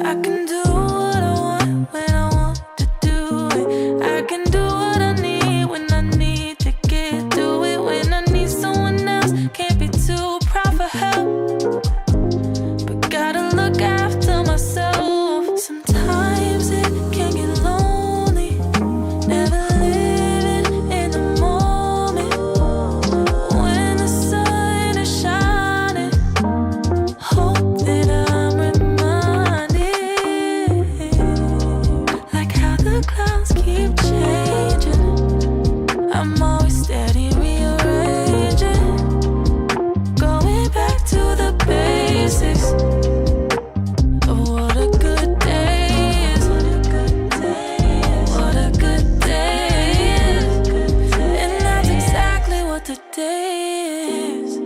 I can do what I want when I want to do it. I can do what I need when I need to get through it. When I need someone else, can't be too proud for help, but gotta look after myself. Sometimes it can get lonely, never living in the moment. When the sun is shining, hope that I'm reminded, like how the clouds keep changing. I'm always steady rearranging, going back to the basics of what a good day is. What a good day is. And that's exactly what today is.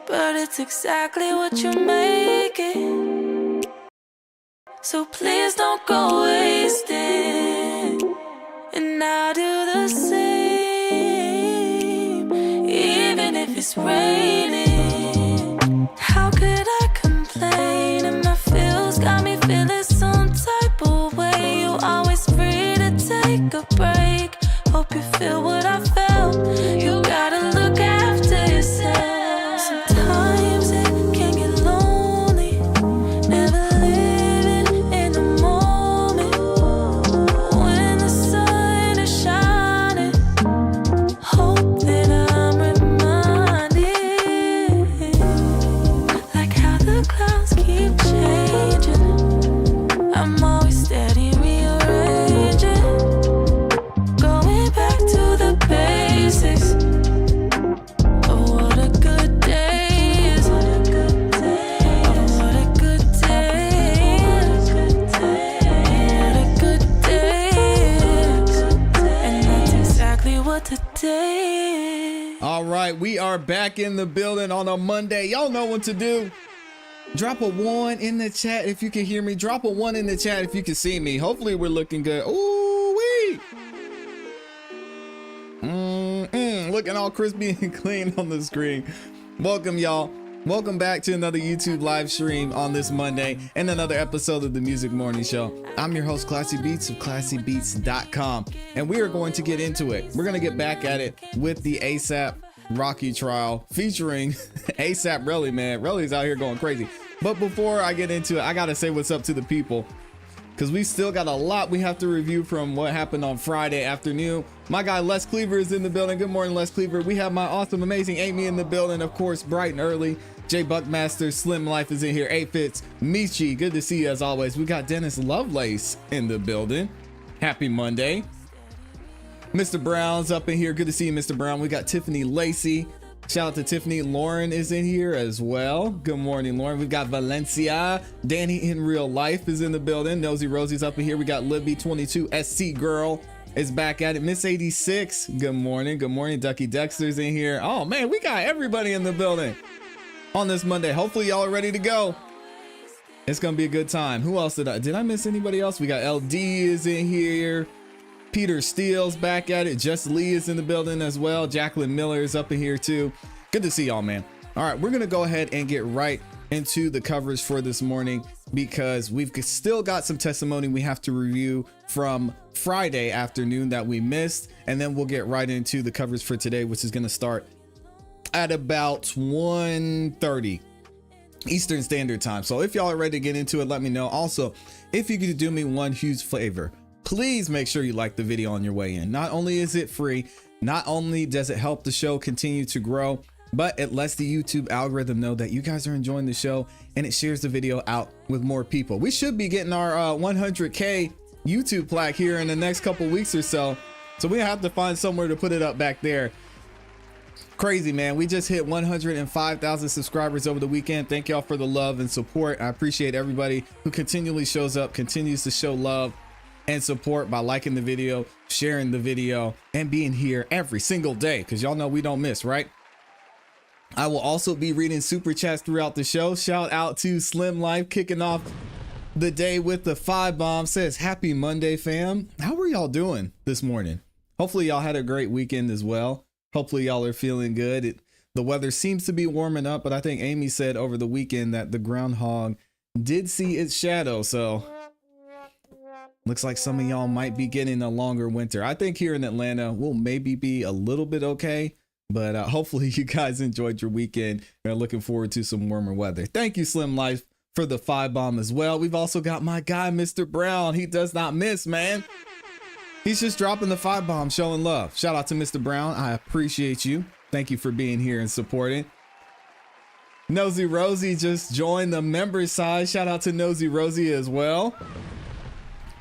But it's exactly what you make it. So please don't go wasting. And I'll do the same, even if it's raining. How could I complain? And my feels got me feeling some type of way. You always free to take a break. Hope you feel what I felt. You gotta look after yourself. Sometimes it can get lonely, never living in the moment. When the sun is shining, hope that I'm reminded, like how the clouds keep changing. I'm always steady rearranging, going back to the basics of what a good day is. Of what a good day is. What a good day is. And that's exactly what today is. All right, we are back in the building on a Monday. Y'all know what to do. Drop a 1 in the chat if you can hear me. Drop a 1 in the chat if you can see me. Hopefully we're looking good. Ooh wee. Looking all crispy and clean on the screen. Welcome, y'all. Welcome back to another YouTube live stream on this Monday and another episode of the Music Morning Show. I'm your host, Classy Beats of ClassyBeats.com, and we are going to get into it. We're going to get back at it with the ASAP Rocky trial featuring ASAP Relli, man. Relli's out here going crazy. But before I get into it, I got to say what's up to the people, because we still got a lot we have to review from what happened on Friday afternoon. My guy Les Cleaver is in the building. Good morning, Les Cleaver. We have my awesome, amazing Amy in the building, of course, bright and early. Jay Buckmaster, Slim Life is in here. A-Fits, Michi, good to see you as always. We got Dennis Lovelace in the building. Happy Monday. Mr. Brown's up in here. Good to see you, Mr. Brown. We got Tiffany Lacey. Shout out to Tiffany. Lauren is in here as well. Good morning, Lauren. We've got Valencia. Danny in real life is in the building. Nosy Rosie's up in here. We got Libby22. SC Girl is back at it. Miss 86. Good morning. Good morning. Ducky Dexter's in here. Oh man, we got everybody in the building on this Monday. Hopefully y'all are ready to go. It's gonna be a good time. Who else did I miss anybody else? We got LD is in here. Peter Steele's back at it. Just Lee is in the building as well. Jacqueline Miller is up in here too. Good to see y'all, man. All right, we're gonna go ahead and get right into the coverage for this morning, because we've still got some testimony we have to review from Friday afternoon that we missed, and then we'll get right into the coverage for today, which is gonna start at about 1:30 Eastern Standard Time. So if y'all are ready to get into it, let me know. Also, if you could do me one huge favor, please make sure you like the video on your way in. Not only is it free, not only does it help the show continue to grow, but it lets the YouTube algorithm know that you guys are enjoying the show, and it shares the video out with more people. We should be getting our 100K YouTube plaque here in the next couple weeks or so. So we have to find somewhere to put it up back there. Crazy, man. We just hit 105,000 subscribers over the weekend. Thank y'all for the love and support. I appreciate everybody who continually shows up, continues to show love and support by liking the video, sharing the video, and being here every single day, because y'all know we don't miss, right? I will also be reading super chats throughout the show. Shout out to Slim Life kicking off the day with the 5 bomb. Says happy Monday, fam. How are are y'all doing this morning? Hopefully y'all had a great weekend as well. Hopefully y'all are feeling good. The weather seems to be warming up, but I think Amy said over the weekend that the groundhog did see its shadow. So looks like some of y'all might be getting a longer winter. I think here in Atlanta, we'll maybe be a little bit okay, but hopefully you guys enjoyed your weekend and are looking forward to some warmer weather. Thank you, Slim Life, for the 5 bomb as well. We've also got my guy, Mr. Brown. He does not miss, man. He's just dropping the 5 bomb, showing love. Shout out to Mr. Brown. I appreciate you. Thank you for being here and supporting. Nosy Rosie just joined the member side. Shout out to Nosy Rosie as well.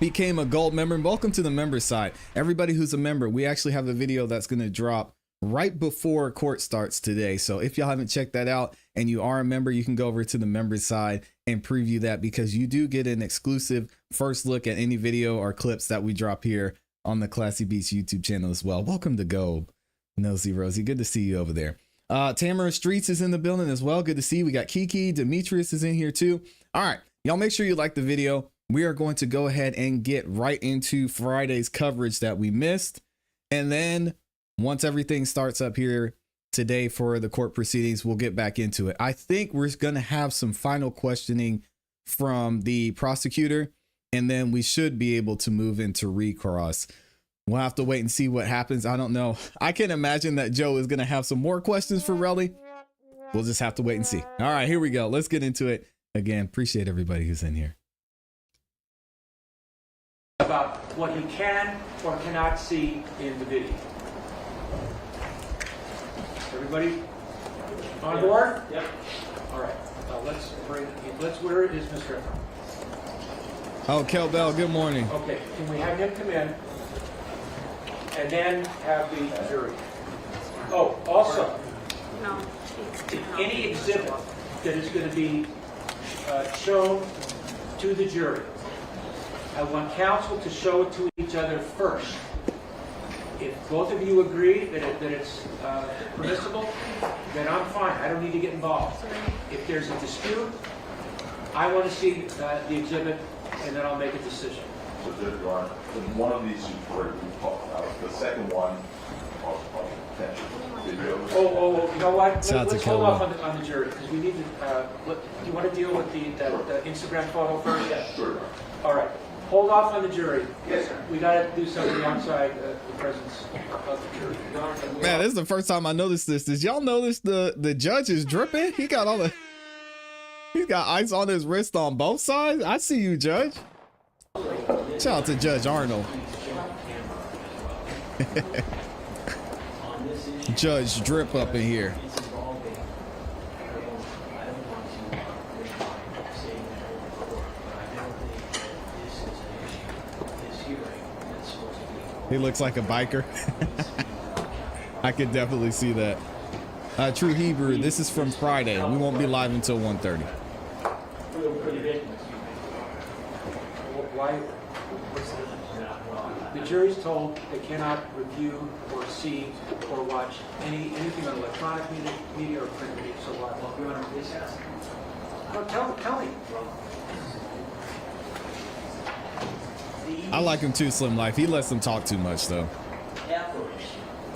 Became a gold member. Welcome to the member side. Everybody who's a member, we actually have a video that's going to drop right before court starts today. So if y'all haven't checked that out and you are a member, you can go over to the member side and preview that, because you do get an exclusive first look at any video or clips that we drop here on the Classy Beats YouTube channel as well. Welcome to Gold, Nosy Rosie. Good to see you over there. Tamara Streets is in the building as well. Good to see you. We got Kiki. Demetrius is in here too. All right. Y'all make sure you like the video. We are going to go ahead and get right into Friday's coverage that we missed. And then once everything starts up here today for the court proceedings, we'll get back into it. I think we're going to have some final questioning from the prosecutor, and then we should be able to move into recross. We'll have to wait and see what happens. I don't know. I can imagine that Joe is going to have some more questions for Relli. We'll just have to wait and see. All right, here we go. Let's get into it. Again, appreciate everybody who's in here. About what he can or cannot see in the video. Everybody on board? Yep. All right. Where is Mr. Efron? Oh, Kel Bell, good morning. Okay. Can we have him come in and then have the jury? Oh, also, No. any exhibit that is going to be shown to the jury, I want counsel to show it to each other first. If both of you agree that it's permissible, then I'm fine. I don't need to get involved. If there's a dispute, I want to see the exhibit, and then I'll make a decision. So, Judge Garner, one of these you talked about. The second one, potential videos. Oh, you know what? Let's hold Kelly. off on the jury, because we need to, do you want to deal with the Instagram photo first? Yeah, sure. All right. Hold off on the jury. Yes, sir. We got to do something outside the presence of the jury. Man, this is the first time I noticed this. Did y'all notice the judge is dripping? He's got ice on his wrist on both sides. I see you, Judge. Shout out to Judge Arnold. Judge Drip up in here. He looks like a biker. I could definitely see that. True Hebrew, this is from Friday. We won't be live until 1:30. Why? The jury's told they cannot review or see or watch anything on electronic media or print media. So what? You want to please ask? No, tell me. I like him too, Slim Life. He lets them talk too much, though. Efforts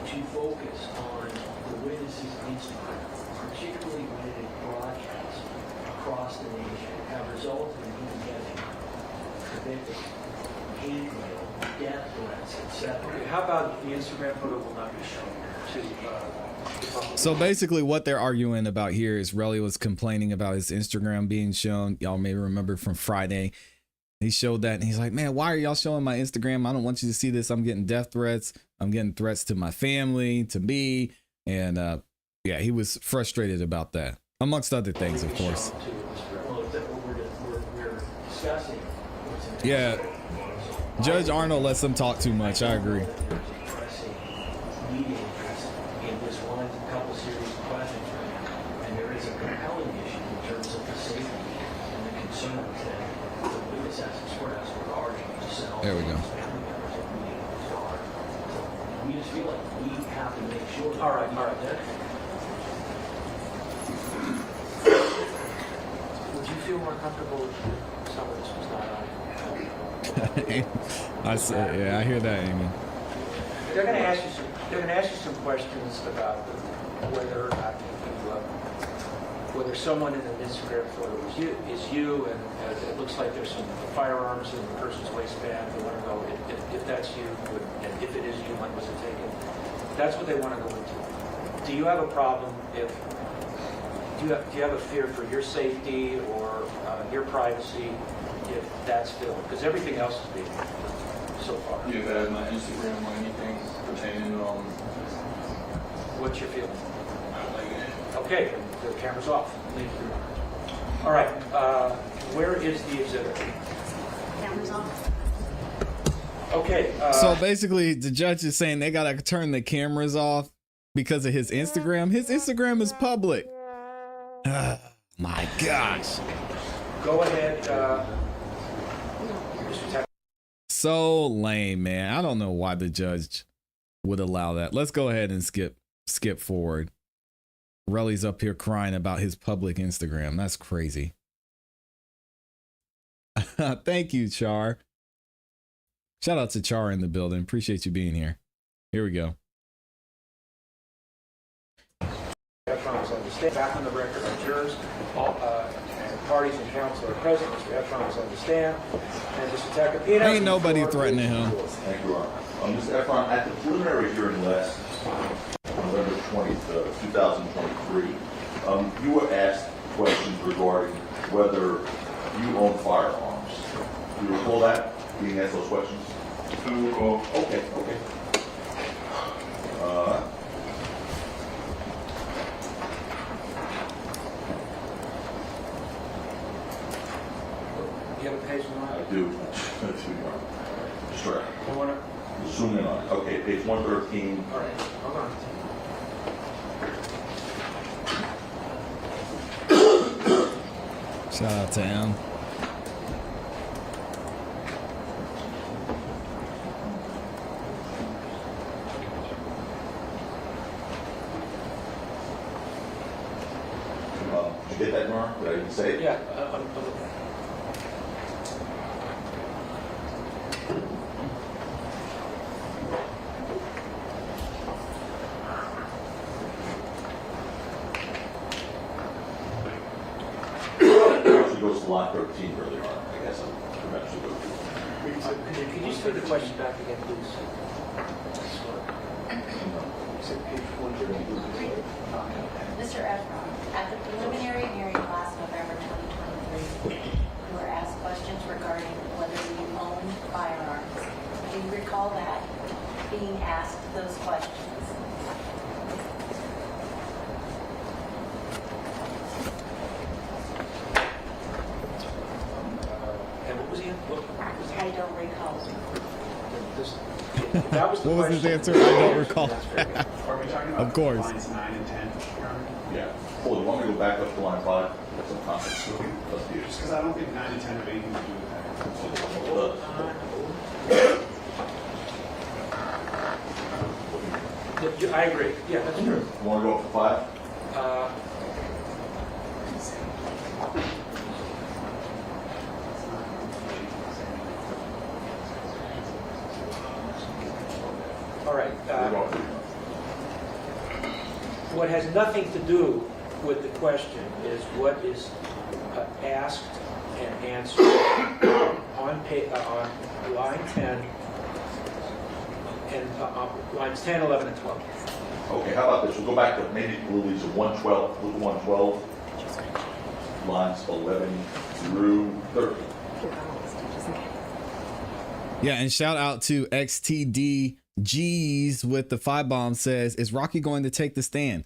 to focus on the witness's Instagram, particularly when it is broadcast across the nation, have resulted in him getting convicted, handmail, death threats, etc. Okay, how about the Instagram photo will not be shown to the public? So basically what they're arguing about here is Relli was complaining about his Instagram being shown. Y'all may remember from Friday. He showed that and he's like, man, why are y'all showing my Instagram? I don't want you to see this. I'm getting death threats. I'm getting threats to my family, to me. And yeah, he was frustrated about that, amongst other things, of course. Yeah, Judge Arnold lets them talk too much. I agree. There we go. We just feel like we have to make sure. All right. Would you feel more comfortable if some of this was not on? I said, yeah, I hear that, Amy. They're going to ask you some. They're going to ask you some questions about whether or not whether someone in an Instagram photo is you, and it looks like there's some firearms in the person's waistband. They want to know if that's you, and if it is you, when was it taken? That's what they want to go into. Do you have a problem if? Do you have a fear for your safety or your privacy if that's filmed? Because everything else is being so far. If it has my Instagram or anything pertaining What's your feeling? not liking it. Okay, the camera's off. All right, where is the exhibit? Cameras off. Okay. So basically, the judge is saying they gotta turn the cameras off because of his Instagram. His Instagram is public. My gosh. Go ahead. Mr. Tack- So lame, man. I don't know why the judge would allow that. Let's go ahead and skip forward. Relli's up here crying about his public Instagram. That's crazy. Thank you, Char. Shout out to Char in the building. Appreciate you being here. Here we go. Efron's on the stand. Back on the record are jurors. And parties and counsel are present. Mr. Efron's on the stand. And Mr. Tacopina. Ain't nobody threatening him. Thank you, Your Honor. Mr. Efron, at the preliminary hearing last November 20th, 2023, you were asked questions regarding whether you own firearms. Do you recall that? Being asked those questions? Okay. You have a page in mind? I do. Just try. You want to? Zoom in on it. Okay, page 113. All right, hold on. Shout out to him. Did you get that, Nora? Did I even say it? Yeah. Actually goes to line 13 earlier on. I guess I'm eventually go through. Could you just read the question back again, please? Mr. Efron, at the preliminary hearing last November 2023, you were asked questions regarding whether you own firearms. Do you recall that, being asked those questions? And what was the I don't recall. That was the What was his question. answer? I don't recall. Are we talking about Of course. lines 9 and 10, Your Honor? Yeah. Hold on, you want me to go back up to line 5? That's some context. Let's do Just because I don't think 9 and 10 have anything to do with that. I agree. Yeah, that's true. You want to go up to 5? All right. We're going through. What has nothing to do with the question is what is asked and answered on line 10 and lines 10, 11, and 12. Okay, how about this? We'll go back to maybe these are 112, lines 11 through 13. Yeah, and shout out to XTDGs with the 5 bomb says, is Rocky going to take the stand?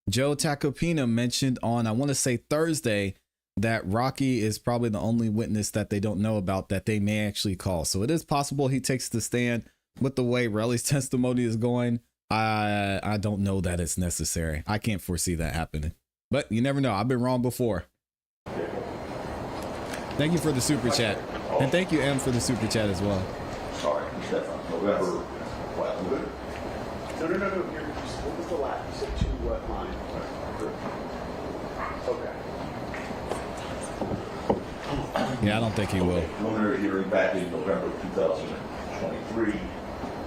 Joe Tacopina mentioned on, I want to say Thursday, that Rocky is probably the only witness that they don't know about that they may actually call. So it is possible he takes the stand. With the way Relli's testimony is going, I don't know that it's necessary. I can't foresee that happening. But you never know. I've been wrong before. Thank you for the super chat. And thank you, M, for the super chat as well. Sorry, Stefan. November. What? Good. No. What was the last? You said 2 what line? Okay. Yeah, I don't think he will. Preliminary hearing back in November 2023.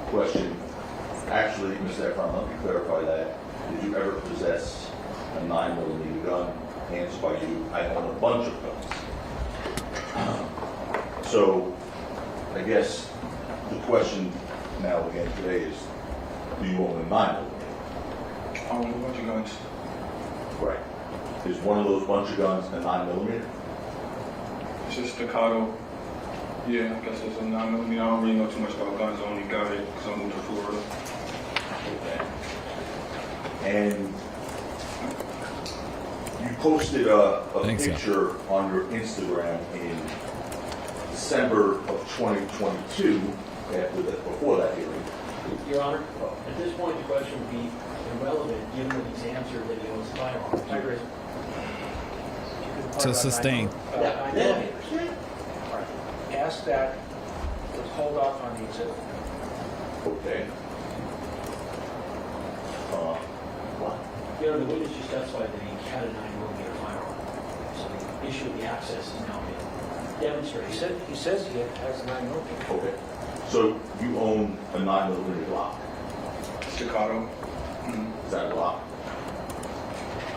Question. Actually, Mr. Efron, let me clarify that. Did you ever possess a 9mm gun? Answered by you, I own a bunch of guns. So, I guess the question now again today is, do you own a 9mm? I own a bunch of guns. Right. Is one of those bunch of guns a 9mm? It's just staccato. Yeah, I guess it's a 9mm. I don't really know too much about guns. I only got it because I moved to Florida. Okay. And you posted a Think so. picture on your Instagram in December of 2022, before that hearing. Your Honor, at this point, the question would be irrelevant given that he's answered that he owns firearms. I agree. To sustain. Yeah. Ask that, let's hold off on the exhibit. Okay. What? Your Honor, the witness just testified that he had a 9mm firearm. So the issue of the access is now being demonstrated. He says he has 9mm. Okay. So you own a 9mm Glock. Staccato. Is that a Glock?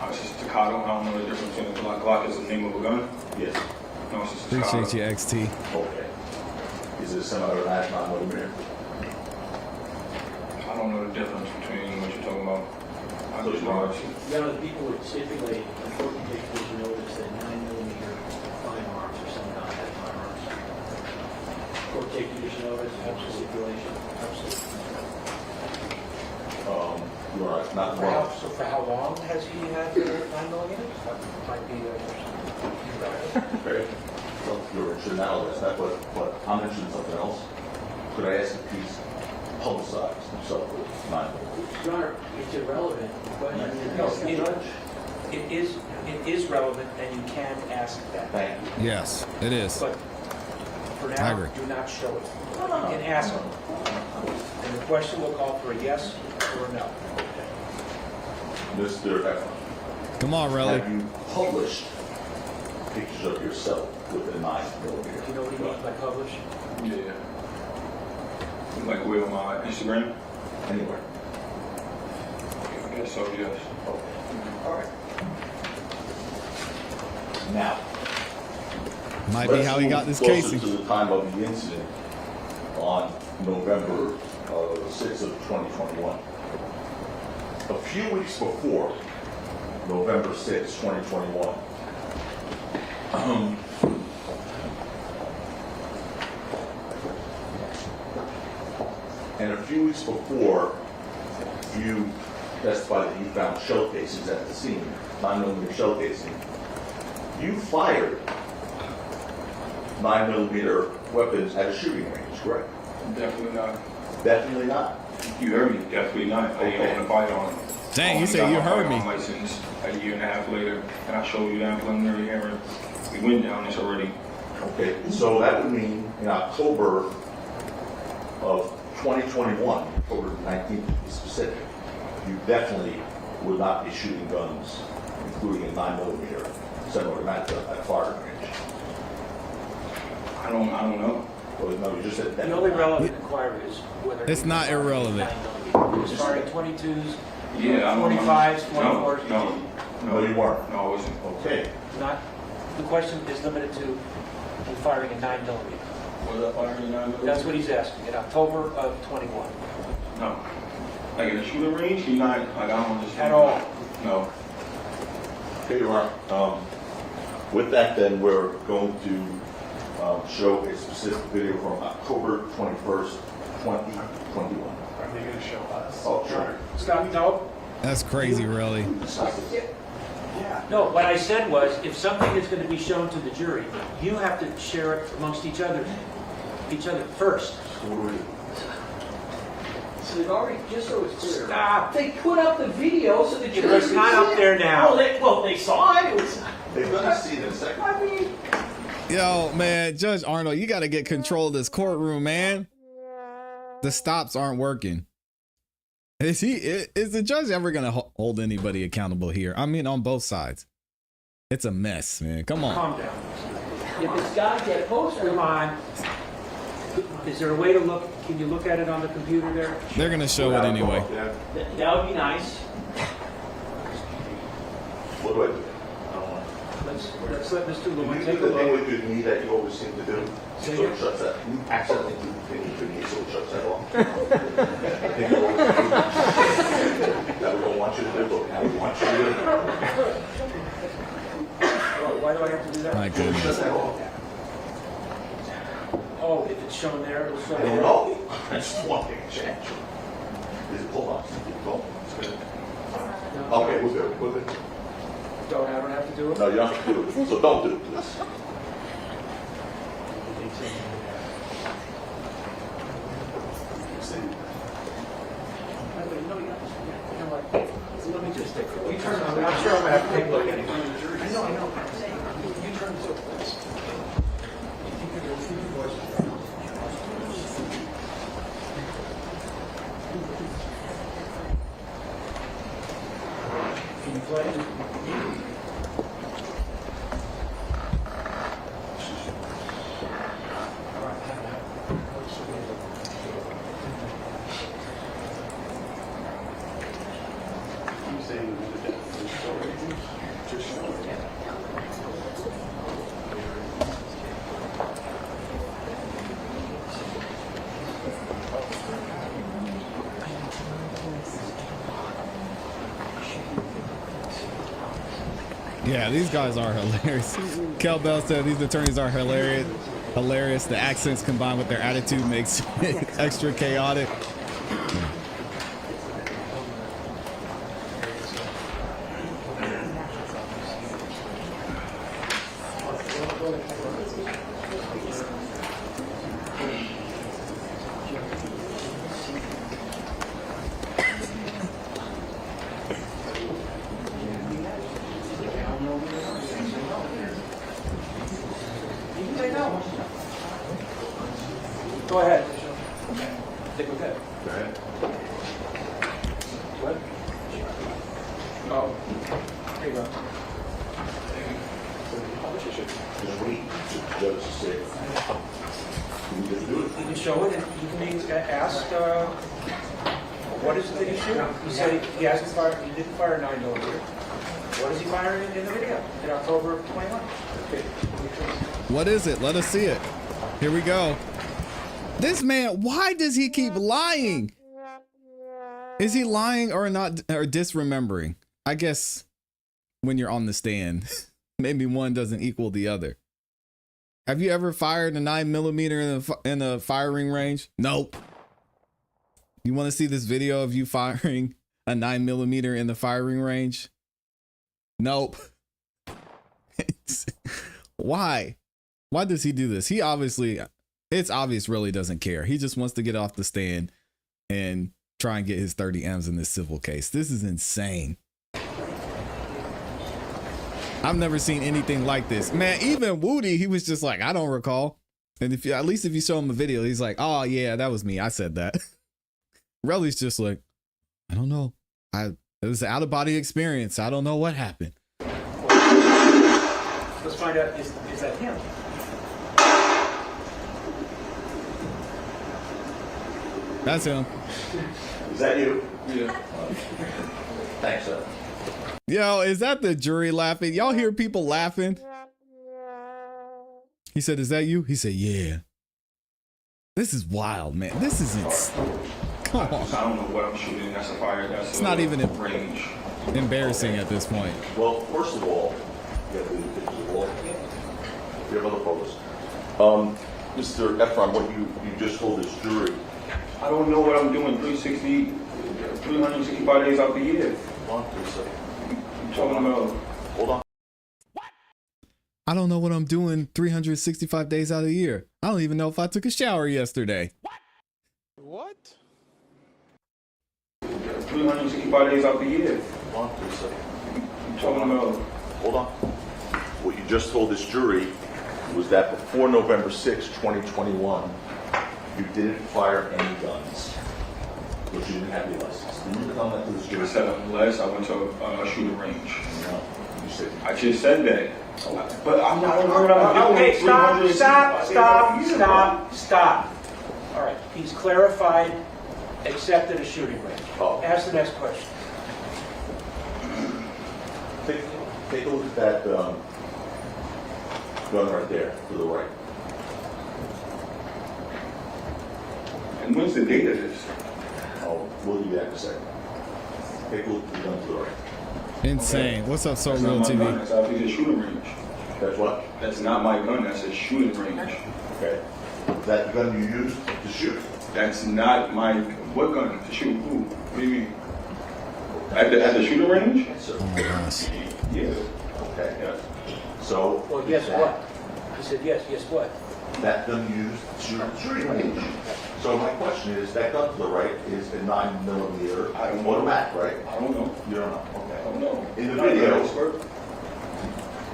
It's just staccato. I don't know the difference between a Glock. Glock is the name of a gun. Yes. No, it's just staccato. Appreciate you, XT. Okay. Is it semi-automatic 9mm? I don't know the difference between what you're talking about. I just know it's Your Honor, the people would stipulate, important to take notice that 9mm firearms are semi-automatic firearms. Court take judicial notice, have the stipulation. Absolutely. You are not So for how long has he had 9mm? That might be Okay. Well, you're interested now, that's not but I'm interested in something else. Could I ask if he's publicized himself with 9mm? Your Honor, it's irrelevant. The question is, it is relevant, and you can ask that. Thank you. Yes, it is. But for I now, agree. do not show it. You can ask him. And the question will call for a yes or a no. Mr. Efron, Come on, Relli. have you published pictures of yourself with a 9mm? Do you know what he means by publish? yeah. Like where on my Instagram? Anywhere? I guess so, yes. Okay. All right. Now, Might be let's how he move got this closer casing. to the time of the incident on November 6th of 2021. A few weeks before November 6th, 2021, and a few weeks before you testified that you found shell casings at the scene, 9mm shell casing, you fired 9mm weapons at a shooting range, correct? Definitely not. Definitely not. You heard me. Definitely not. I Okay. own a firearm. Dang, you I said got you my heard me. firearm license a year and a half later, and I showed you that preliminary hearing. We went down this already. Okay, so that would mean in October of 2021, October 19th to be specific, you definitely would not be shooting guns, including a 9mm semi-automatic at a firing range. I don't know. Well, no, you just said The definitely only not. relevant inquiry is whether. It's not irrelevant. He's firing 22s, Yeah, I don't 45s, know. 24s. No, No, you weren't. No, I wasn't. Okay, Not, the question is limited to you firing a 9mm. Was I firing a 9mm? That's what he's asking, in October of 21. No. Like in a shooting range, you're not, like I don't understand. At all. No. okay, you are. With that, then, we're going to show a specific video from October 21st, 2021. Are they going to show us? Oh, sure. Scott, no? That's crazy, Relli. No, what I said was, if something is going to be shown to the jury, you have to share it amongst each other first. So they've already, just so it's clear. Stop. They put up the video so the It jury was could not see up it. there now. Well, they saw it. It was. They're going to see it in a second. I mean, Yo, man, Judge Arnold, you got to get control of this courtroom, man. The stops aren't working. Is the judge ever going to hold anybody accountable here? I mean, on both sides. It's a mess, man. Come on. Calm down. If it's gotta get posted, Come on. Is there a way to look, can you look at it on the computer there? They're gonna show it anyway. Yeah. that would be nice. What do I do? Let's let Mr. Do Lewin you take do a the thing look. with your knee that you always seem to do? Say So it. it shuts that, you accidentally do the thing with your knee, so it shuts that off. I think you always do. That we don't want you to do, but now we want you to do. Why do I have to do that? My Shut goodness. that off. Oh, if it's shown there, it'll show I don't there. know. I just want to change. Is it, hold on, keep going. It's good. Okay, we're good, we're good. I don't have to do it? No, you don't have to do it, so don't do it, please. Let me just take a look. I'm sure I'm gonna have to take a look anyway. I know. You turn this over, please. Can you play? Yeah, these guys are hilarious. Kel Bell said these attorneys are hilarious. Hilarious. The accents combined with their attitude makes it extra chaotic. Go ahead. Take a look. Go ahead. What? Oh, there you go. Just wait, the judge to say. You just do it. You can show it, and you can be asked, what is it that he shoot? He said he hasn't fired, he didn't fire a 9mm. What is he firing in the video in October of 21? Okay. What is it? Let us see it. Here we go. This man, why does he keep lying? Is he lying or not, or disremembering? I guess when you're on the stand, maybe one doesn't equal the other. Have you ever fired a 9mm in a firing range? Nope. You want to see this video of you firing a 9mm in the firing range? Nope. Why? Why does he do this? He obviously, it's obvious, really doesn't care. He just wants to get off the stand and try and get his 30 M's in this civil case. This is insane. I've never seen anything like this. Man, even Woody, he was just like, I don't recall. And if you, at least if you show him a video, he's like, oh yeah, that was me. I said that. Relli's just like, I don't know. It was an out of body experience. I don't know what happened. Let's find out, is that him? That's him. Is that you? Yeah. Thanks, sir. Yo, is that the jury laughing? Y'all hear people laughing? He said, is that you? He said, yeah. This is wild, man. This is come on. I don't know what I'm shooting. That's a fire. That's It's not even range. embarrassing at this point. Well, first of all, you have to do the pictures of all. You have other photos. Mr. Efron, what you just told this jury. I don't know what I'm doing 365 days out the year. Hold on, please, sir. I'm talking about. Hold on. I don't know what I'm doing 365 days out of the year. I don't even know if I took a shower yesterday. What? 365 days out the year. Hold on, please, sir. I'm talking about. Hold on. What you just told this jury was that before November 6, 2021, you didn't fire any guns. Because you didn't have your license. Didn't you tell that to this I jury? said unless I went to a shooting range. No. You said I just said that. But I'm not on Okay, stop. All right, he's clarified, accepted a shooting range. Oh. Ask the next question. Take a look at that gun right there to the right. And when's the date of this? Oh, we'll do that in a second. Take a look at the gun to the right. Insane. What's up, So That's Real not my gun. TV? That's obviously a shooting range. That's what? That's not my gun. That's a shooting range. Okay. Is that the gun you used to shoot? That's not my what gun to shoot? Who? What do you mean? At the shooting range? Yes, sir. Oh my gosh. Yeah. Okay. Yeah. So. Well, guess that- what? He said yes, guess what? That gun used to shoot at the shooting range. So my question is, that gun to the right is a 9mm I don't know. automatic, right? I don't know. You don't know? I Okay. don't know. In the Not an video- expert.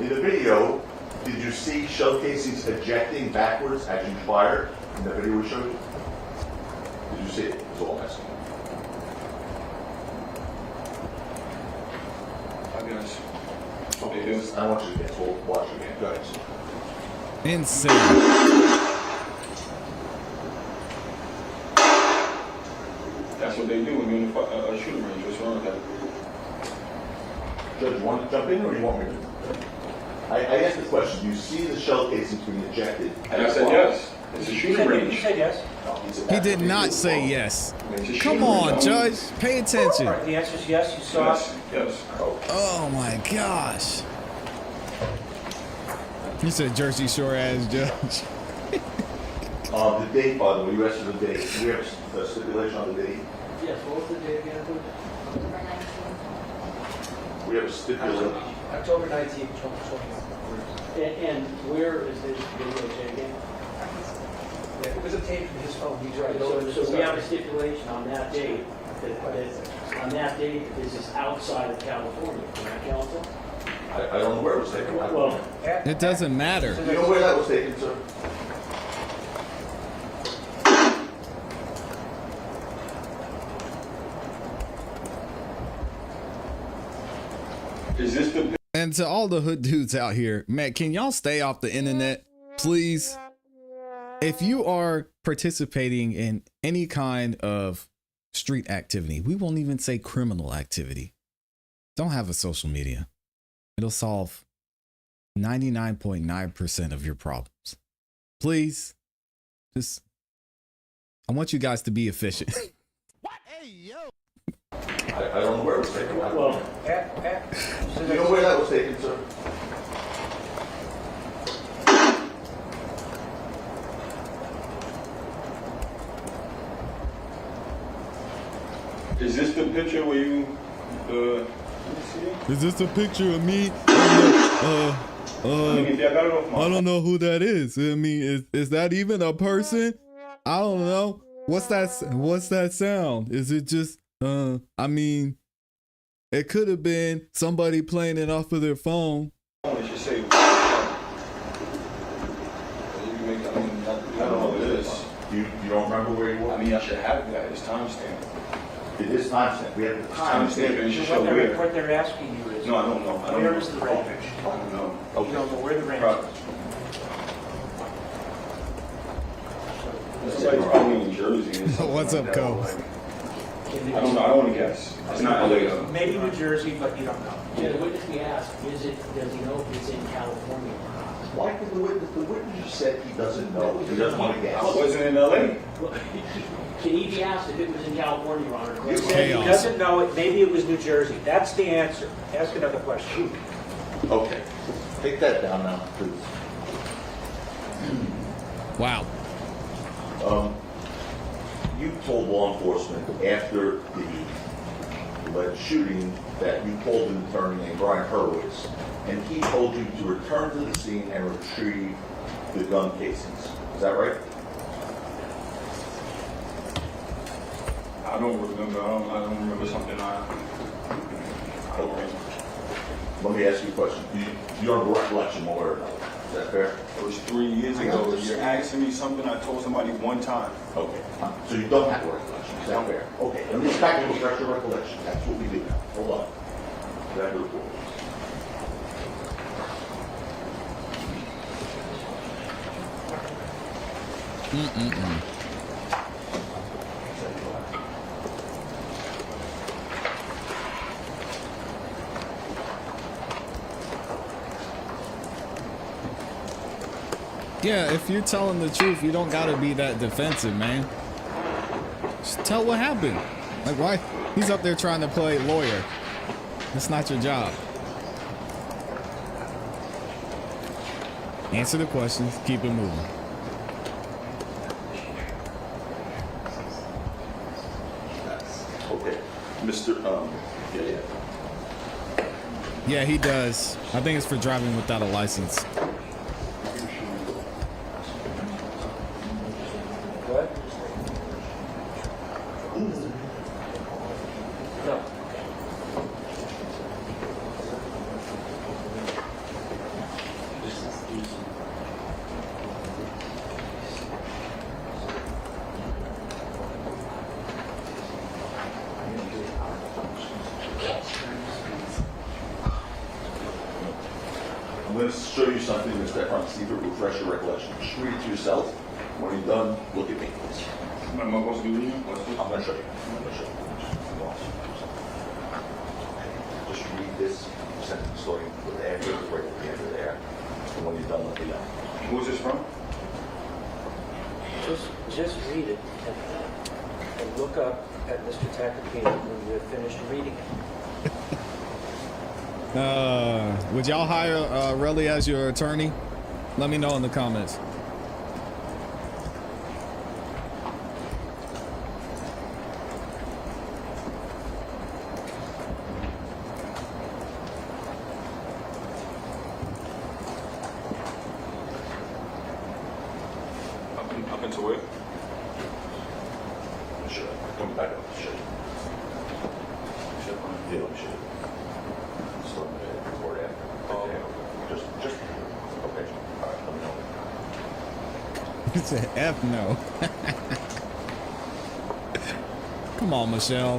In the video, did you see shell casings ejecting backwards as you fired in the video we showed you? Did you see it? That's all I'm asking. I guess. Okay, It is. I don't want you to guess. We'll watch it again. Go ahead. Insane. That's what they do when you're in a shooting range. What's wrong with that? Judge, you want to jump in or you want me to? I asked the question, do you see the shell casings being ejected? And I said yes. It's a shooting range. He said yes. He did not say yes. It's a shooting Come on, range. Judge. Pay attention. All right, the answer is yes, you saw it. Yes. Yes. Oh my gosh. You said Jersey Shore ass judge. The date, by the way, you asked for the date. Do we have a stipulation on the date? Yes, what was the date again? October 19th. We have a stipulation. October 19th, 2020. And where is this video taken? It was obtained from his phone. He's Right, right. so we have a stipulation on that date, that this is outside of California, correct, counsel? I don't know where it was taken. Well, It doesn't matter. You know where that was taken, sir? Is this the And to all the hood dudes out here, man, can y'all stay off the internet, please? If you are participating in any kind of street activity, we won't even say criminal activity, don't have a social media. It'll solve 99.9% of your problems. Please, just, I want you guys to be efficient. I don't know where it was taken. well, You know where that was taken, sir? Is this the picture where you let me see? Is this a picture of me? I mean, if I got it off my I don't know who that is. I mean, is that even a person? I don't know. What's that sound? Is it just I mean, it could have been somebody playing it off of their phone. It should say. I don't know what it is. You don't remember where you were? I mean, I should have that. It's timestamp. It is timestamp. We have the Timestamp and it should show What where. they're asking you is, No, I don't know. I don't where know. is the range? I don't know. You don't know where the range Probably. is. Somebody's probably in Jersey. or something What's like up, that, Cole? like- I don't know. I don't want to guess. It's not LA though. Maybe New Jersey, but you don't know. yeah, the witness we asked, does he know if it's in California or not? Why did the witness just said he doesn't know? He doesn't want to guess. I wasn't in LA. Well, can he be asked if it was in California, Your Honor? He said he Chaos. doesn't know it, maybe it was New Jersey. That's the answer. Ask another question. Okay. Take that down now, please. Wow. You told law enforcement after the alleged shooting that you called an attorney named Brian Hurwitz, and he told you to return to the scene and retrieve the gun casings. Is that right? I don't remember. I don't remember something. I don't remember. Let me ask you a question. Do you have a recollection one way or another? Is that fair? It was 3 years ago. You're asking me something I told somebody one time. Okay. So you don't have a recollection. Is that fair? Okay. Let me back to refresh your recollection. That's what we do now. Hold on. Back to the report. Yeah, if you're telling the truth, you don't gotta be that defensive, man. Just tell what happened. Like, why? He's up there trying to play lawyer. That's not your job. Answer the questions, keep it moving. Okay, Mr. Yeah. Yeah, he does. I think it's for driving without a license. What? No. I'm going to show you something, Mr. Efron, see if it refresh your recollection. Just read it to yourself. When you're done, look at me, please. Am I supposed to be reading? What's this? I'm going to show you. Just read this sentence starting with after, right at the end of there. And when you're done, let me know. Who's this from? Just read it and look up at Mr. Tacopina when you're finished reading it. Would y'all hire Relli as your attorney? Let me know in the comments. Up into it. Sure. Come back up. Sure. Sure. Yeah, let me show you. Start with it before after. Okay. Just. Okay. All right. Let me know. It's an F no. Come on, Michelle.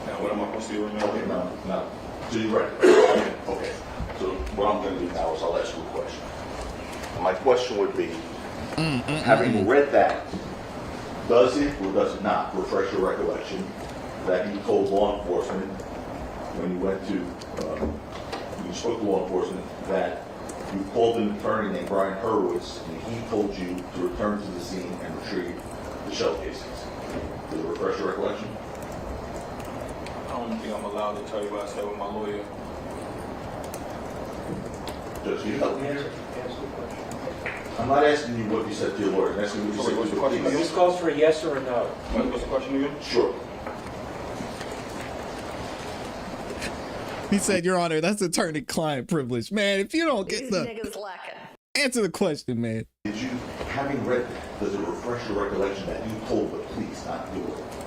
Now, what am I supposed to do right now? Okay, now. So you're ready? Okay. So what I'm going to do now is I'll ask you a question. And my question would be, having read that, does it or does it not refresh your recollection that you told law enforcement when you went to, you spoke to law enforcement that you called an attorney named Brian Hurwitz and he told you to return to the scene and retrieve the shell casings? Does it refresh your recollection? I don't think I'm allowed to tell you what I said with my lawyer. Just you help me. Answer the question. I'm not asking you what you said to your lawyer. I'm asking you what you said What's to the your question police. This calls for a yes or a no. What's the question again? Sure. He said, Your Honor, that's attorney-client privilege. Man, if you don't get the... Answer the question, man. Did you, having read that, does it refresh your recollection that you told the police, not you,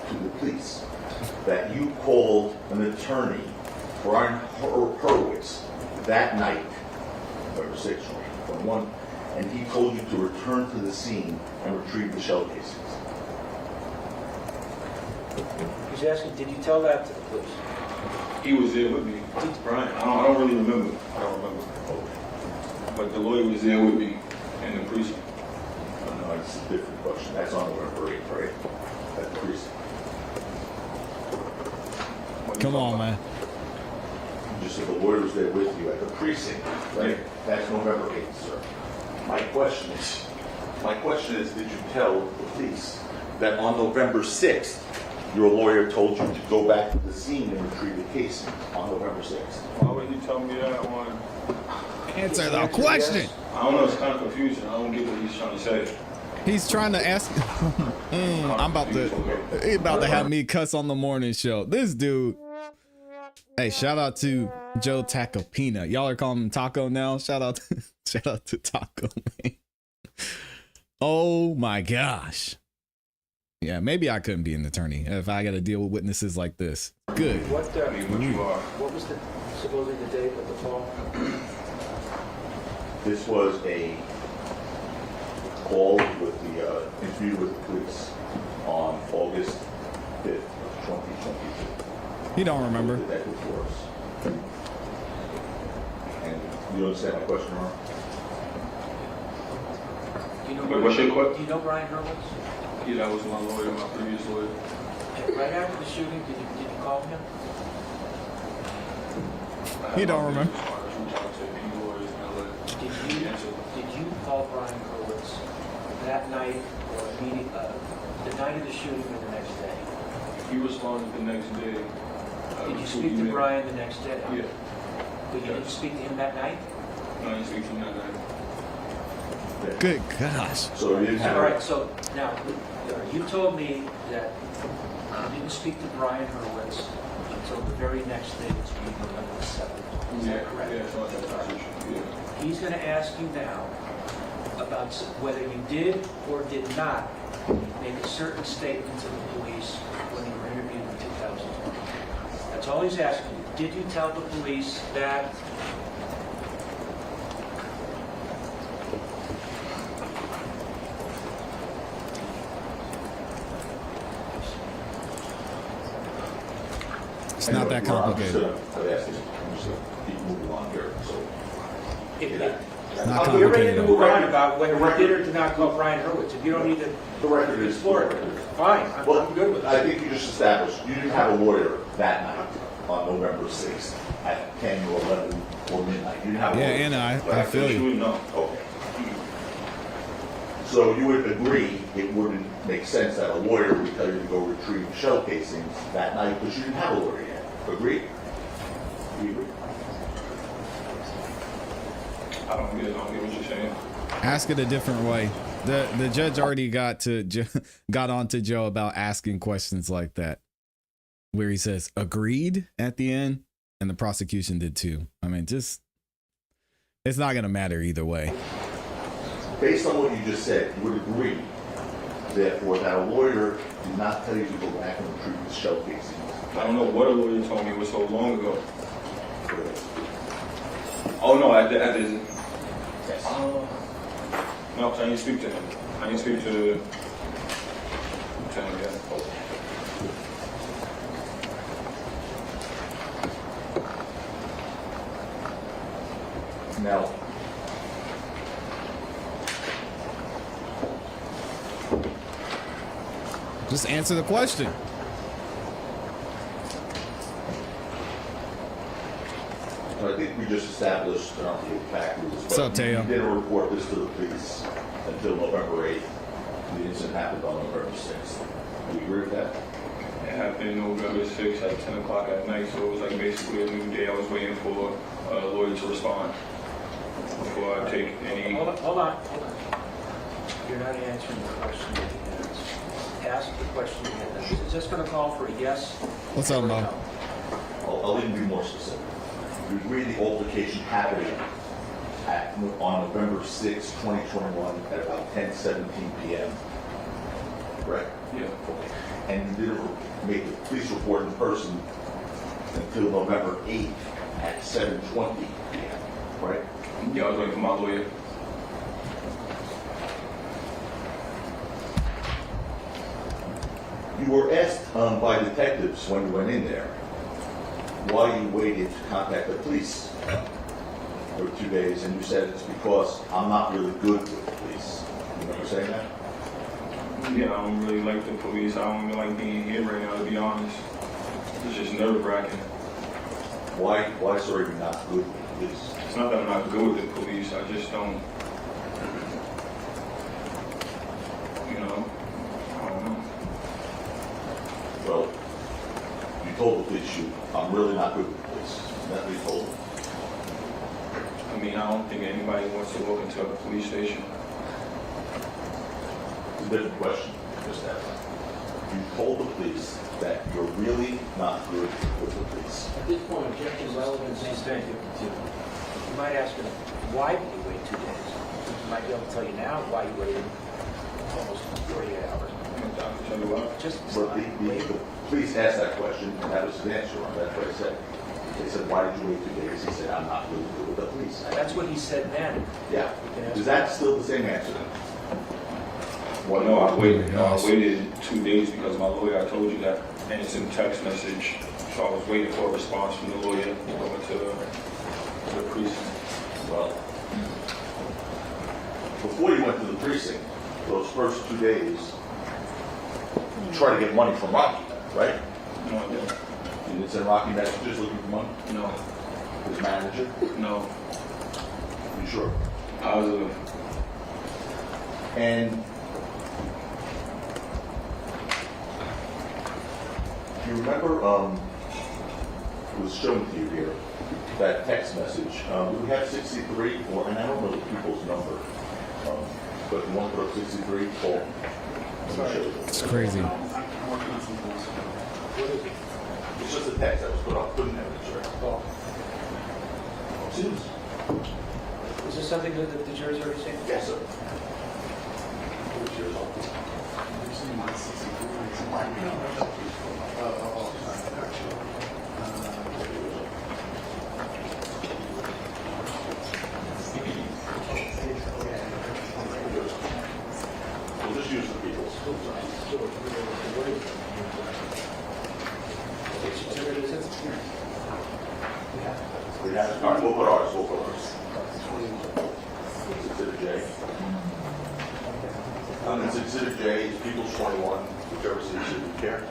to the police, that you called an attorney, Brian Hurwitz, that night, November 6th, 2021, and he told you to return to the scene and retrieve the shell casings? He's asking, did you tell that to the police? He was there with me. Brian, I don't really remember. I don't remember. But the lawyer was there with me in the precinct. No, it's a different question. That's on November 8th, right? At the precinct. Come on, man. You just said the lawyer was there with you at the precinct, right? That's November 8th, sir. My question is, did you tell the police that on November 6th, your lawyer told you to go back to the scene and retrieve the casing on November 6th? Why would he tell me that on? Answer the question. I don't know, it's kind of confusing. I don't get what he's trying to say. He's trying to ask... I'm about to... He about to have me cuss on the morning show. This dude... Hey, shout out to Joe Tacopina. Y'all are calling him Taco now? Shout out to Taco, man. Oh my gosh. Yeah, maybe I couldn't be an attorney if I got to deal with witnesses like this. Good. What, I mean, what you are. what was supposedly the date of the call? This was a call with the interview with the police on August He don't remember. Detective for us. And you understand my question, Ron? Do you know, Wait, what's your question? do you know Brian Hurwitz? Yeah, that was my lawyer, my previous lawyer. And right after the shooting, did you call him? He don't remember. Did you call Brian Hurwitz that night or the night of the shooting or the next day? He responded the next day. Did you speak to Brian the next day? Yeah. But you didn't speak to him that night? No, I didn't speak to him that night. Good gosh. So you didn't have. All right, so now, you told me that you didn't speak to Brian Hurwitz until the very next day, which would be November 7th. Is that correct? Yeah, so I got that position. Yeah. He's going to ask you now about whether you did or did not make a certain statement to the police when you were interviewed in 2020. That's all he's asking you. Did you tell the police that? It's not that complicated. I'm just gonna keep moving on here, so. Not We're ready to complicated. move on about whether we did or did not call Brian Hurwitz. If you don't need to The record is. explore it, fine, I'm good with I it. think you just established, you didn't have a lawyer that night on November 6th at 10 or 11 or midnight. You didn't have a Yeah, lawyer. Anna, I Right? feel you. No. Okay. So you would agree it wouldn't make sense that a lawyer would tell you to go retrieve shell casings that night because you didn't have a lawyer yet. Agree? You agree? I don't get what you're saying. Ask it a different way. The judge already got on to Joe about asking questions like that, where he says agreed at the end, and the prosecution did too. I mean, it's not gonna matter either way. Based on what you just said, you would agree, therefore, that a lawyer did not tell you to go back and retrieve the shell casings. I don't know what a lawyer told me. It was so long ago. Oh no, I did. Yes. No, I didn't speak to him. I didn't speak to him yet. Now, Just answer the question. I think we just established, I don't think fact rules, What's up, but you Teo? didn't report this to the police until November 8th. The incident happened on November 6th. Do you agree with that? It happened November 6th at 10 o'clock at night, so it was like basically a new day. I was waiting for a lawyer to respond before I take any. Hold on. You're not answering the question that he asked. Ask the question again. Is this going to call for a yes? What's up, or Mo? no? I'll even be more specific. You agree the altercation happened on November 6th, 2021 at about 10:17 p.m. Correct? Yeah. Okay. And you didn't make the police report in person until November 8th at 7:20 p.m. Right? Yeah, I was waiting for my lawyer. You were asked by detectives when you went in there why you waited to contact the police for 2 days, and you said it's because I'm not really good with the police. You remember saying that? Yeah, I don't really like the police. I don't even like being here right now, to be honest. It's just nerve-wracking. Why so are you not good with the police? It's not that I'm not good with the police. I just don't, I don't know. Well, you told the police I'm really not good with the police. That's what you told them. I mean, I don't think anybody wants to walk into a police station. It's a different question. Just that. You told the police that you're really not good with the police. At this point, objection relevance is 10:52. You might ask him, why did you wait 2 days? He might be able to tell you now why you waited almost 48 hours. I can tell you what. Just But the police asked that question, and that was his answer on that. That's what he said. They said, why did you wait 2 days? He said, I'm not really good with the police. That's what he said then. Yeah. Is that still the same answer? Well, no, I waited 2 days because my lawyer, I told you that, and it's in text message. So I was waiting for a response from the lawyer going to the precinct. Well, before you went to the precinct, those first 2 days, you tried to get money from Rocky, right? No, I didn't. You didn't send Rocky messages looking for money? No, His manager? no. You sure? Positive. And you remember, it was shown to you here, that text message. Do we have 63? Or, and I don't know the people's number, but you want to put up 63? Paul? Let me show you. It's crazy. I'm working on something else. What is it? It's just a text that was put up. Couldn't have it, right? Oh. Is this something that the jury's already seen? Yes, sir. We'll just use the people's. We have, all right, we'll put ours, Exhibit J. It's Exhibit J, it's People's 21, whichever seats you care.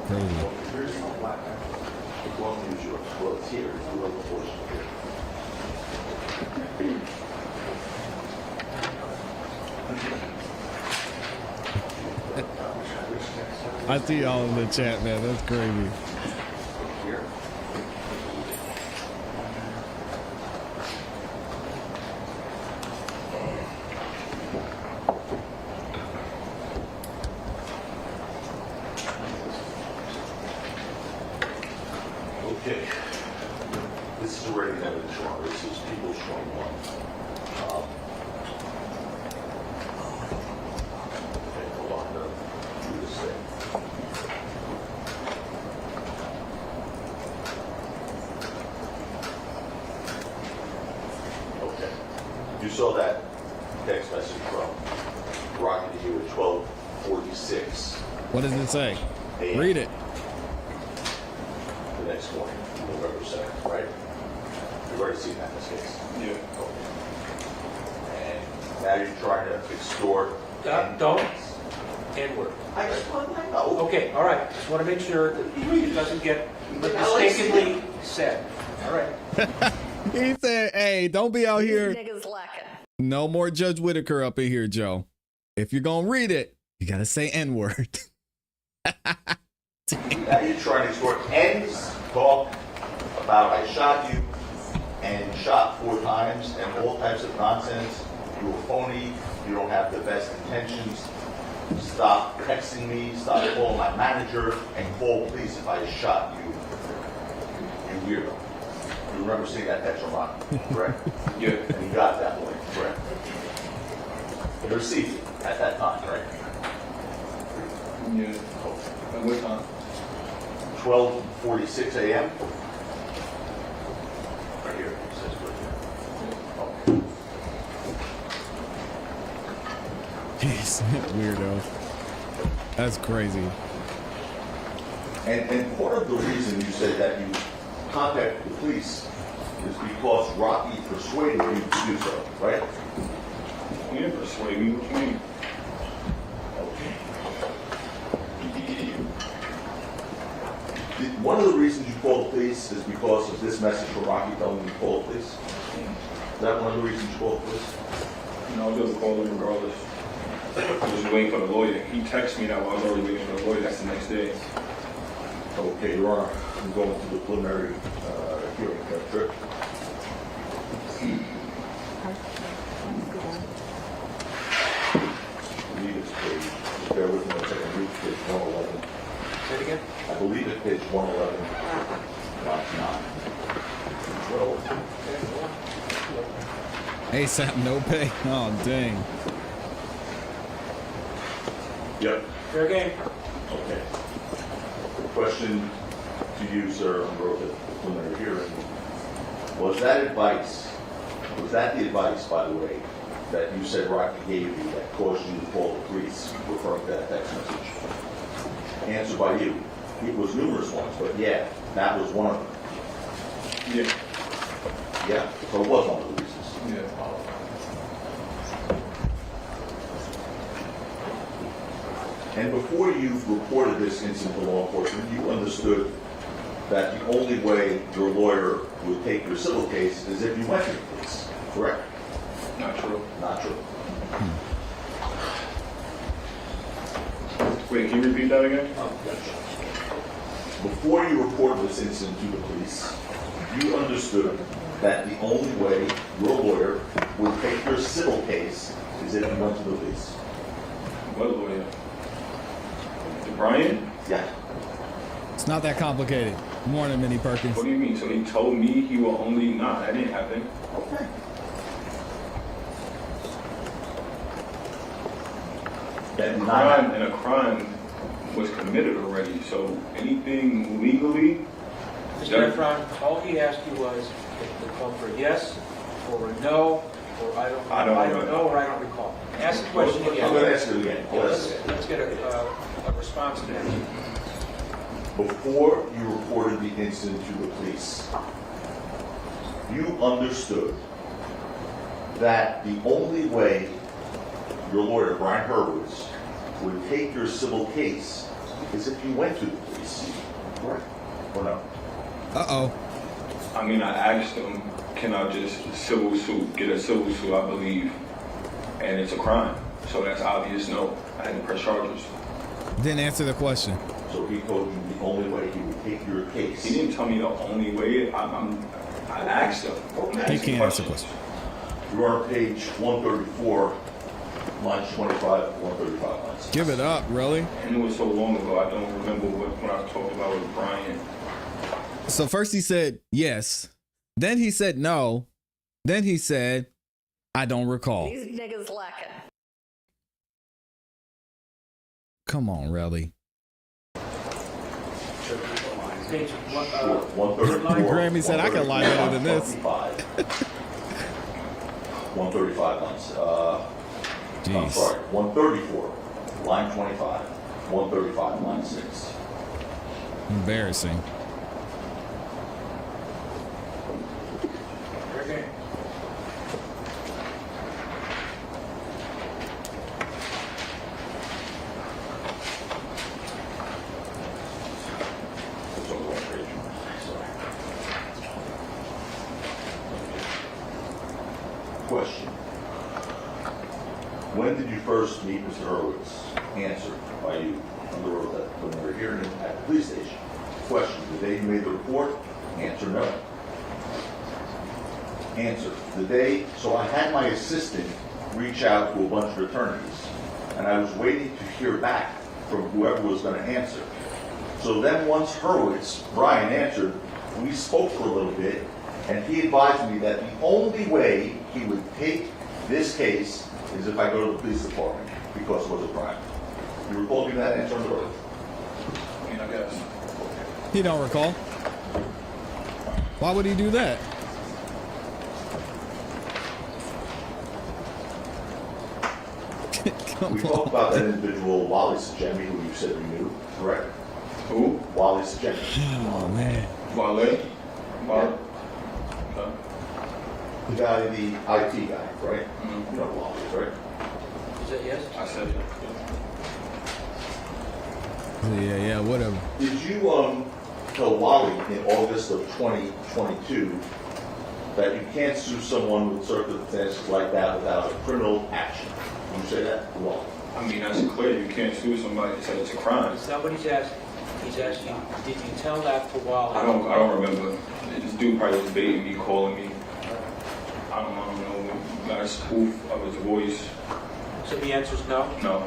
Crazy. Well, use yours. Well, it's here, it's the other portion here. I see y'all in the chat, man. That's crazy. Here. Okay. This is already evidence wrong. This is People's 21. Okay, hold on. Do this thing. Okay. You saw that text message from Rocky to you at 12:46 What does it say? a.m. Read it. the next morning, November 2nd, right? You've already seen that in this case. Yeah. And now you're trying to extort. Don't. N-word. I just want to know. Okay, all right. Just want to make sure that it doesn't get mistakenly said. All right. He said, hey, don't be out here. Niggas lacking. No more Judge Whitaker up in here, Joe. If you're going to read it, you got to say N-word. Now you're trying to extort ends, talk about I shot you and shot 4 times and all types of nonsense. You're a phony. You don't have the best intentions. Stop texting me. Stop calling my manager and call police if I shot you. You weirdo. You remember seeing that text from Ron, correct? Yeah. And you got it that morning, correct? You received it at that time, right? Yeah. At what time? 12:46 a.m. Right here, it says right here. Okay. Jeez, weirdo. That's crazy. And part of the reason you said that you contacted the police is because Rocky persuaded you to do so, right? You didn't persuade me. What you mean? One of the reasons you called the police is because of this message from Rocky telling you to call the police. Is that one of the reasons you called the police? No, I was gonna call him regardless. I was waiting for the lawyer. He texted me that while I was already waiting for the lawyer. That's the next day. Okay, Your Honor, I'm going to the preliminary hearing, correct? I believe it's page, bear with me a second, I believe it's page 111. Say it again. I believe it's page 111, line 9. ASAP no pay. Oh, dang. Yep. Fair game. Okay. Question to you, sir, under oath at the preliminary hearing. Was that the advice, by the way, that you said Rocky gave you that caused you to call the police, referring to that text message? Answer by you. It was numerous ones, but yeah, that was one of them. Yeah. Yeah, so it was one of the reasons. Yeah. And before you reported this incident to law enforcement, you understood that the only way your lawyer would take your civil case is if you went to the police, correct? Not true. Not true. Wait, can you repeat that again? Before you reported this incident to the police, you understood that the only way your lawyer would take your civil case is if you went to the police. What lawyer? Brian? Yeah. It's not that complicated. Morning, Minnie Perkins. What do you mean? So he told me he will only... Nah, that didn't happen. Okay. That A crime was committed already. So anything legally... Mr. Efron, all he asked you was to call for a yes, or a no, or I don't know, or I don't recall. Ask the question again. I'm going to ask it again. Let's get a response to that. Before you reported the incident to the police, you understood that the only way your lawyer, Brian Hurwitz, would take your civil case is if you went to the police, correct? Or no? Uh-oh. I mean, I asked him, can I just get a civil suit, I believe, and it's a crime. So that's obvious no. I had to press charges. Didn't answer the question. So he told you the only way he would take your case. He didn't tell me the only way. I asked him. He can't answer the question. You're on page 134, lines 25 to 135 lines. Give it up, really? And it was so long ago, I don't remember what I talked about with Brian. So first he said yes. Then he said no. Then he said, I don't recall. These niggas lacking. Come on, Relli. Page 134. Grammy said I can lie better than this. 135 lines. I'm Jeez. sorry, 134, line 25. 135, line 6. Embarrassing. Okay. It's on the wrong page. Sorry. Question. When did you first meet Mr. Hurwitz? Answer by you under oath that when they were hearing him at the police station. Question. The day you made the report? Answer no. Answer. The day, so I had my assistant reach out to a bunch of attorneys, and I was waiting to hear back from whoever was going to answer. So then once Hurwitz, Brian, answered, we spoke for a little bit, and he advised me that the only way he would take this case is if I go to the police department, because it was a crime. You recall giving that answer under oath? I mean, I guess. He don't recall. Why would he do that? We talked about that individual, Wally Sajemi, who you said you knew, correct? Who? Wally Sajemi. Oh, man. Wale? Mark? Okay. The guy, the IT guy, right? Mhm. You know Wally, right? Is that yes? I said it. Yeah, whatever. Did you tell Wally in August of 2022 that you can't sue someone with circumstances like that without a criminal action? Did you say that to Wally? I mean, that's clear. You can't sue somebody and say it's a crime. Is that what he's asking? He's asking, did you tell that to Wally? I don't remember. This dude probably was baiting me, calling me. I don't know. Got a spoof of his voice. So the answer is no? No.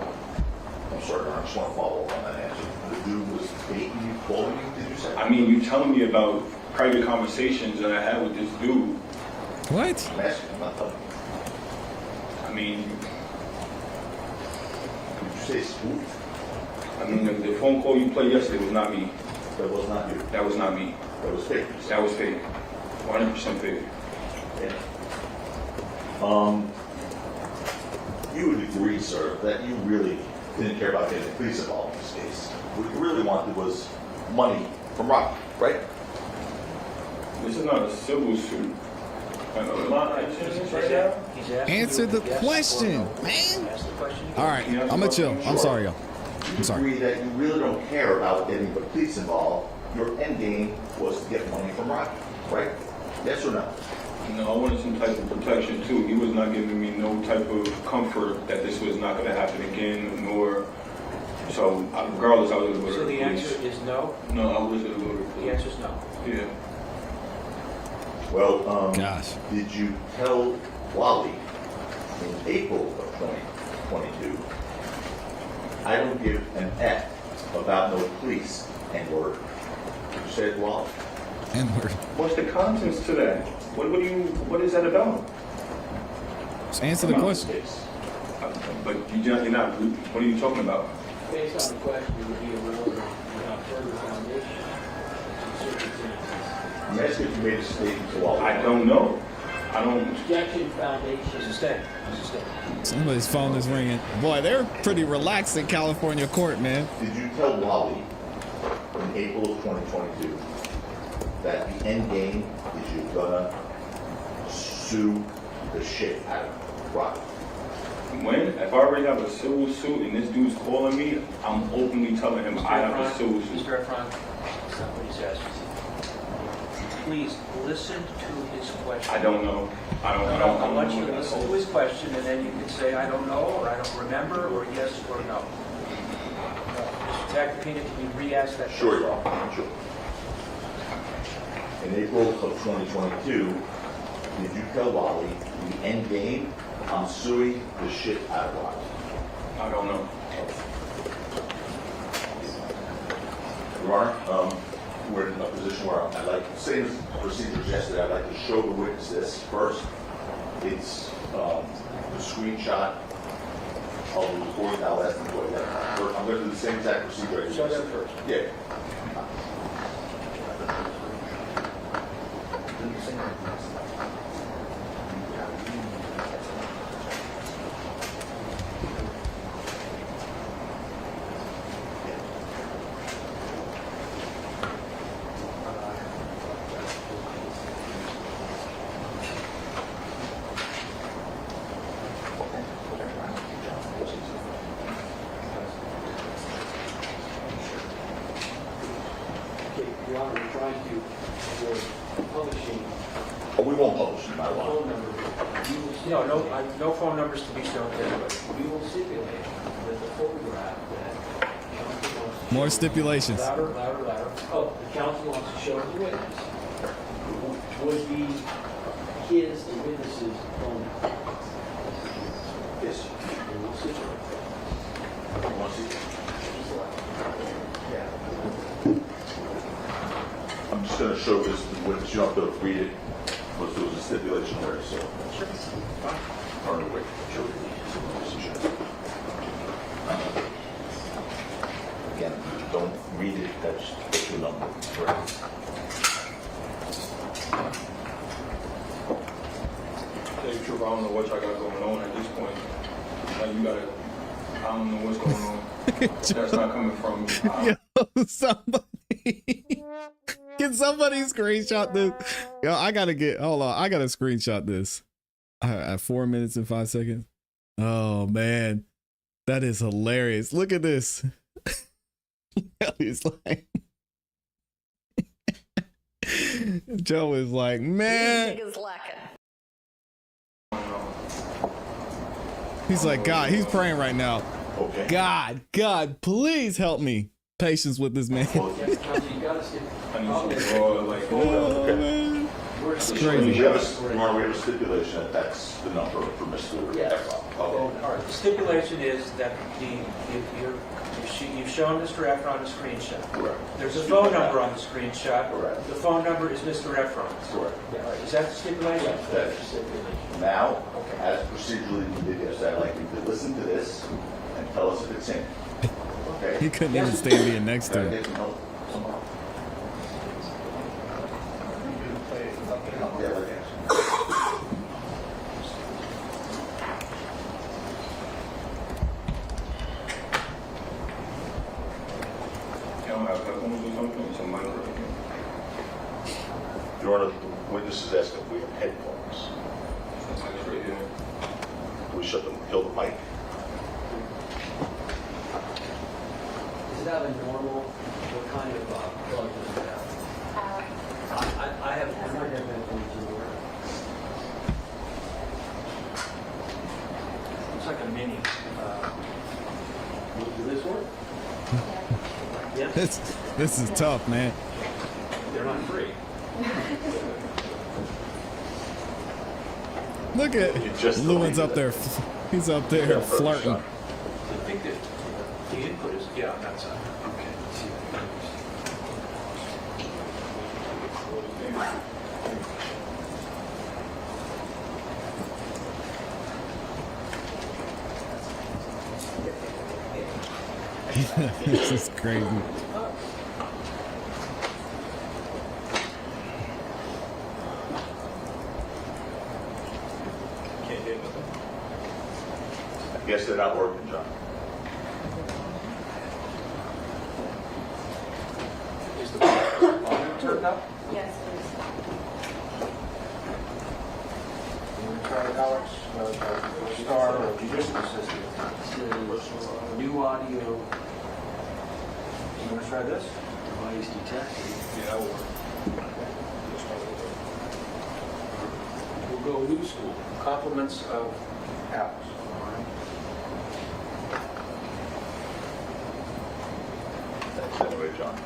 I'm sorry, I just want to follow up on that answer. The dude was baiting you, calling you, did you say? I mean, you telling me about private conversations that I had with this dude. What? I'm asking, I'm not telling you. I mean, Did you say spoof? the phone call you played yesterday was not me. That was not you. That was not me. That was fake. That was fake. 100% fake. Yeah. You would agree, sir, that you really didn't care about getting the police involved in this case. What you really wanted was money from Rocky, right? This is not a civil suit. Answer the question, man. All right, I'm gonna chill. I'm sorry, y'all. I'm You sorry. agree that you really don't care about getting the police involved. Your end game was to get money from Rocky, right? Yes or no? No, I wanted some type of protection too. He was not giving me no type of comfort that this was not going to happen again, nor. So, regardless, I was going to go to So the the police. answer is no? No, I was going to go to the The police. answer is no. Yeah. Well, Gosh. did you tell Wally in April of 2022, I don't give an F about no police N-word? Did you say it, Wally? N-word. What's the contents to that? What is that about? Just answer the question. But you're not. What are you talking about? Based on the question, it would be irrelevant without further foundation in circumstances. I'm asking if you made a statement to Wally. I don't know. I don't. Objection foundation. Sustain. Somebody's phone is ringing. Boy, they're pretty relaxed in California court, man. Did you tell Wally in April of 2022 that the end game is you're gonna sue the shit out of Rocky? When? If I already have a civil suit and this dude's calling me, I'm openly telling him I have a civil suit. Mr. Efron, that's not what he's asking. Please, listen to his question. I don't know. I don't I know. want you to listen to his question, and then you can say, I don't know, or I don't remember, or yes or no. Mr. Tacopina, can you re-ask that question? Sure, Your Honor, sure. In April of 2022, did you tell Wally the end game? I'm suing the shit out of Rocky. I don't know. Your Honor, we're in a position where I'd like, same as procedures yesterday, I'd like to show the witness this first. It's the screenshot of the recording. I'll ask them to do that. I'm going to do the same exact procedure. I did Show them yesterday. first. Yeah. Okay, Your Honor, we're trying to avoid publishing Oh, we won't publish it, my law. phone number. No phone numbers to be shown to anybody. We will stipulate that the photograph that counsel wants to More show- stipulations. Louder, louder, louder. Oh, the counsel wants to show the witness. Would be his, the witness's phone number. Yes. And we'll stipulate. You want to see? Yeah. I'm just going to show this to the witness. You don't have to read it. But there was a stipulation there, so. Or no, wait. Show it. Again, don't read it. That's your number. Right. Tell you the truth, I don't know what y'all got going on at this point. Like, you gotta. I don't know what's going on. That's not coming from me. Yo, somebody. Can somebody screenshot this? Yo, hold on. I gotta screenshot this. At 4 minutes and 5 seconds. Oh man. That is hilarious. Look at this. He's like Joe is like, man. He's like, God, he's praying right now. Okay. God, please help me. Patience with this man. Yeah, counsel, you gotta stipulate. I need some raw, like, Oh, man. It's crazy. We have a stipulation that that's the number for Mr. Yes. Efron. All Okay. right, the stipulation is that you've shown Mr. Efron a screenshot. Correct. There's a phone number on the screenshot. Correct. The phone number is Mr. Efron's. Correct. All right, is that the stipulation? Yes, that's the stipulation. Now, as procedurally we did yesterday, I'd like you to listen to this and tell us if it's him. Okay? He couldn't even stand being next to him. Get to know somehow. Yeah, like that. I don't have headphones or something. It's a minor. Your Honor, the witness is asking if we have headphones. It's right here. We shut them, kill the mic. Is that a normal, what kind of plug does it have? I might have headphones in there. Looks like a mini. Will this work? Yes? This is tough, man. They're not free. Look at just Lewin's up there. He's up there flirting. I think that the input is, yeah, on that side. This is crazy. Can't get nothing. I guess they're not working, John. Is the volume turned up? Yes, please. You want to try it, Alex? Star or judicial assistant? New audio You want to try this? device detected. Yeah, that will work. We'll go new school. Compliments of apples. All right. Thanks anyway, John.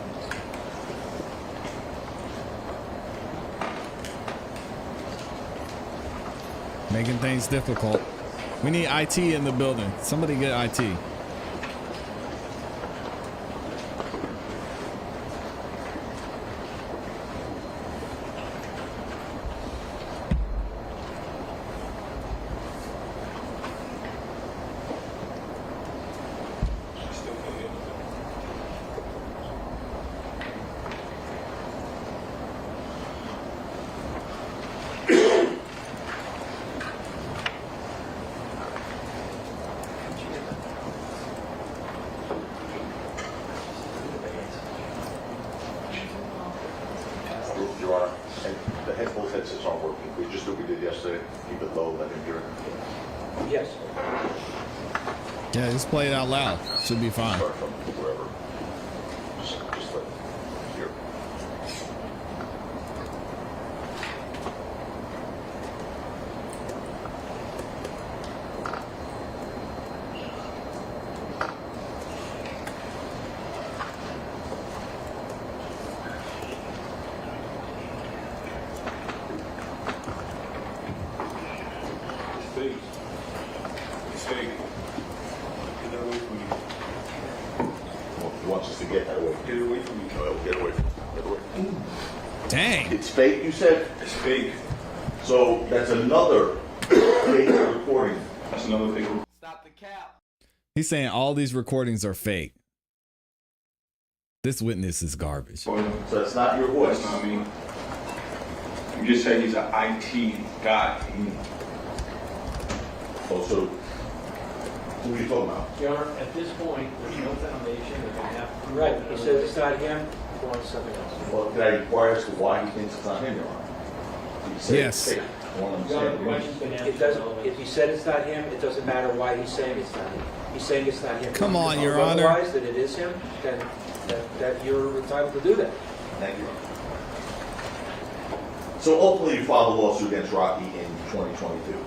Making things difficult. We need IT in the building. Somebody get IT. Still can't get nothing. Your Honor, and the headphones headsets aren't working. We just do what we did yesterday. Keep it low, let him hear it. Yes. Yeah, just play it out loud. Should be fine. Start from wherever. Just let him hear. It's fake. It's fake. Get that away from me. Well, he wants us to get that away. Get it away from me. No, get away from Get away. Dang. It's fake, you said? It's fake. So that's another fake recording. That's another fake. He's saying all these recordings are fake. This witness is garbage. So that's not your voice. That's not me. You just said he's an IT guy. Oh, so who are you talking about? Your Honor, at this point, there's no foundation. They're going to have to. Right, he says it's not him. Go on to something else. Well, can I inquire as to why he thinks it's not him, Your Honor? He said Yes. it's fake. I want to Your Honor, understand the the question's reason. been It answered. doesn't, if he said it's not him, it doesn't matter why he's saying it's not him. He's saying it's not him. Come on, If Your Honor. Otherwise, that it is him, then that you're entitled to do that. Thank you, Your Honor. So ultimately, you filed a lawsuit against Rocky in 2022.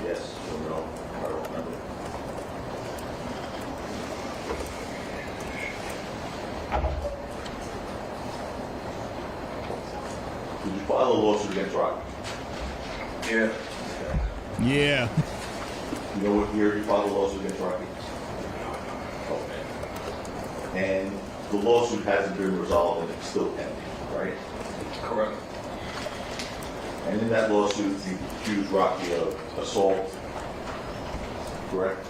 Yes or no? I don't remember. Did you file a lawsuit against Rocky? Yeah. Yeah. You know what year you filed a lawsuit against Rocky? Okay. And the lawsuit hasn't been resolved and it's still pending, right? Correct. And in that lawsuit, you accused Rocky of assault, correct?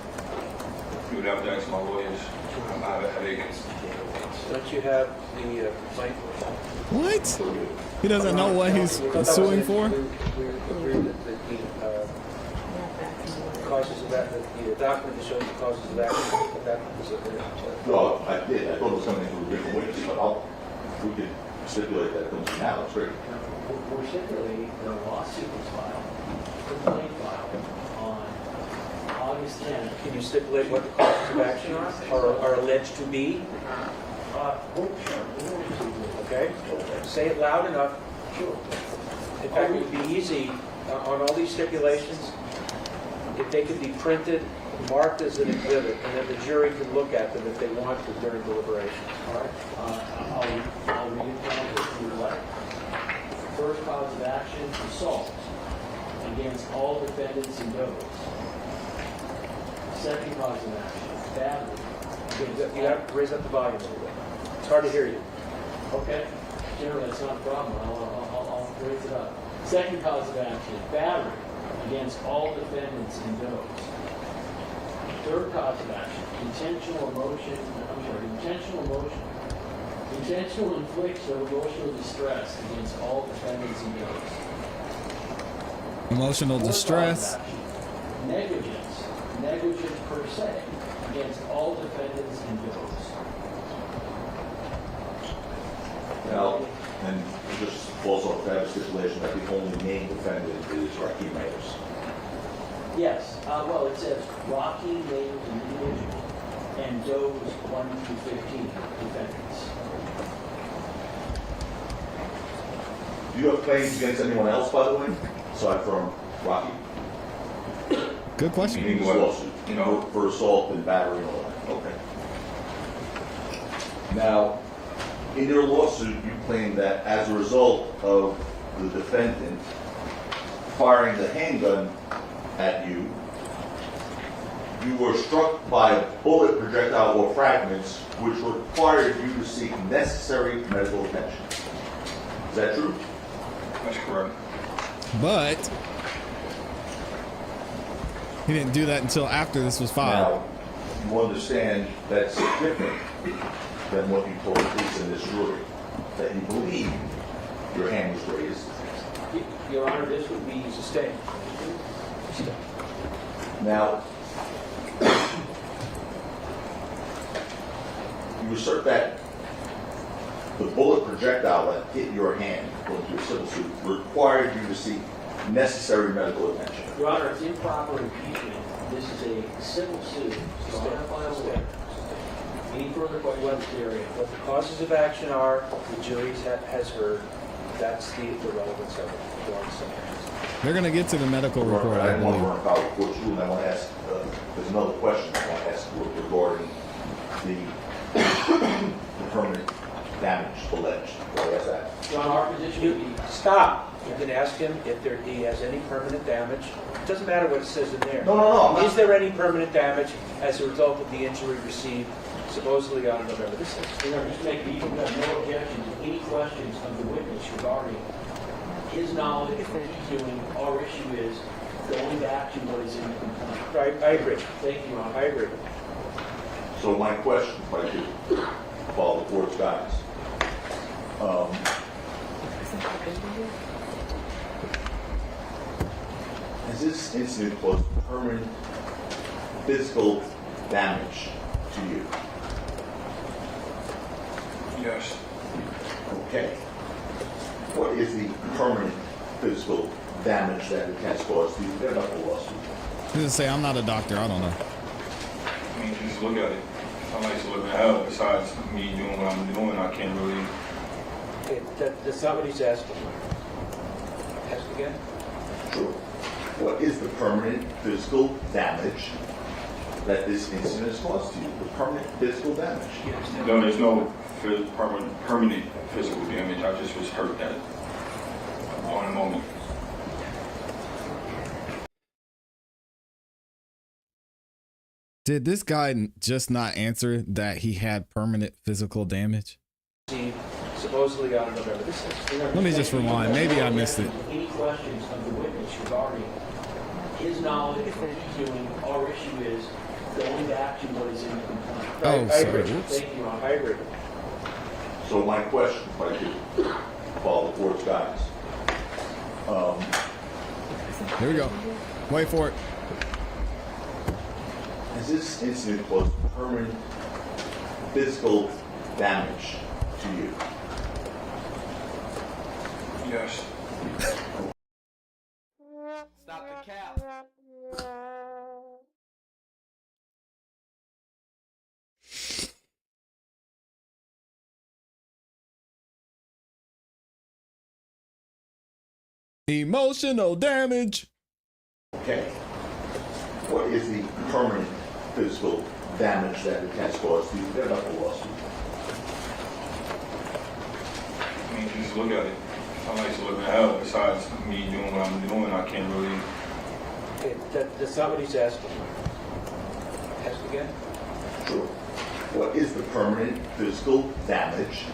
You would have to ask my lawyers. I have a headache. Don't you have the complaint? What? He doesn't know what he's suing for? We agree that the causes of that, the document that shows the causes of action, that was a... No, I did. I thought it was coming through a different witness, but we could stipulate that comes now. It's great. We're stipulating that a lawsuit was filed, complaint filed on August 10th. Can you stipulate what the causes of action are alleged to be? Okay, say it loud enough. Sure. In fact, it would be easy on all these stipulations, if they could be printed, marked as an exhibit, and then the jury can look at them if they want to during deliberations. All right. I'll read it down if you would like. First cause of action, assault against all defendants and those. Second cause of action, battery. You have to raise up the volume a little bit. It's hard to hear you. Okay, generally that's not a problem. I'll raise it up. Second cause of action, battery against all defendants and those. Third cause of action, intentional infliction of emotional distress against all defendants and those. Emotional Fourth distress. cause of action, negligence per se against all defendants and those. Now, and just also have a stipulation that the only named defendant is Rocky Mayers. Yes, well, it says Rocky named individual and those 1 through 15 defendants. Do you have claims against anyone else, by the way, aside from Rocky? Good question. In this lawsuit, for assault and battery and all that. Okay. Now, in your lawsuit, you claim that as a result of the defendant firing the handgun at you, you were struck by a bullet, projectile, or fragments which required you to seek necessary medical attention. Is that true? That's correct. But he didn't do that until after this was filed. Now, you understand that's different than what you told the police in this jury, that you believe your hand was raised. Your Honor, this would be sustained. Now, you assert that the bullet projectile that hit your hand, according to your civil suit, required you to seek necessary medical attention. Your Honor, it's improper impeachment. This is a civil suit. So I'm not final word. Any further questions, area? What the causes of action are, the jury has heard. That's the relevance of it. They're going to get to the medical report, I I didn't want to believe. run about the court's rule, and I want to ask, there's another question I want to ask regarding the permanent damage alleged. Will I ask that? Your Honor, our position would be... Stop. You can ask him if he has any permanent damage. It doesn't matter what it says in there. No. Is there any permanent damage as a result of the injury received supposedly on November the 6th? Your Honor, just make you have no objection to any questions of the witness regarding his knowledge of what he's doing. Our issue is going back to what is in the complaint. Right, I agree. Thank you, Your Honor. I agree. So my question, if I could follow the court's guidance. Has this incident caused permanent physical damage to you? Yes. Okay. What is the permanent physical damage that it has caused to you? They're not a lawsuit. He doesn't say, I'm not a doctor, I don't know. I mean, just look at it. I like to look at hell. Besides me doing what I'm doing, I can't really. That's not what he's asking. Ask again. Sure. What is the permanent physical damage that this incident has caused to you? The permanent physical damage? No, there's no permanent physical damage. I just was hurt that on a moment. Did this guy just not answer that he had permanent physical damage? Supposedly on November the 6th. Let me just rewind. Maybe I missed it. Any questions of the witness regarding his knowledge of what he's doing? Our issue is going back to what is in the complaint. Oh, I sorry. agree. Oops. Thank you, Your Honor. I agree. So my question, if I could follow the court's guidance. Here we go. Wait for it. has this incident caused permanent physical damage to you? Yes. Stop the cap. Emotional damage. Okay. What is the permanent physical damage that it has caused to you? Forget about the lawsuit. I mean, just look at it. I like to live in hell. Besides me doing what I'm doing, I can't really. Okay, that's not what he's asking. Ask again? Sure. What is the permanent physical damage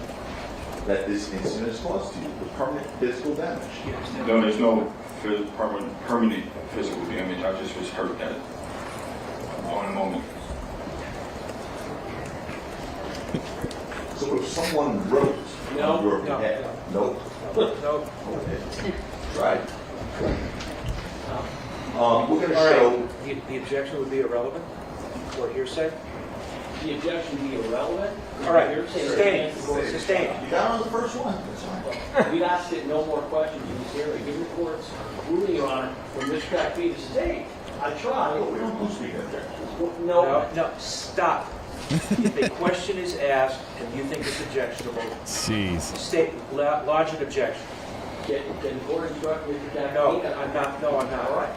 that this incident has caused to you? The permanent physical damage. No, there's no permanent physical damage. I just was hurt at on a moment. So if someone wrote on your behalf, nope. No. Okay. Right. We're going to All show. right, the objection would be irrelevant or hearsay? The objection would be irrelevant. All right, Hearsay. sustained. You got on the first one. That's fine. We've asked it no more questions in this area. Give reports, ruling, Your Honor, from Mr. Acquita says, hey, I tried. Oh, we don't do speaking objections. No, stop. If a question is asked and you think it's objectionable, Jeez. lodge an objection. Can the court instruct Mr. Acquita? No, I'm not. All right.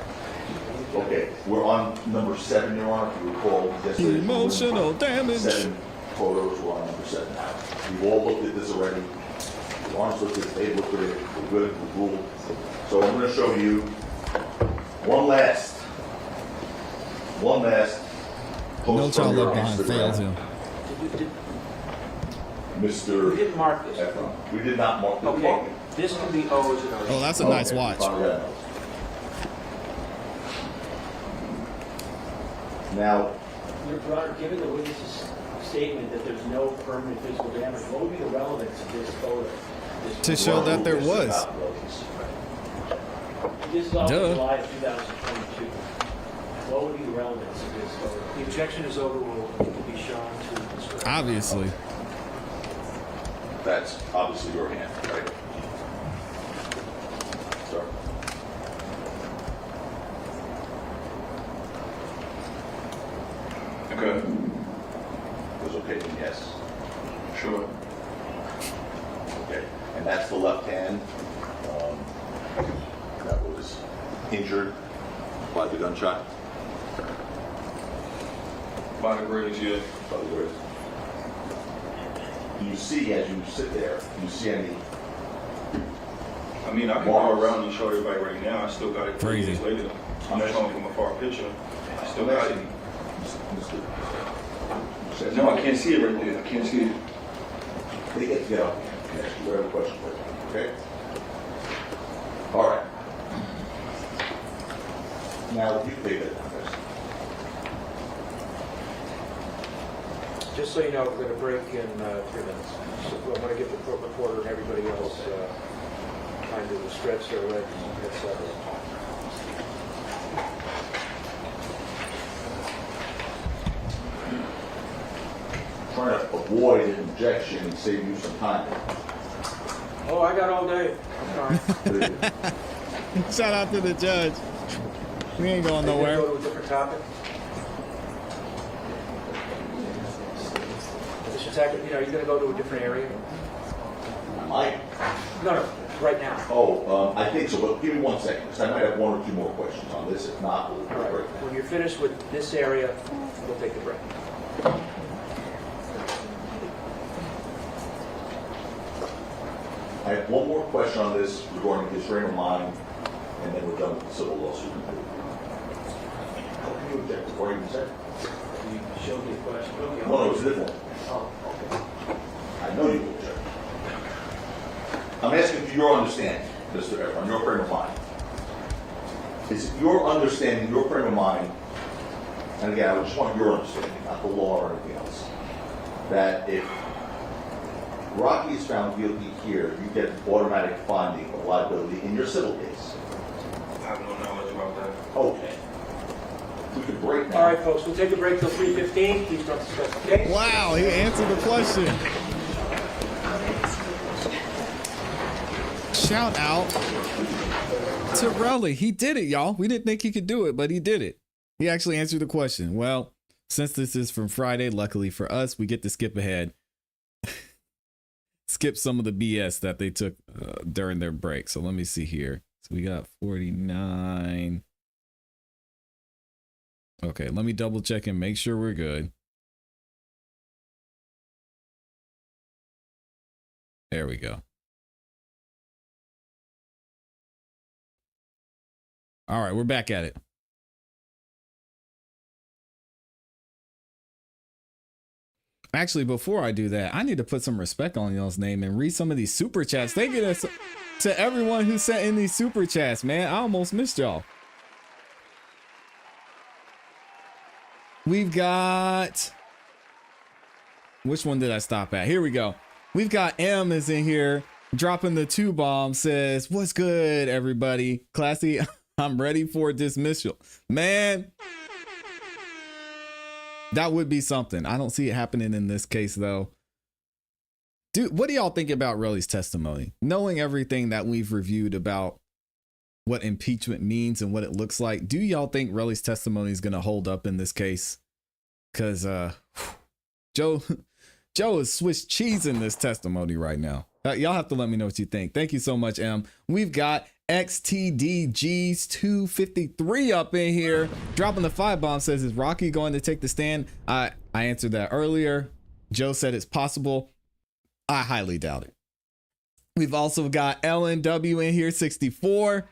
Okay, we're on number 7, Your Honor. If you recall, yesterday, Emotional damage. 7 photos were on number 7 now. We've all looked at this already. The Lawrence looked at it, they looked at it, we're good, we're ruled. So I'm going to show you one last No post child from your left behind fails Instagram. him. Mr. We didn't mark this. Efron. We did not mark the Okay, this can be O's and O's. Oh, that's a nice watch. Now, Your Honor, given the witness's statement that there's no permanent physical damage, what would be the relevance of this photo? To show that there was. This is also Duh. July of 2022. What would be the relevance of this photo? The objection is overruled. It can be shown to Mr. Obviously. that's obviously your hand, right? Sir? Okay. Was okay, then yes. Sure. Okay, and that's the left hand that was injured by the gunshot. By the grades, yeah. By the way, do you see as you sit there? Do you see any? I mean, I can go around and show everybody right now. I still got it 3 Crazy. years later. I'm showing from a far picture. I still got it. No, I can't see it right there. I can't see it. They get up. Yes, you have a question for you. Okay. All right. Now you take it. Just so you know, we're going to break in 3 minutes. So I want to give the court reporter and everybody else time to stretch their legs, etc. Trying to avoid an objection and save you some time. Oh, I got all day. I'm fine. Shout out to the judge. We ain't going Are you gonna nowhere. go to a different topic? Mr. Tackett, are you going to go to a different area? Am I? No, right now. Oh, I think so, but give me 1 second, because I might have 1 or 2 more questions on this. If not, we'll All right. break. When you're finished with this area, we'll take a break. I have 1 more question on this regarding his frame of mind, and then we're done with the civil lawsuit. How can you object before I even said? You showed me a question. Okay. No, it's a different one. Oh, okay. I know you will object. I'm asking for your understanding, Mr. Efron, your frame of mind. Is it your understanding, your frame of mind, and again, I just want your understanding, not the law or anything else, that if Rocky is found guilty here, you get automatic finding of liability in your civil case? I have no knowledge about that. Okay. We can break now. All right, folks, we'll take a break till 3:15. Please don't discuss the case. Wow, he answered the question. Shout out to Relli. He did it, y'all. We didn't think he could do it, but he did it. He actually answered the question. Well, since this is from Friday, luckily for us, we get to skip ahead. Skip some of the BS that they took during their break. So let me see here. So we got 49. Okay, let me double check and make sure we're good. There we go. All right, we're back at it. Actually, before I do that, I need to put some respect on y'all's name and read some of these super chats. Thank you to everyone who sent in these super chats, man. I almost missed y'all. We've got... Which one did I stop at? Here we go. We've got M is in here, dropping the 2 bomb, says, "What's good, everybody? Classy, I'm ready for dismissal." Man, that would be something. I don't see it happening in this case, though. Dude, what do y'all think about Relli's testimony? Knowing everything that we've reviewed about what impeachment means and what it looks like, do y'all think Relli's testimony is going to hold up in this case? Because Joe is Swiss cheese in this testimony right now. Y'all have to let me know what you think. Thank you so much, M. We've got XTDG's 253 up in here, dropping the 5 bomb. Says, "Is Rocky going to take the stand?" I answered that earlier. Joe said it's possible. I highly doubt it. We've also got LNW in here, 64.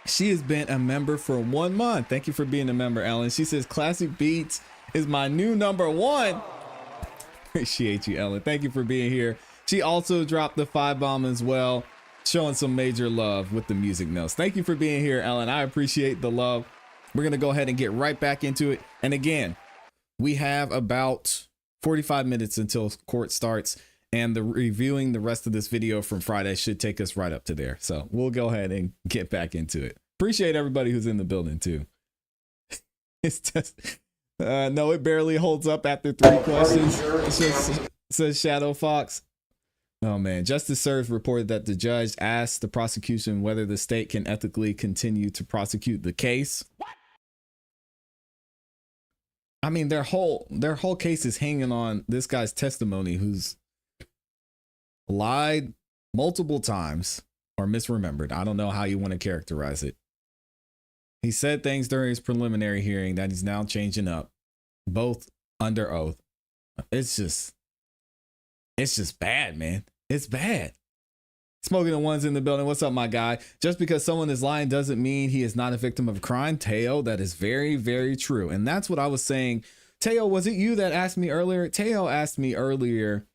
She has been a member for 1 month. Thank you for being a member, Ellen. She says, "Classic Beats is my new #1. Appreciate you, Ellen. Thank you for being here. She also dropped the 5 bomb as well, showing some major love with the music notes. Thank you for being here, Ellen. I appreciate the love. We're going to go ahead and get right back into it. And again, we have about 45 minutes until court starts, and reviewing the rest of this video from Friday should take us right up to there. So we'll go ahead and get back into it. Appreciate everybody who's in the building too. It's just, no, it barely holds up after 3 questions. Says Shadow Fox. Oh man, Justice Serves reported that the judge asked the prosecution whether the state can ethically continue to prosecute the case. What? I mean, their whole case is hanging on this guy's testimony, who's lied multiple times or misremembered. I don't know how you want to characterize it. He said things during his preliminary hearing that he's now changing up, both under oath. It's just bad, man. It's bad. Smoking the Ones in the building. What's up, my guy? Just because someone is lying doesn't mean he is not a victim of a crime. Teo, that is very, very true. And that's what I was saying. Teo, was it you that asked me earlier? Teo asked me earlier,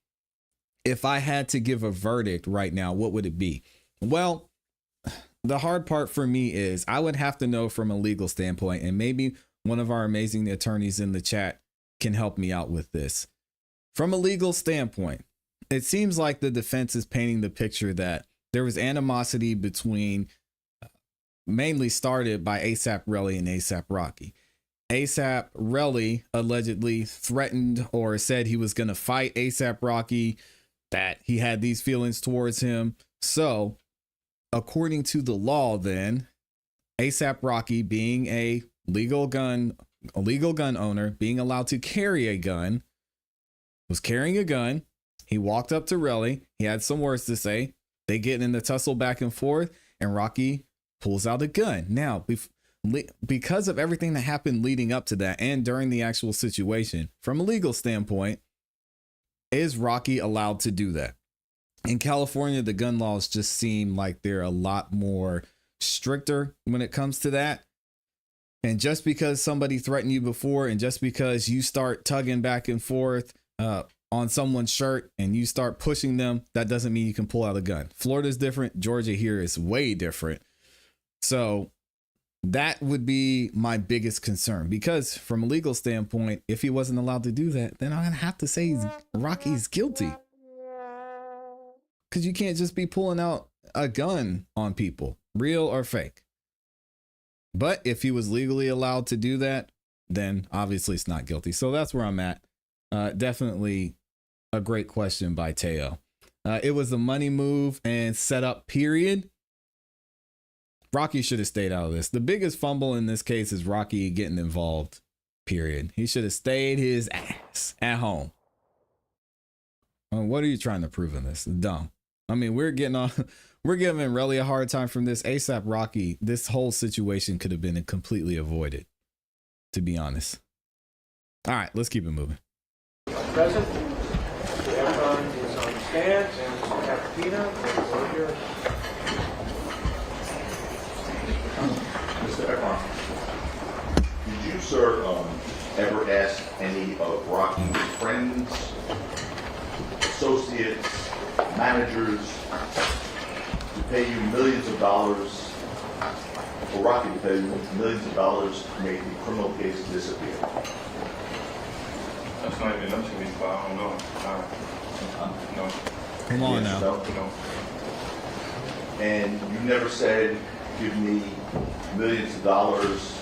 if I had to give a verdict right now, what would it be? Well, the hard part for me is I would have to know from a legal standpoint, and maybe one of our amazing attorneys in the chat can help me out with this. From a legal standpoint, it seems like the defense is painting the picture that there was animosity between, mainly started by ASAP Relli and ASAP Rocky. ASAP Relli allegedly threatened or said he was going to fight ASAP Rocky, that he had these feelings towards him. So, according to the law, then, ASAP Rocky, being a legal gun owner, being allowed to carry a gun, was carrying a gun. He walked up to Relli. He had some words to say. They get in the tussle back and forth, and Rocky pulls out a gun. Now, because of everything that happened leading up to that and during the actual situation, from a legal standpoint, is Rocky allowed to do that? In California, the gun laws just seem like they're a lot more stricter when it comes to that. And just because somebody threatened you before, and just because you start tugging back and forth on someone's shirt and you start pushing them, that doesn't mean you can pull out a gun. Florida's different. Georgia here is way different. So that would be my biggest concern, because from a legal standpoint, if he wasn't allowed to do that, then I'm going to have to say Rocky's guilty. Because you can't just be pulling out a gun on people, real or fake. But if he was legally allowed to do that, then obviously it's not guilty. So that's where I'm at. Definitely a great question by Teo. It was a money move and setup, period. Rocky should have stayed out of this. The biggest fumble in this case is Rocky getting involved, period. He should have stayed his ass at home. What are you trying to prove in this? Dumb. I mean, we're giving Relli a hard time from this. ASAP Rocky, this whole situation could have been completely avoided, to be honest. All right, let's keep it moving. Present. Mr. Efron is on the stand, and Mr. Cappuccino, the floor is yours. Mr. Efron, did you, sir, ever ask any of Rocky's friends, associates, managers to pay you millions of dollars, for Rocky to pay you millions of dollars to make the criminal case disappear? That's not even up to me, but I don't know. No. Come on now. No. And you never said, give me millions of dollars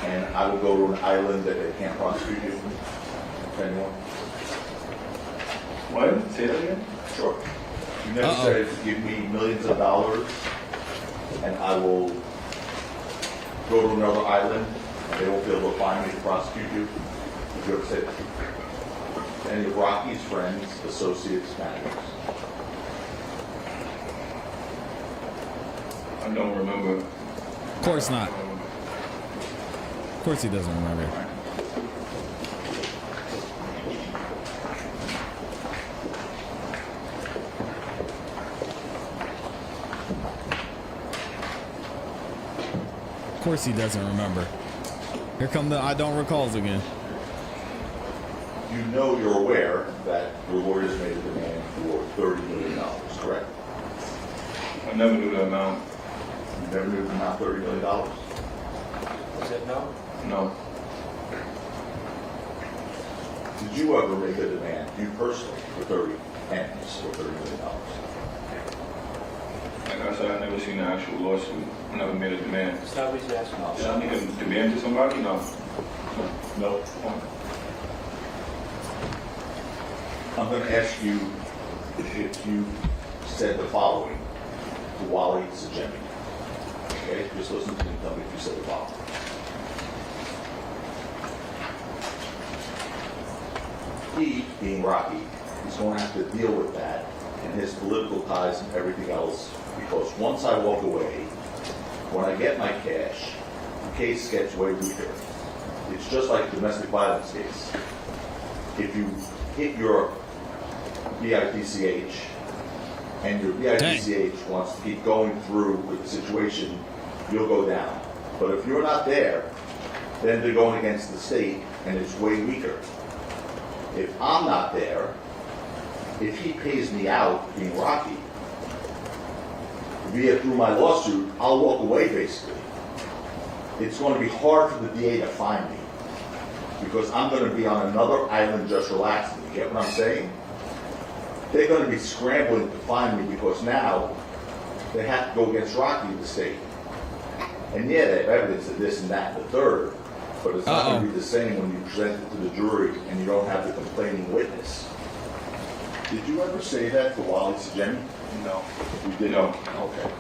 and I will go to an island that they can't prosecute you? Anyone? What? Say that again? Sure. You never said, give me millions of dollars and I will go to another island and they won't be able to find me to prosecute you? Did you ever say that? To any of Rocky's friends, associates, managers? I don't remember. Of course not. Of course he doesn't remember. Of course he doesn't remember. Here come the I don't recalls again. You know, you're aware that your lawyers made a demand for $30 million, correct? I never knew the amount. You never knew the amount, $30 million? Is it no? No. Did you ever make a demand, you personally, for 30 M's or $30 million? Like I said, I never seen an actual lawsuit. I never made a demand. Stop what he's asking. Did I make a demand to somebody? No. No. I'm going to ask you if you said the following to Wally Sajemi. Okay, just listen to me and tell me if you said the following. He, being Rocky, is going to have to deal with that and his political ties and everything else, because once I walk away, when I get my cash, the case gets way weaker. It's just like a domestic violence case. If you hit your BITCH and your BITCH wants to keep going through with the situation, you'll go down. But if you're not there, then they're going against the state and it's way weaker. If I'm not there, if he pays me out, being Rocky, via through my lawsuit, I'll walk away basically. It's going to be hard for the DA to find me because I'm going to be on another island just relaxing. You get what I'm saying? They're going to be scrambling to find me because now they have to go against Rocky in the state. And yeah, they have evidence of this and that and the third, but it's not going to be the same when you present it to the jury and you don't have the complaining witness. Did you ever say that to Wally Sajemi? No. You didn't? No. Okay.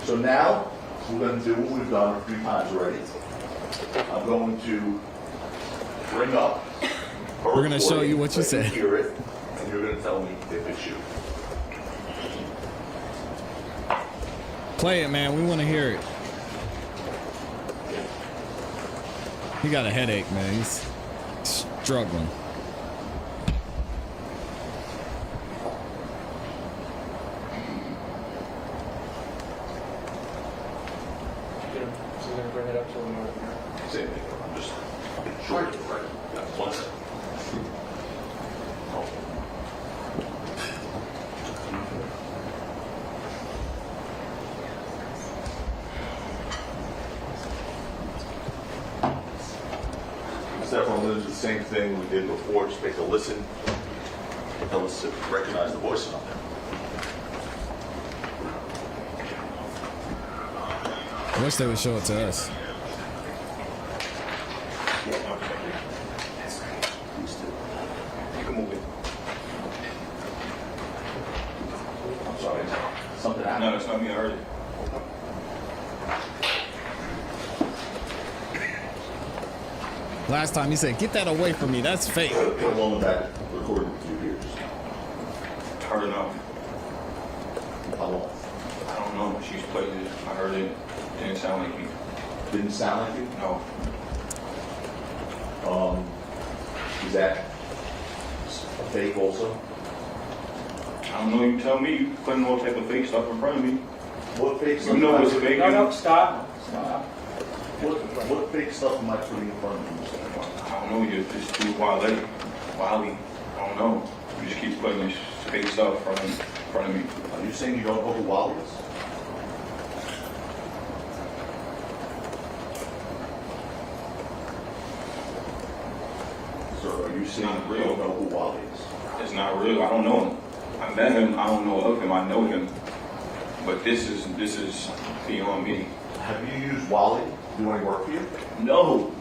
So now, we're going to do what we've done a few times already. I'm going to bring up her We're going to show recording, you what you let said. hear it, and you're going to tell me if it's you. Play it, man. We want to hear it. He got a headache, man. He's struggling. So you're going to bring it up to him? Same thing. I'm just short of it, right? Yeah, 1 second. Steph, I'm going to do the same thing we did before. Just take a listen. Tell us to recognize the voice on there. I wish they would show it to us. Yeah. happened? No, that's not me. I heard it. Last time he said, "Get that away from me. That's fake." How long back recorded with you here? Heard enough. How long? I don't know. She's played it. I heard it. Didn't sound like me. Didn't sound like you? No. Is that a fake also? I don't know. You tell me. You putting all type of fake stuff in front of me. What fake stuff? You know what's fake? No, stop. Stop. What fake stuff am I putting in front of you? I don't know. You're just too Wally. I don't know. You just keep putting this fake stuff in front of me. Are you saying you don't know who Wally is? Sir, are you saying Not you real. don't know who Wally is? It's not real. I don't know him. I met him. I don't know of him. I know him. But this is beyond me. Have you used Wally to do any work for you? No.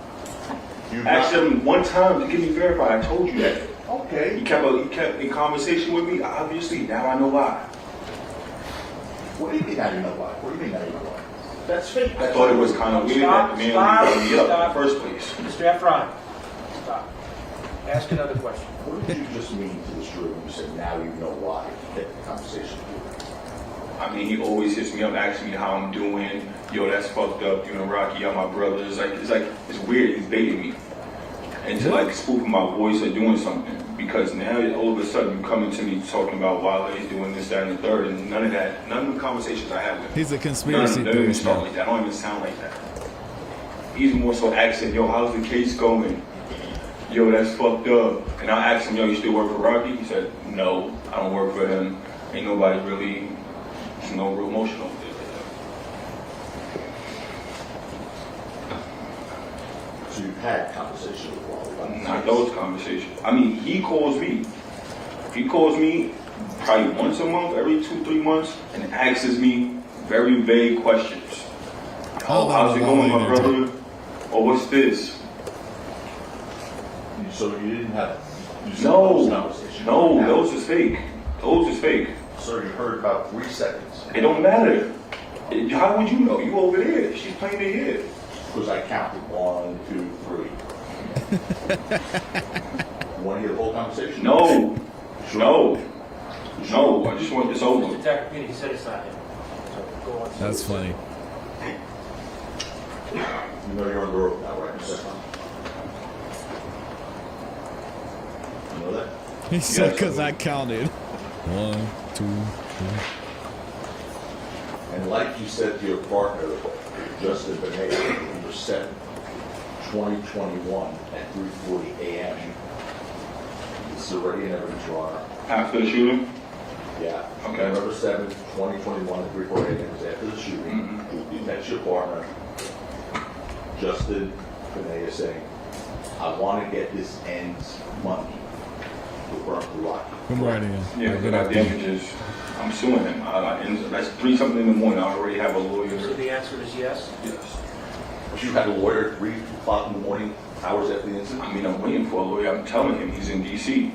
You've Asked not- him one time to get me verified. I told you that. Okay. He kept in conversation with me. Obviously, now I know why. What do you mean now you know why? What do you mean now you know why? That's fake. I thought it was kind of weird that the man would me up in the first place. Mr. Efron, stop. Ask another question. What did you just mean to this jury when you said now you know why? Get the conversation. I mean, he always hits me up, asking me how I'm doing. Yo, that's fucked up. You know, Rocky, y'all my brother. It's weird. He's baiting me into like spoofing my voice or doing something. Because now all of a sudden you coming to me talking about Wale's doing this, that, and the third, and none of the conversations I have with him. He's a conspiracy None of them theorist. start like that. I don't even sound like that. He's more so asking, yo, how's the case going? Yo, that's fucked up. And I asked him, yo, you still work for Rocky? He said, no, I don't work for him. Ain't nobody really, there's no real motion over there. So you've had conversation with Wally about this Not case? those conversations. I mean, he calls me. He calls me probably once a month, every 2-3 months, and asks me very vague questions. Oh, how's it going, my brother? Or what's this? So you didn't have No, those conversations? no, Now, those is fake. Those is fake. Sir, you heard about 3 seconds. It don't matter. How would you know? You over there. She's playing it here. Because I counted 1, 2, 3. You want to hear the whole conversation? No, Sure. no, no. I just want this over. Mr. Tacopini, he said it's not him. So go on. That's funny. You know you're on the road now, right, Mr. Efron? You know that? He said, Yes, "Because I I counted 1, 2, 3." And like you said to your partner, Justin Benet, November 7, 2021 at 3:40 a.m. This is already in evidence, Your Honor. After the shooting? Yeah. Okay. November 7, 2021 at 3:40 a.m. is after the shooting. That's your partner. Justin Benet is saying, I want to get this ends money to burn the Rocky. Good morning. Yeah, Good but I afternoon. damages. I'm suing him. That's 3-something in the morning. I already have a So lawyer. the answer is yes? Yes. But you had a lawyer at 3 o'clock in the morning, hours after the incident? I mean, I'm waiting for a lawyer. I'm telling him he's in D.C.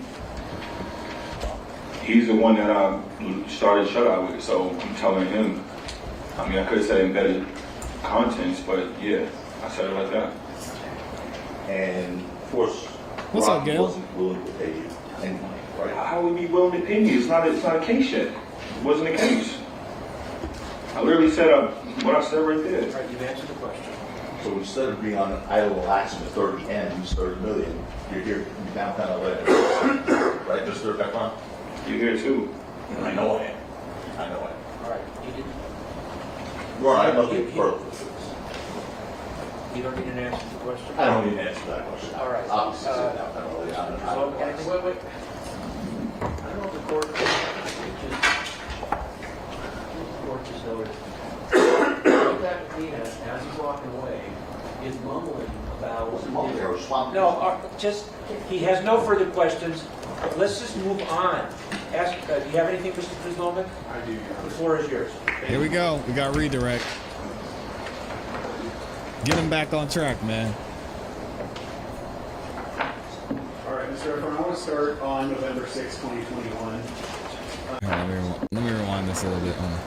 He's the one that I started shutout with, so I'm telling him. I mean, I could have said embedded contents, but yeah, I said it like that. And of course, What's up, Rocky Gail? wasn't willing to pay you any money, right? How would he be willing to pay me? It's not a case yet. It wasn't a case. I literally said what I said right there. All right, you've answered the question. So instead of being on an idle relaxing with 30 M's, 30 million, you're here in downtown LA. Right, Mr. Efron? You're here too. I know I am. I know I am. All right, you didn't, Your Honor, I have nothing further to this. you don't need an answer to the question? I don't need to answer that question. All right. Obviously, it's downtown LA. Wait. I don't know if the court, the court just noted. That Medina, as he's walking away, is mumbling about. Wasn't mumbling, I was responding. No, he has no further questions. Let's just move on. Ask, do you have anything, Mr. Frislovic? I do. The floor is yours. Here we go. We got redirect. Get him back on track, man. All right, Mr. Efron, I want to start on November 6, 2021. All right, let me rewind this a little bit. Hold on.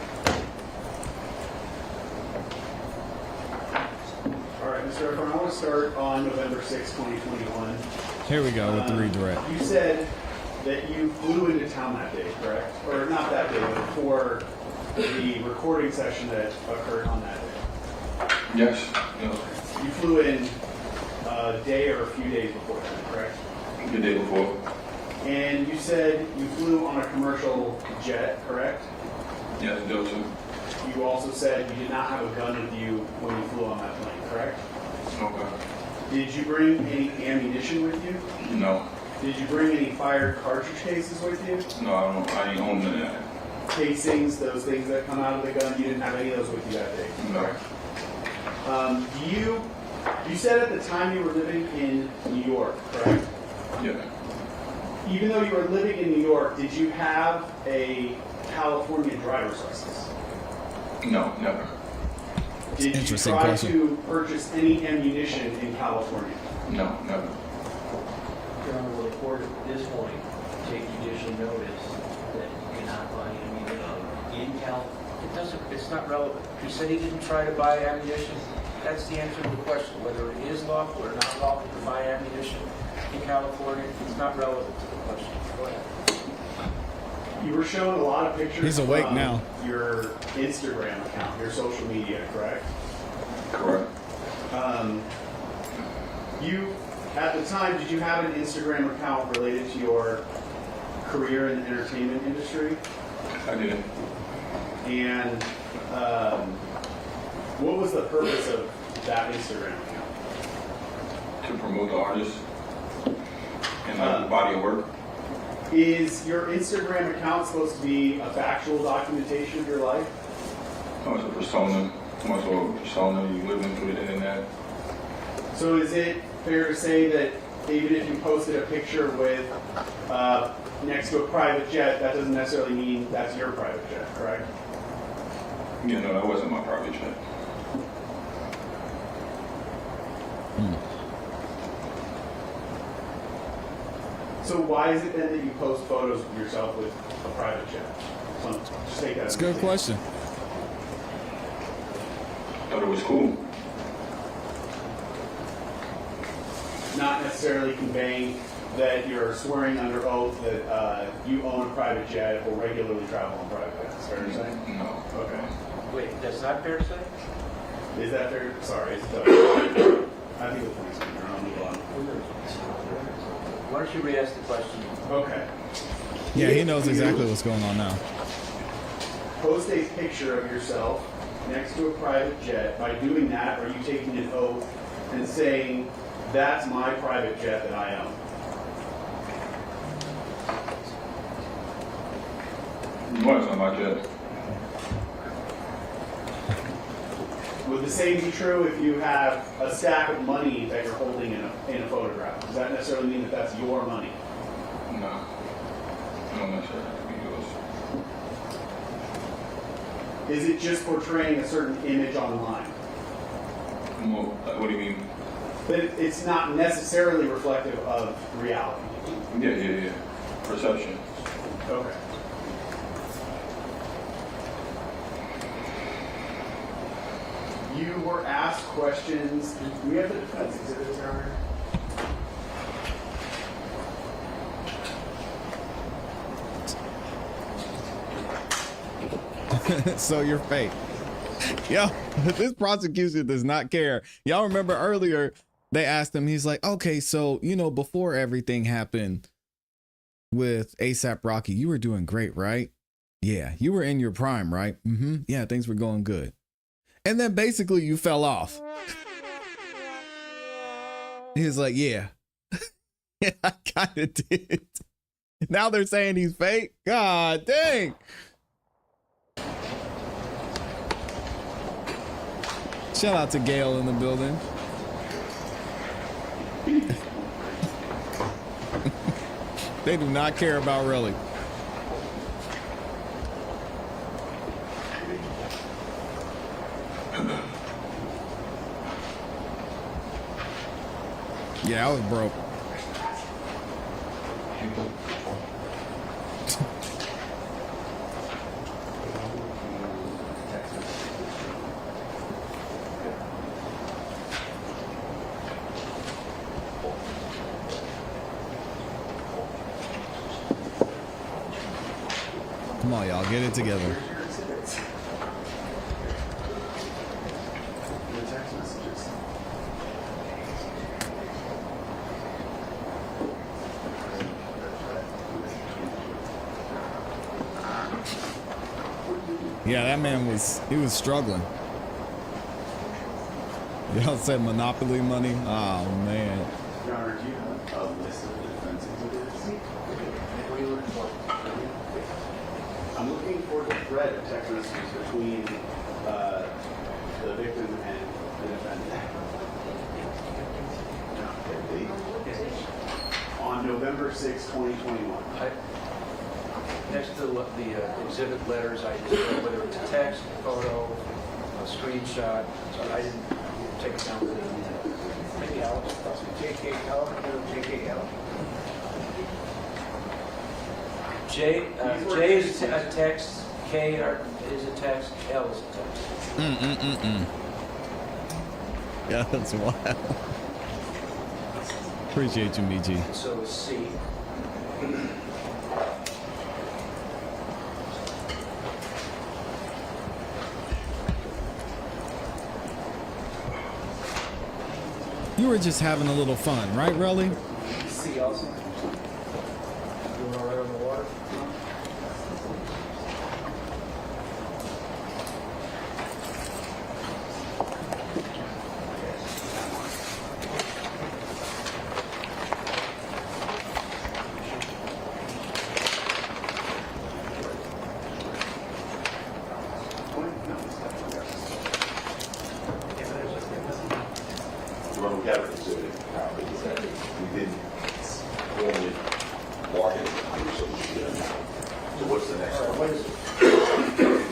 Mr. Efron, I want to start on November 6, 2021. Here we go with the redirect. You said that you flew into town that day, correct? Or not that day, but before the recording session that occurred on that day. Yes. Yeah. You flew in a day or a few days before that, correct? The day before. And you said you flew on a commercial jet, correct? Yeah, Delta. You also said you did not have a gun with you when you flew on that plane, correct? Okay. Did you bring any ammunition with you? No. Did you bring any fired cartridge cases with you? No, I ain't own none of that. Casings, those things that come out of the gun, you didn't have any of those with you that day, No. correct? You said at the time you were living in New York, correct? Yeah. Even though you were living in New York, did you have a California driver's license? No, never. Did you Interesting try question. to purchase any ammunition in California? No, never. Your Honor, will the court at this point take judicial notice that you cannot buy ammunition in California? It's not relevant. He said he didn't try to buy ammunition. That's the answer to the question. Whether it is lawful or not lawful to buy ammunition in California, it's not relevant to the question. Go ahead. You were showing a lot of pictures He's awake from now. your Instagram account, your social media, correct? Correct. You, at the time, did you have an Instagram account related to your career in the entertainment industry? I didn't. And what was the purpose of that Instagram account? To promote the artist and the body of work. Is your Instagram account supposed to be a factual documentation of your life? Oh, it's a persona. Much of a persona you live in through the internet. So is it fair to say that even if you posted a picture with next to a private jet, that doesn't necessarily mean that's your private jet, correct? Yeah, no, that wasn't my private jet. So why is it then that you post photos of yourself with a private jet? So just take that. That's a good question. Thought it was cool. Not necessarily conveying that you're swearing under oath that you own a private jet or regularly travel on private jets. Fair to say? No. Okay. Wait, that's not fair to say? Is that fair? Sorry. I think the point's been I'll move on. Why don't you re-ask the question? Okay. Yeah, he If knows you exactly what's going on now. Post a picture of yourself next to a private jet. By doing that, are you taking an oath and saying, that's my private jet that I own? No, it's not my jet. Would the same be true if you have a stack of money that you're holding in a photograph? Does that necessarily mean that that's your money? No. I don't necessarily have to be yours. Is it just portraying a certain image online? Well, what do you mean? But it's not necessarily reflective of reality. Yeah. Perception. Okay. You were asked questions. Do we have the defense exhibits, Your Honor? So you're fake. Yo, this prosecution does not care. Y'all remember earlier they asked him, he's like, okay, so, you know, before everything happened with ASAP Rocky, you were doing great, right? Yeah, you were in your prime, right? Yeah, things were going good. And then basically you fell off. He's like, yeah. Yeah, I kind of did. Now they're saying he's fake? God dang. Shout out to Gail in the building. They do not care about Relli. Yeah, I was broke. Come on, y'all, get it together. Here's your exhibits. Your text messages. Yeah, that man he was struggling. Y'all said monopoly money? Oh man. Your Honor, do you have a list of the defense exhibits? What are you looking for? I'm looking for the thread of text messages between the victim and the defendant. On November 6, 2021. Next to the exhibit letters, I just wrote whether it's a text, a photo, a screenshot, so I didn't take it down to the maybe Alex, J.K. Alex. J is a text, K is a text, L is a text. Yeah, that's wild. Appreciate you, Michi. So is C. You were just having a little fun, right, Relli? C also. Doing all right on the water? When we got an exhibit, is that we didn't formally mark it, so we should get it now. So what's the next one? What is it?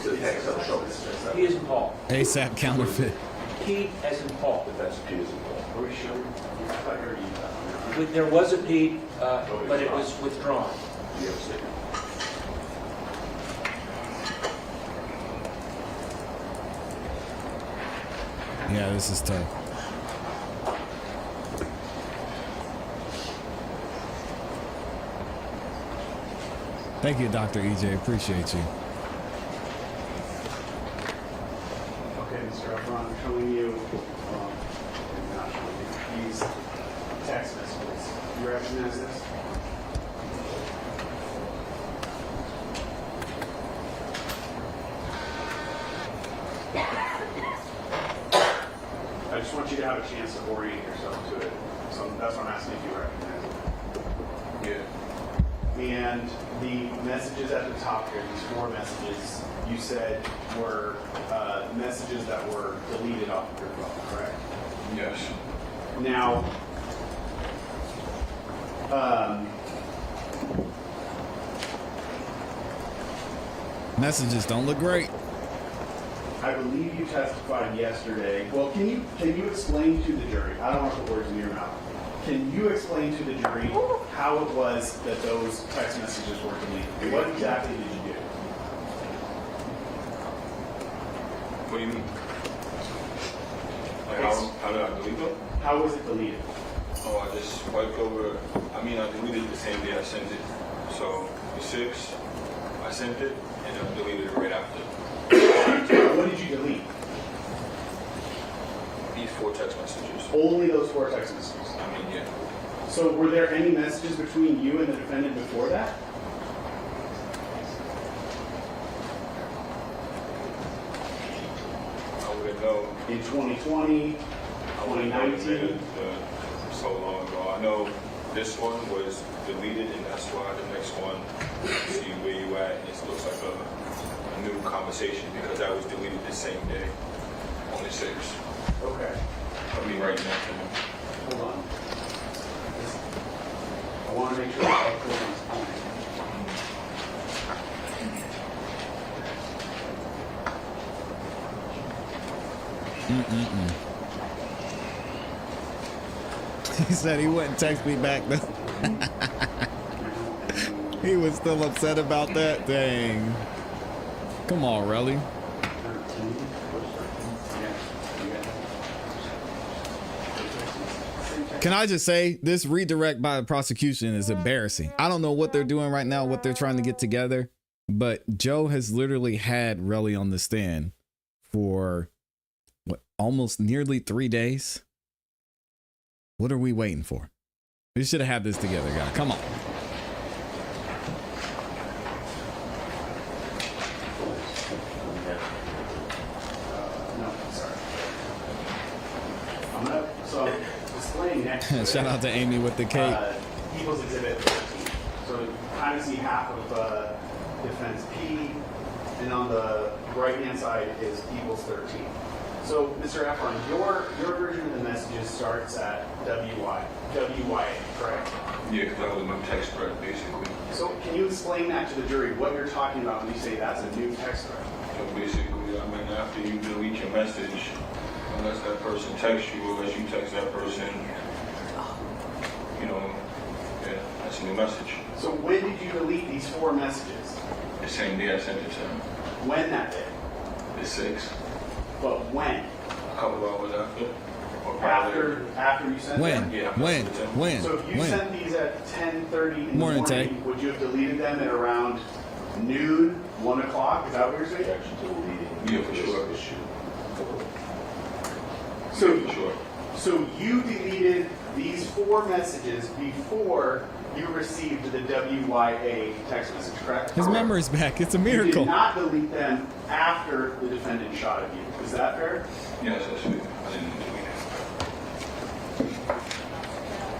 So the next I'll show this. P as in Paul. ASAP counterfeit. P as in Paul. If that's P as in Paul. Are we sure? I thought you already used that. There was a P, but it was withdrawn. Do you have a statement? Yeah, this is tough. Thank you, Dr. EJ. Appreciate you. Okay, Mr. Efron, I'm showing you, I'm not showing you, these text messages. You recognize this? I just want you to have a chance to orient yourself to it. So that's what I'm asking if you recognize it. Yeah. And the messages at the top here, these 4 messages, you said were messages that were deleted off of your phone, correct? Yes. Now, Messages don't look great. I believe you testified yesterday. Well, can you explain to the jury? I don't want to put words in your mouth. Can you explain to the jury how it was that those text messages were deleted? What exactly did you do? What do you mean? Like how did I delete them? How was it deleted? Oh, I just wiped over. I deleted it the same day I sent it. So the 6th, I sent it, and then I deleted it right after. What did you delete? These 4 text messages. Only those 4 text messages. Yeah. So were there any messages between you and the defendant before that? I wouldn't know. In 2020, I wouldn't know 2019? so long ago. I know this one was deleted, and that's why the next one, see where you at, it looks like a new conversation because that was deleted the same day on the 6th. Okay. I'll be right next to him. Hold on. I want to make sure I'm clear on this point. He said he wouldn't text me back though. He was still upset about that. Dang. Come on, Relli. Can I just say this redirect by the prosecution is embarrassing. I don't know what they're doing right now, what they're trying to get together, but Joe has literally had Relli on the stand for what, almost nearly 3 days. What are we waiting for? We should have had this together, guys. Come on. No, sorry. So I'm displaying next to Shout out to Amy with the cake. People's Exhibit 13. So you kind of see half of Defense P, and on the right-hand side is People's 13. So, Mr. Efron, your version of the messages starts at WYA, correct? Yeah, because that was my text thread, basically. So can you explain that to the jury, what you're talking about when you say that's a new text thread? So basically, I mean, after you delete your message, unless that person texts you, unless you text that person, you know, yeah, that's a new message. So when did you delete these 4 messages? The same day I sent it to him. When that day? The 6th, But when? a couple hours after. Or After you sent When? them? Yeah, When? So if you When? sent these at 10:30 in the Morning, morning, Tay. would you have deleted them at around noon, 1 o'clock? Is that what you're saying? Yeah, for sure. So, For sure. so you deleted these 4 messages before you received the WYA text message, correct? His memory's back. It's a You miracle. did not delete them after the defendant shot at you. Is that fair? Yes, that's it. I didn't delete it.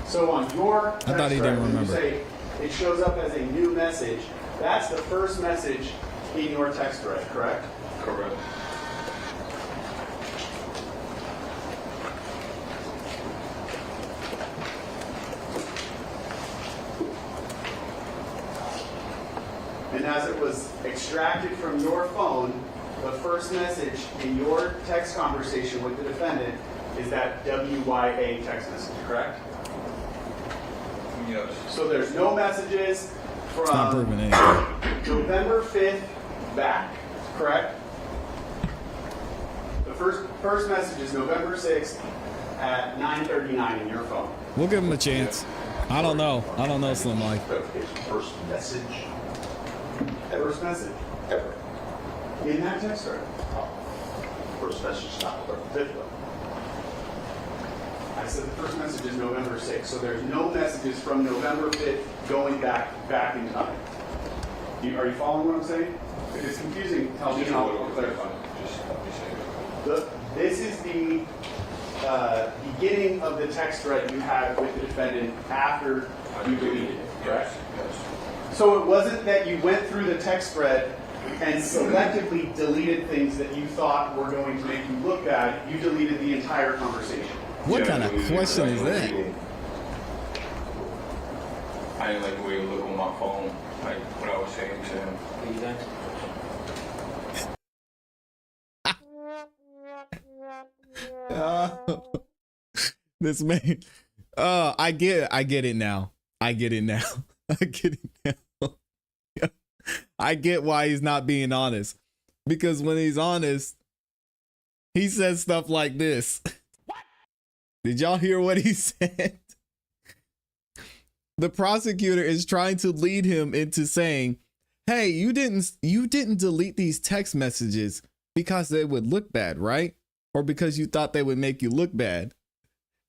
So on your text thought he thread, didn't when remember. you say it shows up as a new message, that's the first message in your text thread, correct? Correct. And as it was extracted from your phone, the first message in your text conversation with the defendant is that WYA text message, correct? Yes. So there's no messages It's not from proving anything. November 5th back, correct? The first message is November 6th at 9:39 in your phone. We'll give him a chance. I don't know. I don't know, Slim Life. First message First message ever. in that text thread. First message, not November 5th, though. I said the first message is November 6th, so there's no messages from November 5th going back in time. Are you following what I'm saying? If it's confusing, tell me and I'll clarify. Just let me say it. This is the beginning of the text thread you had with the defendant after you deleted it, correct? Yes. So it wasn't that you went through the text thread and selectively deleted things that you thought were going to make you look bad. You deleted the entire conversation. What Yeah, kind of question is that? I didn't like the way it looked on my phone, like what I was saying to him. This man. I get it now. I get it now. I get it now. I get why he's not being honest. Because when he's honest, he says stuff like this. Did y'all hear what he said? The prosecutor is trying to lead him into saying, "Hey, you didn't delete these text messages because they would look bad, right? Or because you thought they would make you look bad."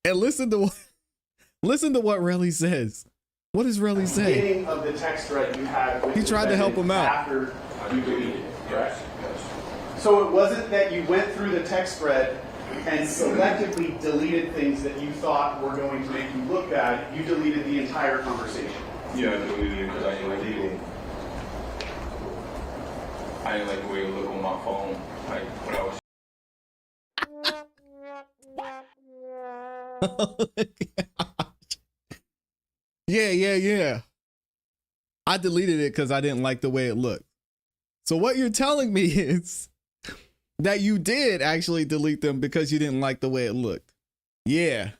And listen to what Relli says. What does Relli say? Beginning of the text thread you had with He the tried to help him out. after you deleted it, correct? Yes. So it wasn't that you went through the text thread and selectively deleted things that you thought were going to make you look bad. You deleted the entire conversation. Yeah, I deleted it because I didn't like the way it looked on my phone, like what I was Yeah. I deleted it because I didn't like the way it looked. So what you're telling me is that you did actually delete them because you didn't like the way it looked. Yeah.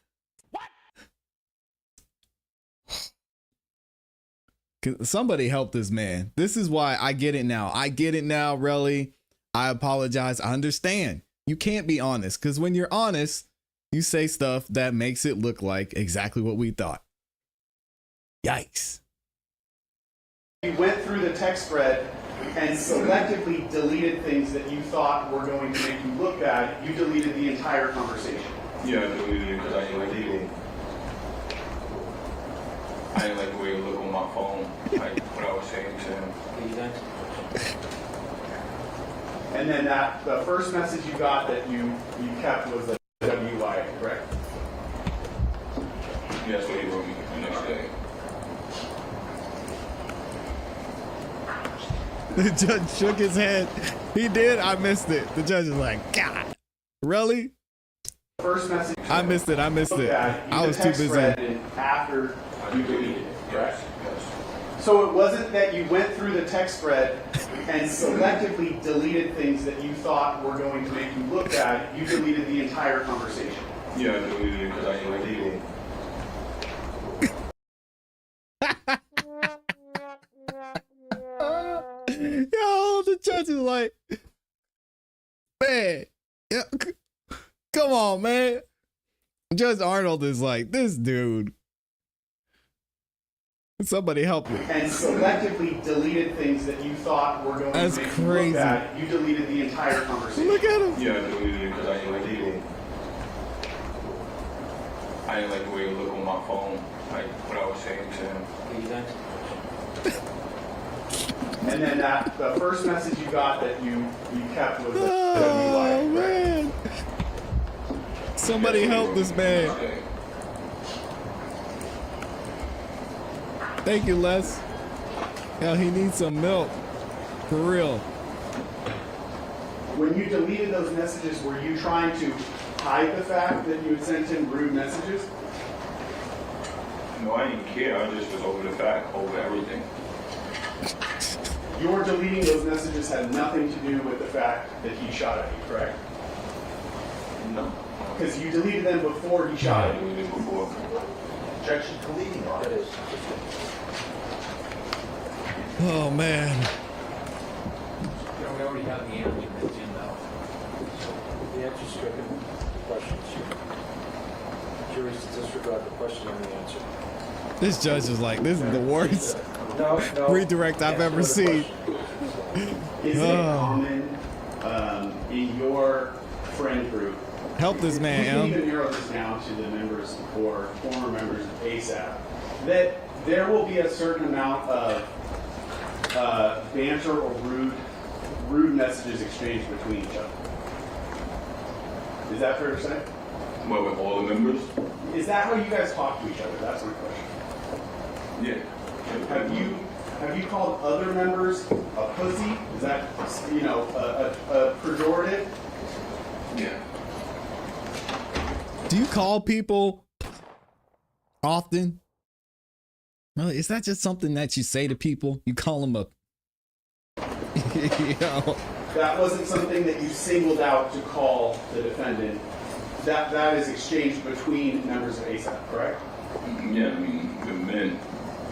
Somebody help this man. This is why I get it now. I get it now, Relli. I apologize. I understand. You can't be honest because when you're honest, you say stuff that makes it look like exactly what we thought. Yikes. You went through the text thread and selectively deleted things that you thought were going to make you look bad, you deleted the entire conversation. Yeah, I deleted it because I didn't like it. I didn't like the way it looked on my phone, like what I was saying to him. And then the first message you got that you kept was the WI, correct? Yeah, that's what he wrote me the next day. The judge shook his head. He did. I missed it. The judge is like, God, really? First message. I missed it. I missed it. I was too busy. After you deleted it, correct? Yes. So it wasn't that you went through the text thread and selectively deleted things that you thought were going to make you look bad. You deleted the entire conversation. Yeah, I deleted it because I didn't like it. Yo, the judge is like, man, yeah, come on, man. Judge Arnold is like, this dude. Somebody help me. And selectively deleted things that you thought were going That's to make crazy. you look bad. You deleted the entire conversation. Look at him. Yeah, I deleted it because I didn't like it. I didn't like the way it looked on my phone, like what I was saying to him. And then the first message you got that you kept was the Oh, WI, correct? man. Somebody help this man. Thank you, Les. Hell, he needs some milk. For real. When you deleted those messages, were you trying to hide the fact that you had sent him rude messages? No, I didn't care. I just was over the fact, over everything. Your deleting those messages had nothing to do with the fact that he shot at you, correct? No. Because you deleted them before he shot I at you. deleted it before. Objection to leading on it. Oh, man. We already have the answer that's in now. So the answer's stricken, the question's stricken. Jury's to disregard the question and the answer. This judge is like, this is the worst No. redirect I've ever seen. Is it common in your friend group? Help this We man, can Em. even narrow this down to the members or former members of ASAP. That there will be a certain amount of banter or rude messages exchanged between each other. Is that fair to say? What, with all the members? Is that how you guys talk to each other? That's my question. Yeah. Have you called other members a pussy? Is that a pejorative? Yeah. Do you call people often? Really? Is that just something that you say to people? You call them a... Yo. That wasn't something that you singled out to call the defendant. That is exchanged between members of ASAP, correct? Yeah, I mean, the men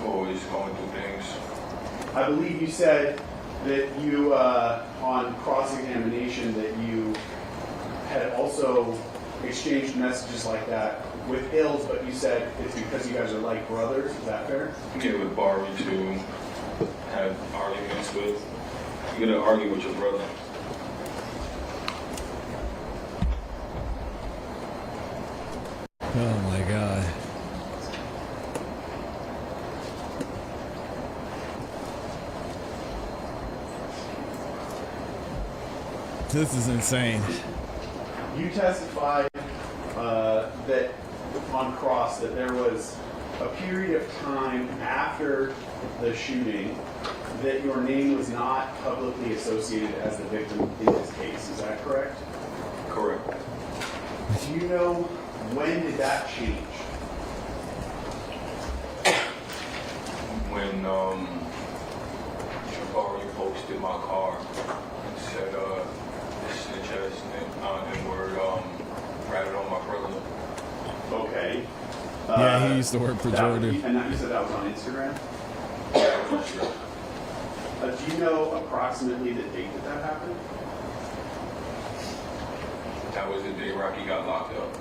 always going through things. I believe you said that you, on cross-examination, that you had also exchanged messages like that with Ills, but you said it's because you guys are like brothers. Is that fair? Yeah, with Barbie too. Had arguments with. You're gonna argue with your brother. Oh my God. This is insane. You testified that on cross that there was a period of time after the shooting that your name was not publicly associated as the victim in this case. Is that correct? Correct. Do you know when did that change? When Jabari posted my car and said snitch ass N-word ratted on my brother. Okay. Yeah, he used the word pejorative. And you said that was on Instagram? Sure. Do you know approximately the date that happened? That was the day Rocky got locked up.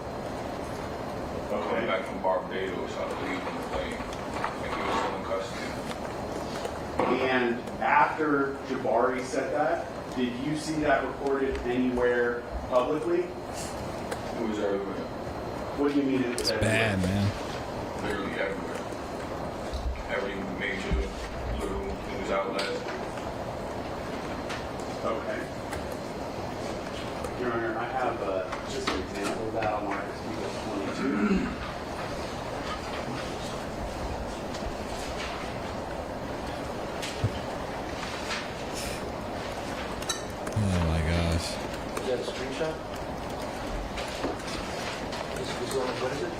Coming back from Barbados, I believe, on the plane. And he was still in custody. And after Jabari said that, did you see that recorded anywhere publicly? It was everywhere. What do you mean it was everywhere? Bad, man. Literally everywhere. Every major little news outlet. Okay. Your Honor, I have just an example of that on Marcus 22. Oh my gosh. Is that a screenshot? Is on, what is it?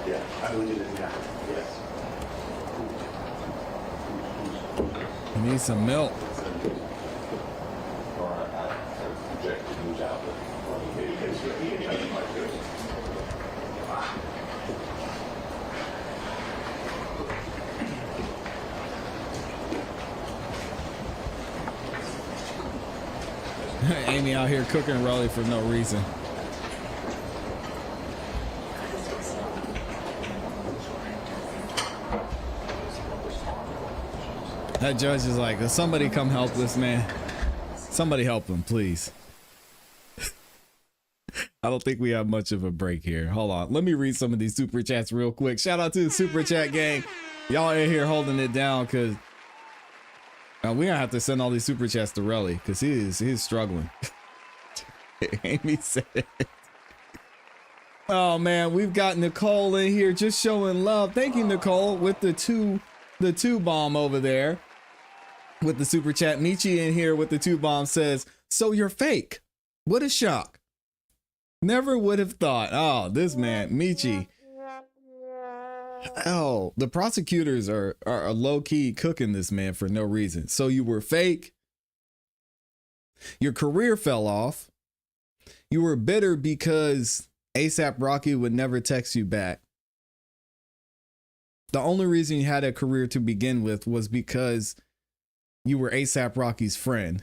Yeah, I believe it is, yeah. Yes. I need some milk. Or I projected news outlet. Amy out here cooking Relli for no reason. That judge is like, somebody come help this man. Somebody help him, please. I don't think we have much of a break here. Hold on. Let me read some of these super chats real quick. Shout out to the super chat gang. Y'all in here holding it down because we're gonna have to send all these super chats to Relli because he's struggling. Amy said it. Oh man, we've got Nicole in here just showing love. Thank you, Nicole, with the two bomb over there. With the super chat. Michi in here with the 2 bomb says, so you're fake. What a shock. Never would have thought. Oh, this man, Michi. Oh, the prosecutors are low-key cooking this man for no reason. So you were fake. Your career fell off. You were bitter because ASAP Rocky would never text you back. The only reason you had a career to begin with was because you were ASAP Rocky's friend.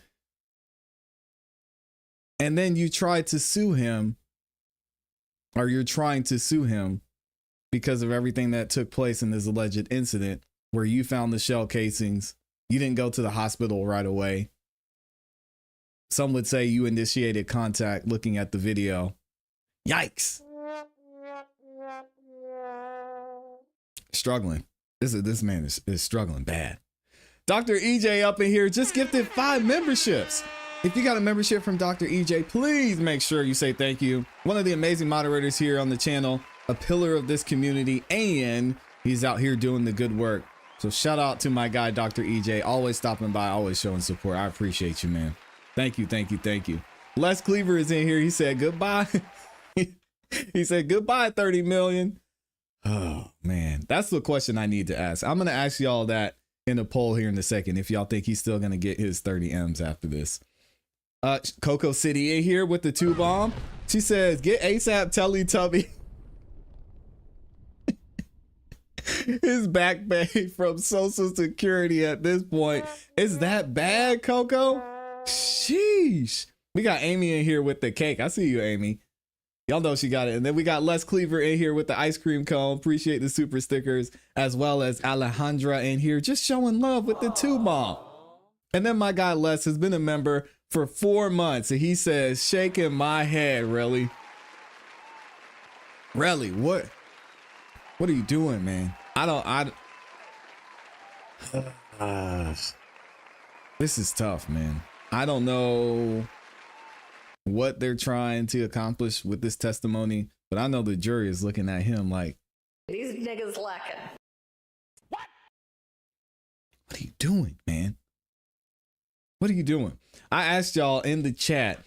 And then you tried to sue him, or you're trying to sue him because of everything that took place in this alleged incident where you found the shell casings. You didn't go to the hospital right away. Some would say you initiated contact looking at the video. Yikes. Struggling. This man is struggling bad. Dr. EJ up in here just gifted 5 memberships. If you got a membership from Dr. EJ, please make sure you say thank you. One of the amazing moderators here on the channel, a pillar of this community, and he's out here doing the good work. So shout out to my guy, Dr. EJ, always stopping by, always showing support. I appreciate you, man. Thank you, thank you, thank you. Les Cleaver is in here. He said goodbye. He said goodbye, 30 million. Oh, man. That's the question I need to ask. I'm going to ask y'all that in a poll here in a second if y'all think he's still going to get his 30 M's after this. Coco City in here with the 2 bomb. She says, get ASAP Teletubby his back pay from Social Security at this point. Is that bad, Coco? Sheesh. We got Amy in here with the cake. I see you, Amy. Y'all know she got it. And then we got Les Cleaver in here with the ice cream cone. Appreciate the super stickers, as well as Alejandra in here just showing love with the 2 bomb. And then my guy Les has been a member for 4 months, and he says, shaking my head, Relli. Relli, what are you doing, man? This is tough, man. I don't know what they're trying to accomplish with this testimony, but I know the jury is looking at him like, these niggas lacking. what are you doing, man? What are you doing? I asked y'all in the chat,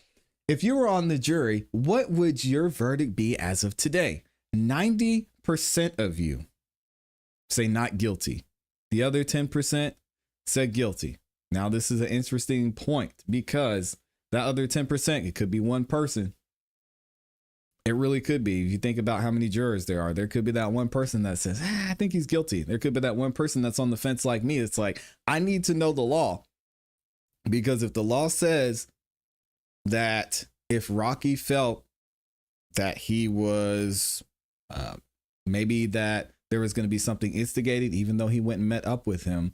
if you were on the jury, what would your verdict be as of today? 90% of you say not guilty. The other 10% said guilty. Now, this is an interesting point because that other 10%, it could be one person. It really could be. If you think about how many jurors there could be that one person that says, I think he's guilty. There could be that one person that's on the fence like me. It's like, I need to know the law. Because if the law says that if Rocky felt that he was, maybe that there was going to be something instigated, even though he went and met up with him,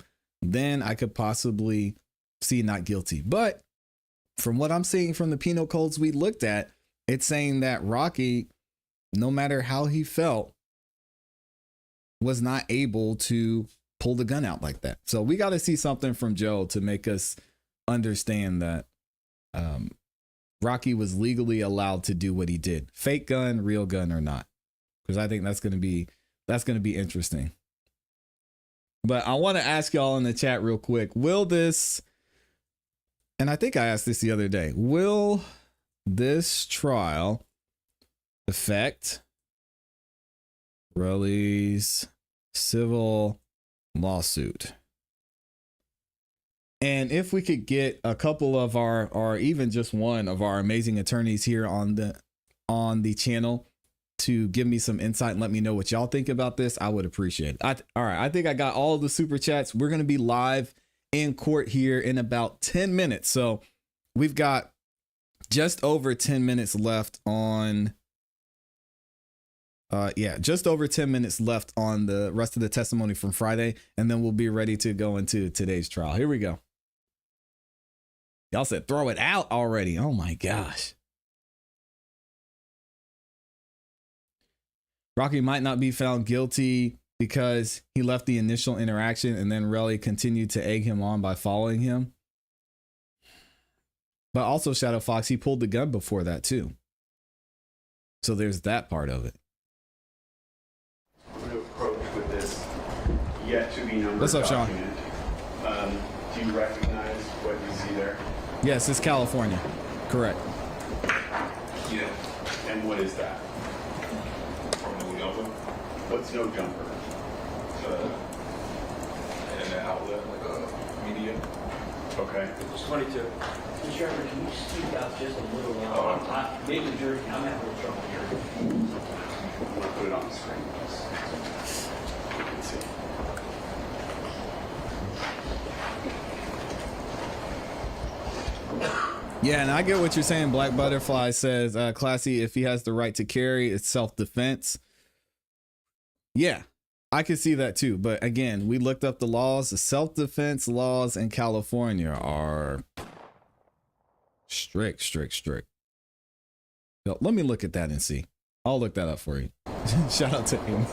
then I could possibly see not guilty. But from what I'm seeing from the penal codes we looked at, it's saying that Rocky, no matter how he felt, was not able to pull the gun out like that. So we got to see something from Joe to make us understand that Rocky was legally allowed to do what he did. Fake gun, real gun or not. Because I think that's going to be interesting. But I want to ask y'all in the chat real quick. Will this, and I think I asked this the other day, will this trial affect Relli's civil lawsuit? And if we could get a couple of our, or even just one of our amazing attorneys here on the channel to give me some insight and let me know what y'all think about this, I would appreciate it. All right, I think I got all of the super chats. We're going to be live in court here in about 10 minutes. So we've got just over 10 minutes left on just over 10 minutes left on the rest of the testimony from Friday, and then we'll be ready to go into today's trial. Here we go. Y'all said throw it out already. Oh my gosh. Rocky might not be found guilty because he left the initial interaction and then Relli continued to egg him on by following him. But also, Shadow Fox, he pulled the gun before that too. So there's that part of it. I'm going to approach with this yet to be numbered What's up, Sean? document. Do you recognize what you see there? Yes, it's California. Correct. Yeah. And what is that? From no jumper. What's no jumper? Internet outlet, like a media. Okay. It's 22. Mr. Chairman, can you speak out just a little louder? Maybe the jury, I'm having a little trouble here. I'm going to put it on the screen. You can see. Yeah, and I get what you're saying. Black Butterfly says, Classy, if he has the right to carry, it's self-defense. Yeah, I could see that too. But again, we looked up the laws. The self-defense laws in California are strict. Yo, let me look at that and see. I'll look that up for you. Shout out to him.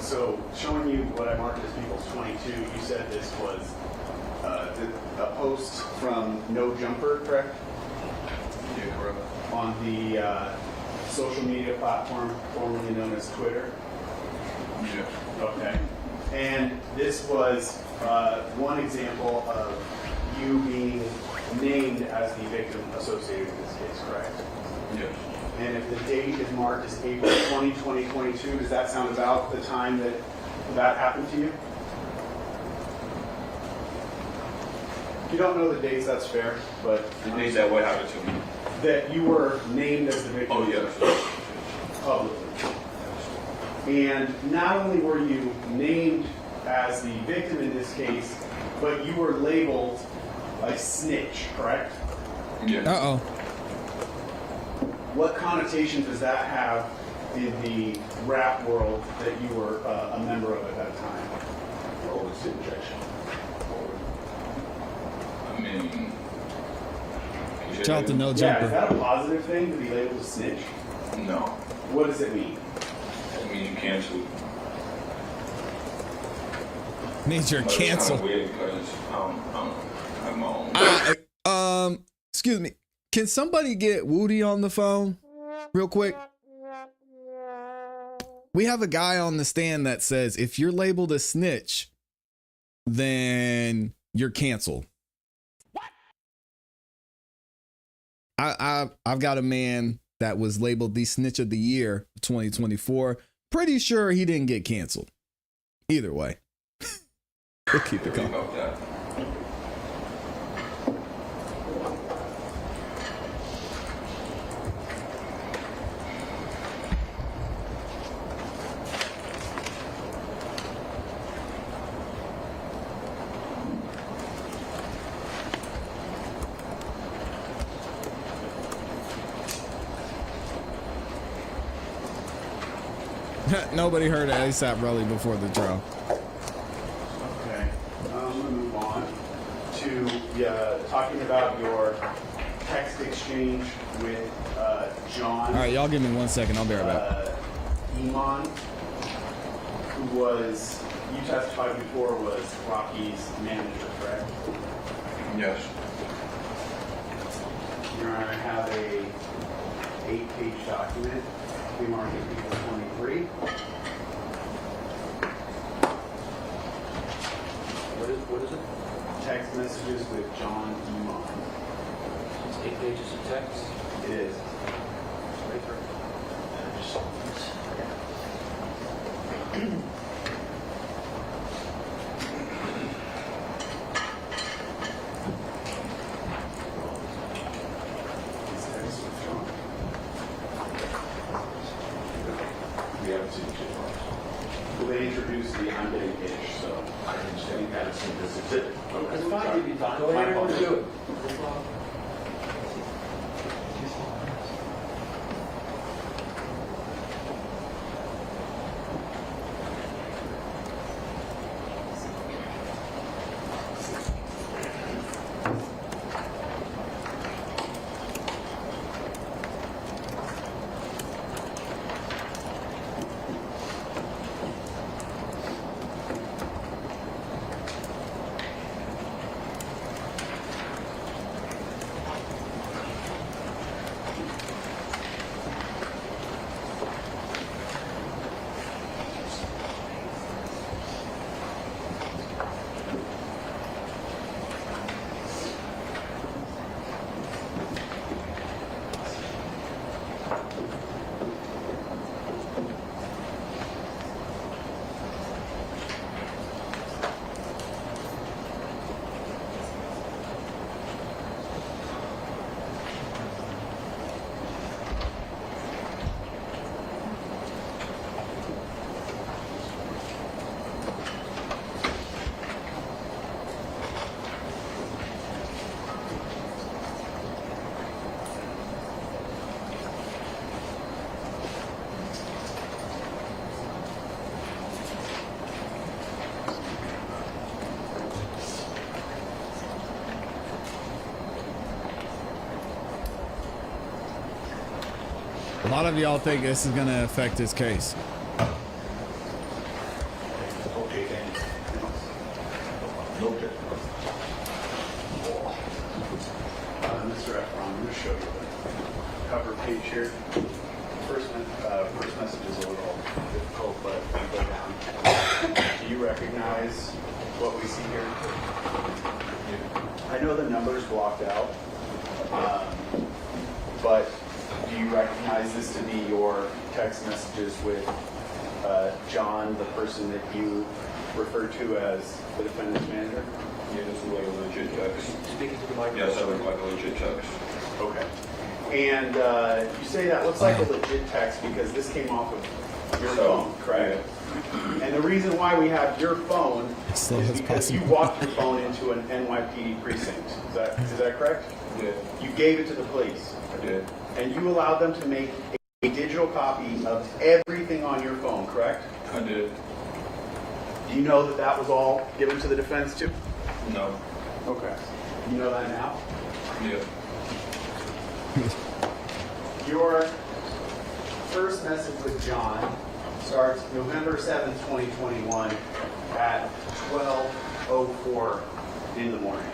So, showing you what I marked as People's 22, you said this was a post from No Jumper, correct? Yeah, correct. On the social media platform formerly known as Twitter. Yeah. Okay. And this was one example of you being named as the victim associated with this case, correct? Yeah. And if the date is marked as April 20, 2022, does that sound about the time that that happened to you? If you don't know the dates, that's fair, but The days that what happened to me. that you were named as the victim Oh, yeah. publicly. And not only were you named as the victim in this case, but you were labeled a snitch, correct? Yeah. Uh-oh. What connotation does that have in the rap world that you were a member of at that time? Roll this injection. I mean, Shout out to No Yeah, is Jumper. that a positive thing to be labeled a snitch? no. What does it mean? That means you canceled. Means you're But it's kinda canceled. weird because I have my own. Excuse me. Can somebody get Woody on the phone real quick? We have a guy on the stand that says if you're labeled a snitch, then you're canceled. What? I've got a man that was labeled the snitch of the year 2024. Pretty sure he didn't get canceled. Either way. We'll keep it going. About that. Nobody heard of ASAP Relli before the trial. Okay. I'm going to move on to talking about your text exchange with John. All right, y'all give me 1 second. I'll be right back. Iman, who was, you testified before, was Rocky's manager, correct? Yes. You're going to have a 8-page document. We mark it equal 23. What is it? Text messages with John Iman. It's 8 pages of text. It is. Right through. These texts with John. We haven't seen each other. Well, they introduced the I'm getting ish, so I understand you haven't seen this exhibit. That's fine. Go ahead and do it. A lot of y'all think this is going to affect his case. Okay, thank you. Okay. Mr. Efron, I'm going to show you the cover page here. First message is a little difficult, but we go down. Do you recognize what we see here? I know the number's blocked out, but do you recognize this to be your text messages with John, the person that you refer to as the defendant's manager? Yeah, this is like a legit text. Speaking to the microphone. Yes, that looks like a legit text. Okay. And you say that looks like a legit text because this came off of your phone, correct? And the reason why we have your phone Slow is as because you possible. walked your phone into an NYPD precinct. Is that correct? Yeah, You gave it to the police, I did. and you allowed them to make a digital copy of everything on your phone, correct? I did. Do you know that that was all given to the defense too? No. Okay. You know that now? Yeah. Your first message with John starts November 7th, 2021 at 12:04 in the morning.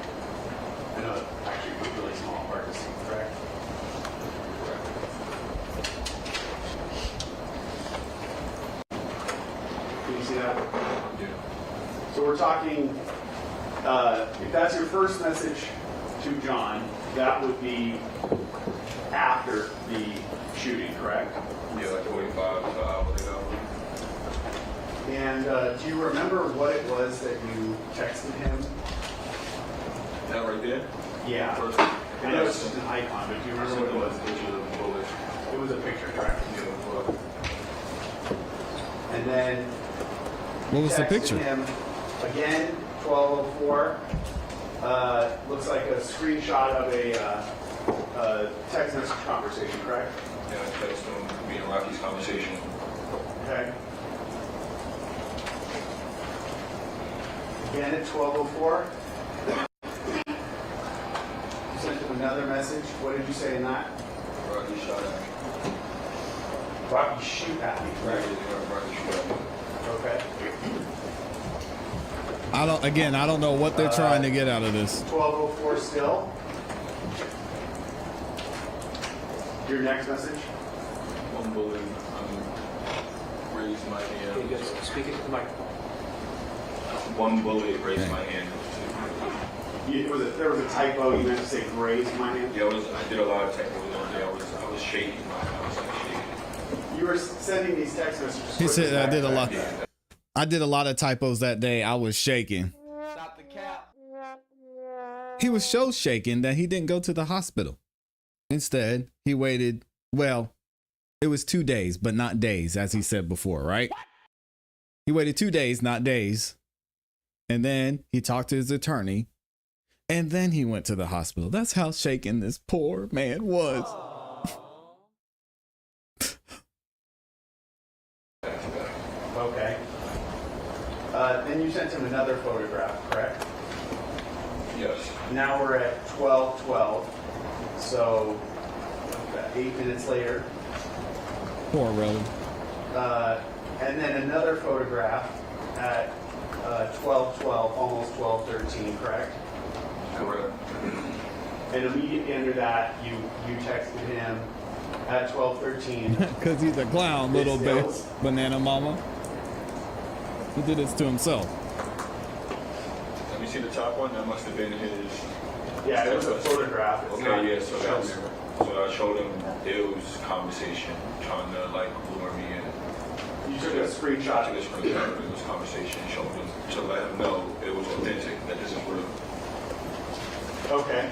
I know that actually it's really small, hard to see, correct? Can you see that? Yeah. So we're talking, if that's your first message to John, that would be after the shooting, correct? Yeah, like 45 to hour ago. And do you remember what it was that you texted him? That right there? Yeah. First, I know it's just an icon, but do you remember what it was? Picture of the bullet. It was a picture, correct? Yeah, well, And then What was the texted picture? him again, 12:04. Looks like a screenshot of a text message conversation, correct? yeah, I texted him, me and Rocky's conversation. Okay. Again at 12:04. You sent him another message. What did you say in that? Rocky shot at me. Rocky shoot at me. Rocky shoot at me. Okay. I don't know what they're trying to get out of this. 12:04 still. Your next message? One bullet. Raised my hand. Okay, good. Speak into the microphone. One bullet raised my hand. There was a typo. You meant to say grazed my hand. Yeah, I did a lot of typos on there. I was shaking. I was like shaking. You were sending these text messages. He said I did a lot. Yeah. I did a lot of typos that day. I was shaking. Stop the cap. He was so shaken that he didn't go to the hospital. Instead, he waited. Well, it was 2 days, but not days, as he said before, right? He waited 2 days, not days. And then he talked to his attorney. And then he went to the hospital. That's how shaken this poor man was. Okay. Then you sent him another photograph, correct? Yes. Now we're at 12:12. So 8 minutes later. Poor Relli. And then another photograph at 12:12, almost 12:13, correct? Correct. And immediately under that, you texted him at 12:13. Because he's a clown, little bit. Skills. Banana mama. He did this to himself. Let me see the top one. That must have been his. Yeah, it was a photograph. It's not Okay, yeah. So shown that's. there. So I showed him it was conversation, trying to like lure me in. You took a screenshot. I took a screenshot of it. It was conversation, showed him to let him know it was authentic, that this is real. Okay.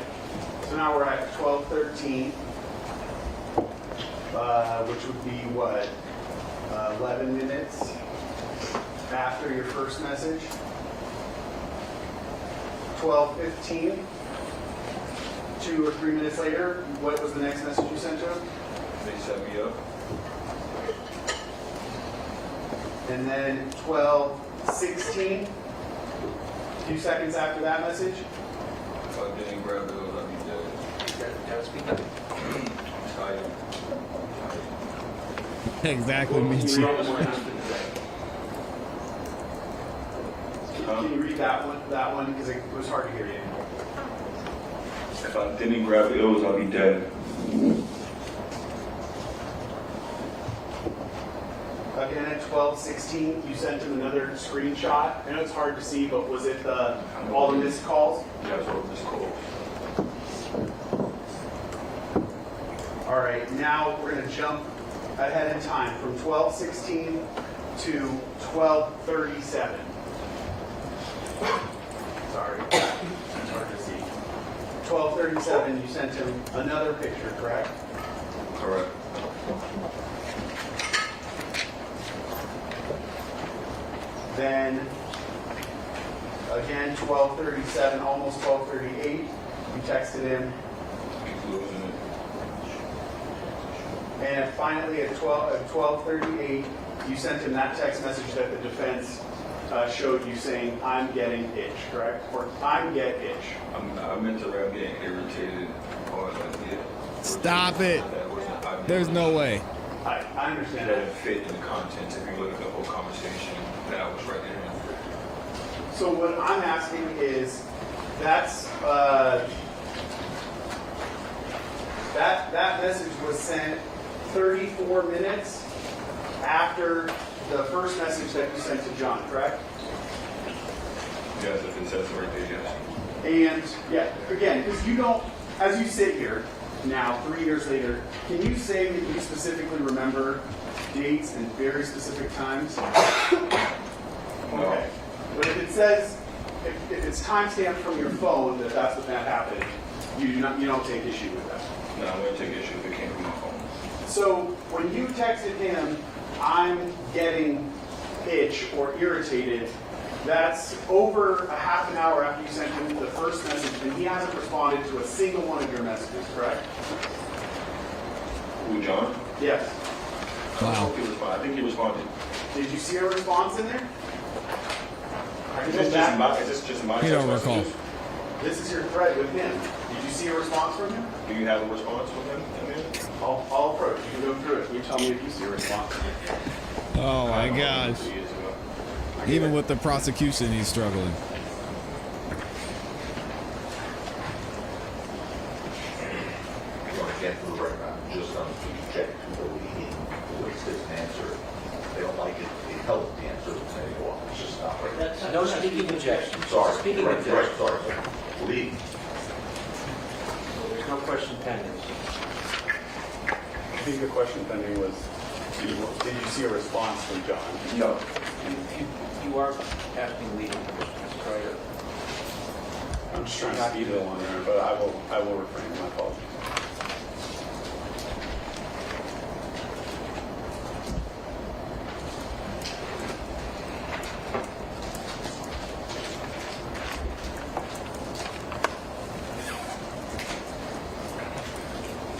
So now we're at 12:13, which would be what? 11 minutes after your first message. 12:15. 2 or 3 minutes later, what was the next message you sent to him? They set me up. And then 12:16. 2 seconds after that message. If I didn't grab it, I'd be dead. Gotta speak up. I'm tired. Exactly, Can me you too. read one? Can you read that one? Because it was hard to hear you. If I didn't grab the ills, I'd be dead. Again, at 12:16, you sent him another screenshot. I know it's hard to see, but was it all the missed calls? Yeah, that's what this called. All right, now we're going to jump ahead in time from 12:16 to 12:37. Sorry, it's hard to see. 12:37, you sent him another picture, correct? Correct. Then, again, 12:37, almost 12:38, you texted him. Keep losing it. And finally, at 12:38, you sent him that text message that the defense showed you saying, "I'm getting itch," correct? Or "I'm get itch." I meant to I'm getting irritated. Or like, yeah. Stop it. That wasn't- I meant- There's no way. I understand That that. it fit in the content. If you look at the whole conversation, that was right there. So what I'm asking is, that's that message was sent 34 minutes after the first message that you sent to John, correct? Yes, if it says right there, yes. And yeah, again, because you don't, as you sit here now, 3 years later, can you say that you specifically remember dates and very specific times? Okay. But if it says, if it's timestamped from your phone that that's what that happened, you don't take issue with that. No, I'm going to take issue if it came from my phone. So when you texted him, "I'm getting itch" or "irritated," that's over a half an hour after you sent him the first message, and he hasn't responded to a single one of your messages, correct? Who, John? Yes. I hope he responded. I think he responded. Did you see a response in there? I to Is go this back. just my He don't text recall. messages? This is your thread with him. Did you see a response from him? Do you have a response from him? I'll approach. You can go through it. You tell me if you see a response. Oh my gosh. 2 years ago. Even with the prosecution, he's struggling. You want to get through right now, just check the leading, what's this answer? They don't like it, they help the answer, they say, well, it's just not right. That's- No speaking objection. Sorry, Speaking right, objection. sorry. Lead. There's no question pending. I think the question pending was, did you see a response from John? No. You are asking legal questions, right? I'm just trying to speed it along there, but I will refrain. My apologies.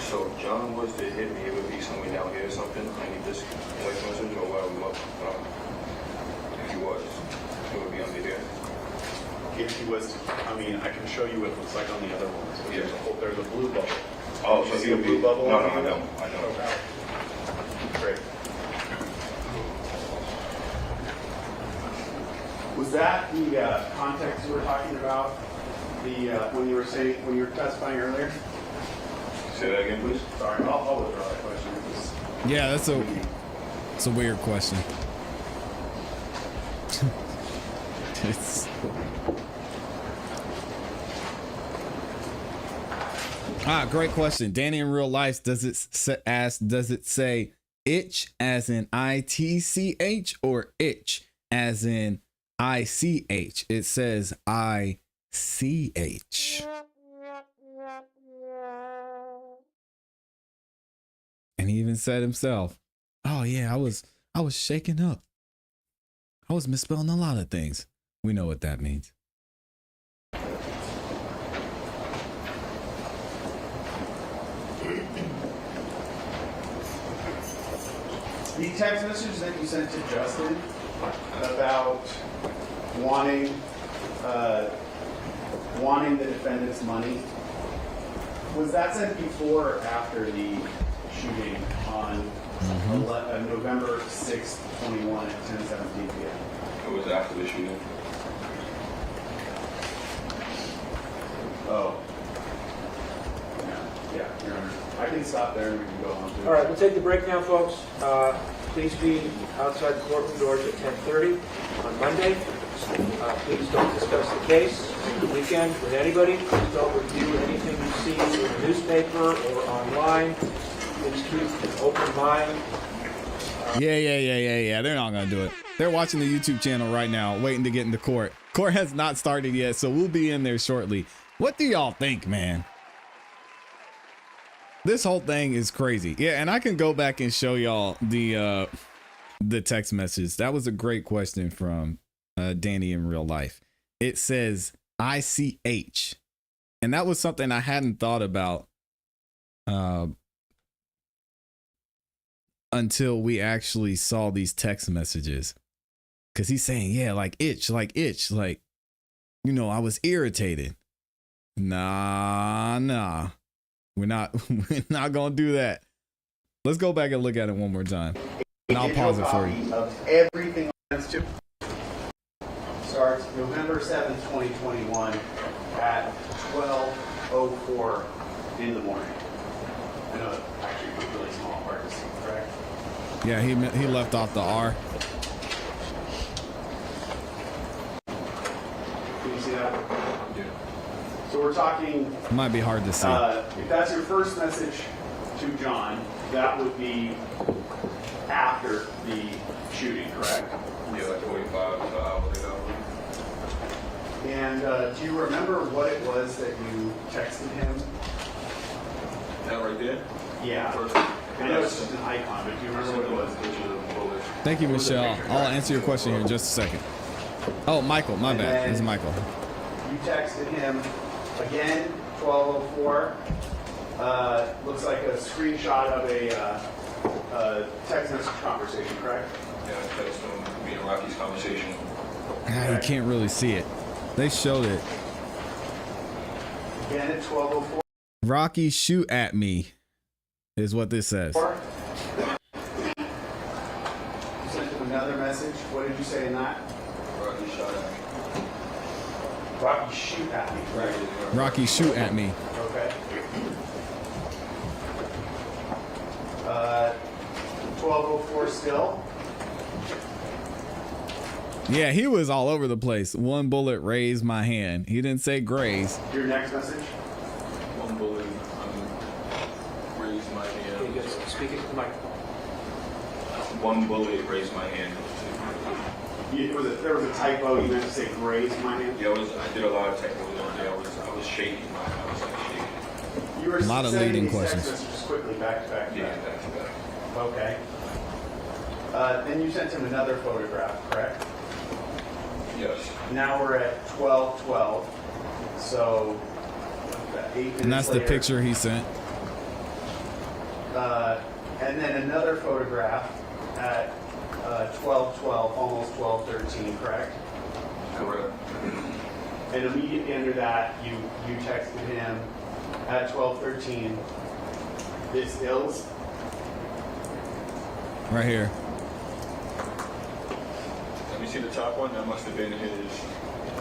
So if John was to hit me, it would be somewhere down here or something. I need this voice message or where we up. If he was, it would be under here. If he was, I mean, I can show you what it looks like on the other ones. But there's a blue bubble. Oh, Did so you see he a would blue be. bubble? No, on no, the I other? don't. I don't. Great. Was that the context you were talking about? The when you were testifying earlier? Say that again, please. Sorry, I'll withdraw that question. Yeah, it's a weird question. It's great question. Danny in real life, does it say itch as in ITCH or itch as in ICH? It says ICH. And he even said himself, "Oh yeah, I was shaken up. I was misspelling a lot of things." We know what that means. The text message that you sent to Justin about wanting the defendant's money, was that sent before or after the shooting on November 6th, 21 at 10:17 p.m.? It was after the shooting. Oh. Yeah, Your Honor. I can stop there and we can go on to. All right, we'll take the break now, folks. Please be outside the courtroom doors at 10:30 on Monday. Please don't discuss the case over the weekend with anybody. Please don't review anything you see in the newspaper or online. Please keep an open mind. Yeah. They're not gonna do it. They're watching the YouTube channel right now, waiting to get into court. Court has not started yet, so we'll be in there shortly. What do y'all think, man? This whole thing is crazy. Yeah, and I can go back and show y'all the text message. That was a great question from Danny in real life. It says ICH, and that was something I hadn't thought about until we actually saw these text messages. Because he's saying, yeah, like itch, like, you know, I was irritated. Nah. We're not gonna do that. Let's go back and look at it one more time. And I'll pause it for you. Of everything starts November 7th, 2021 at 12:04 in the morning. I know that actually was a really small part to see, correct? Yeah, he left off the R. Can you see that? So we're talking, It might be hard to see. if that's your first message to John, that would be after the shooting, correct? Yeah, like 45 hours ago. And do you remember what it was that you texted him? That right there? Yeah. First, I know it's just an icon, but do you remember what it was? Thank you, Michelle. I'll answer your question here in just a second. Oh, Michael, my And bad. then- It's Michael. You texted him again, 12:04. Looks like a screenshot of a text message conversation, correct? Yeah, I texted him, me and Rocky's conversation. You can't really see it. They showed it. Again at 12:04. Rocky, shoot at me, is what this says. You sent him another message. What did you say in that? Rocky shot at me. Rocky, shoot at me. Right. Rocky, shoot at me. Okay. 12:04 still. Yeah, he was all over the place. One bullet raised my hand. He didn't say graze. Your next message. One bullet raised my hand. You guys speak into the microphone. One bullet raised my hand. There was a typo. You meant to say graze my hand. Yeah, I did a lot of technical on there. I was shaking. I was like shaking. You were A lot of sending leading these text questions. messages quickly, back to back to Yeah, back. back to back. Okay. Then you sent him another photograph, correct? Yes. Now we're at 12:12. So 8 minutes And that's the later. picture he sent. And then another photograph at 12:12, almost 12:13, correct? Correct. And immediately under that, you texted him at 12:13. This ills. Right here. Let me see the top one. That must have been his.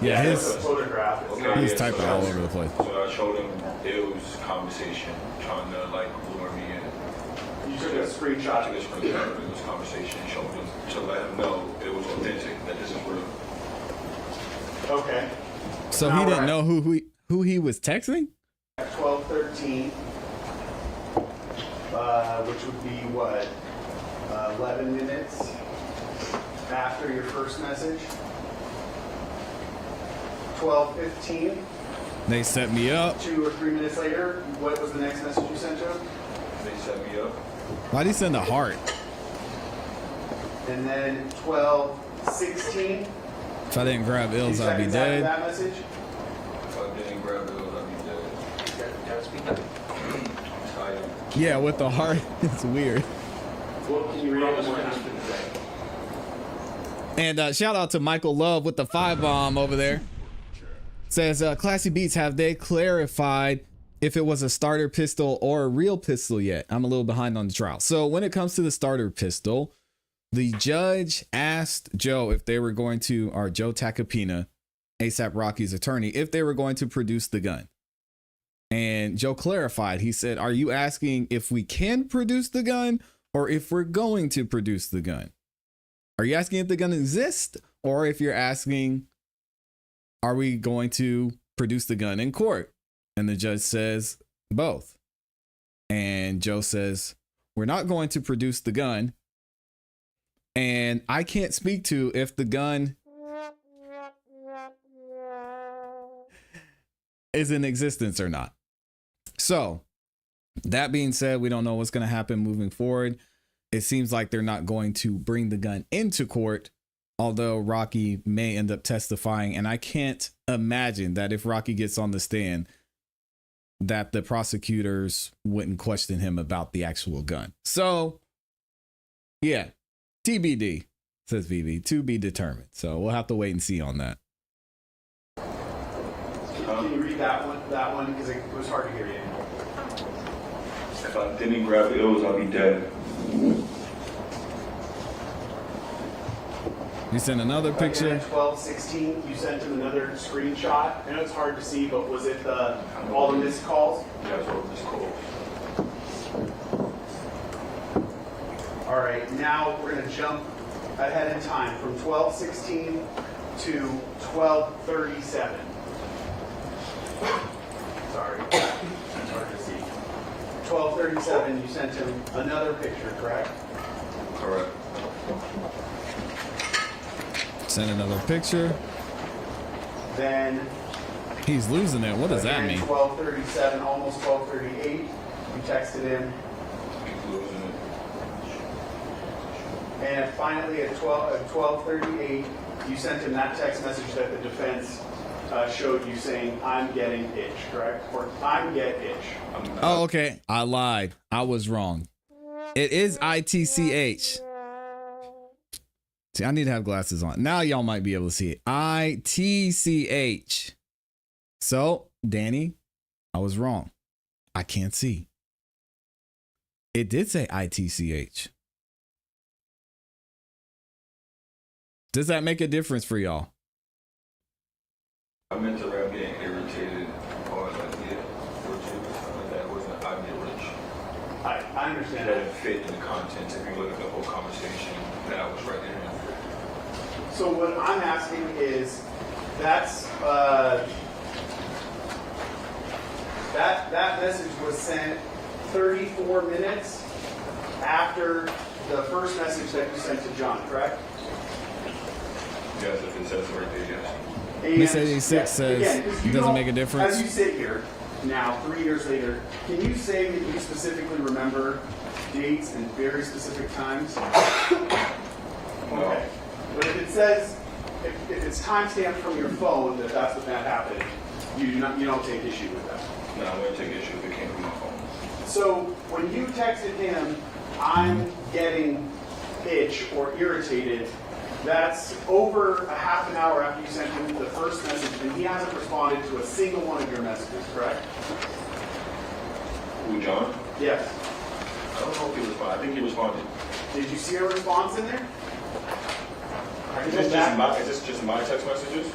Yeah, It's a his photograph. It's not- he's yeah, typing so all that's- over the place. So I showed him Bill's conversation, trying to like lure me in. You took a screenshot. To this Bill's conversation, showed him to let him know it was authentic, that this is real. Okay. So Now he we're didn't at know who he was texting? 12:13, which would be what? 11 minutes after your first message. 12:15, They set me up. 2 or 3 minutes later, what was the next message you sent to him? They set me up. Why'd he send a heart? And then 12:16, If I didn't grab 2 ills, I'd be seconds after dead. that message. If I didn't grab Bill, I'd be dead. Gotta speak up. Tired. Yeah, with the heart, it's weird. What can you read it one more time? And shout out to Michael Love with the 5-bomb over there. Says, Classy Beats, have they clarified if it was a starter pistol or a real pistol yet? I'm a little behind on the trial. So when it comes to the starter pistol, the judge asked Joe if they were going to, or Joe Tacopina, ASAP Rocky's attorney, if they were going to produce the gun. And Joe clarified. He said, are you asking if we can produce the gun or if we're going to produce the gun? Are you asking if the gun exists, or if you're asking, are we going to produce the gun in court? And the judge says both. And Joe says, we're not going to produce the gun. And I can't speak to if the gun is in existence or not. So that being said, we don't know what's going to happen moving forward. It seems like they're not going to bring the gun into court, although Rocky may end up testifying. And I can't imagine that if Rocky gets on the stand, that the prosecutors wouldn't question him about the actual gun. So, yeah, TBD, says Vivi, to be determined. So we'll have to wait and see on that. Can you read that one? Because it was hard to hear you. If I didn't grab Ills, I'd be dead. You sent another picture. Again, at 12:16, you sent him another screenshot. I know it's hard to see, but was it all the missed calls? Yeah, that's what this called. All right, now we're going to jump ahead in time from 12:16 to 12:37. Sorry, it's hard to see. 12:37, you sent him another picture, correct? Correct. Send another picture. Then He's losing it. What does that again, mean? 12:37, almost 12:38, you texted him. He's losing it. And finally, at 12:38, you sent him that text message that the defense showed you saying, "I'm getting itch," correct? Or "I'm get itch." Oh, okay. I lied. I was wrong. It is ITCH. See, I need to have glasses on. Now y'all might be able to see it. ITCH. So, Danny, I was wrong. I can't see. It did say ITCH. Does that make a difference for y'all? I meant to rap getting irritated or like get rich or something like that. It wasn't I get rich. I understand That that. it fit in the content. If you look at the whole conversation that I was right there. So what I'm asking is, that's that message was sent 34 minutes after the first message that you sent to John, correct? Yes, if it says right there, yes. And, Miss 86 says, again, 'cause you doesn't don't- make a difference. As you sit here now, 3 years later, can you say that you specifically remember dates and very specific times? Okay. But if it says, if it's timestamped from your phone that that's when that happened, you don't take issue with that. No, I'm going to take issue if it came from my phone. So when you texted him, I'm getting itch or irritated, that's over a half an hour after you sent him the first message, and he hasn't responded to a single one of your messages, correct? Who, John? Yes. I don't know if he responded. I think he responded. Did you see a response in there? Is this just my text messages?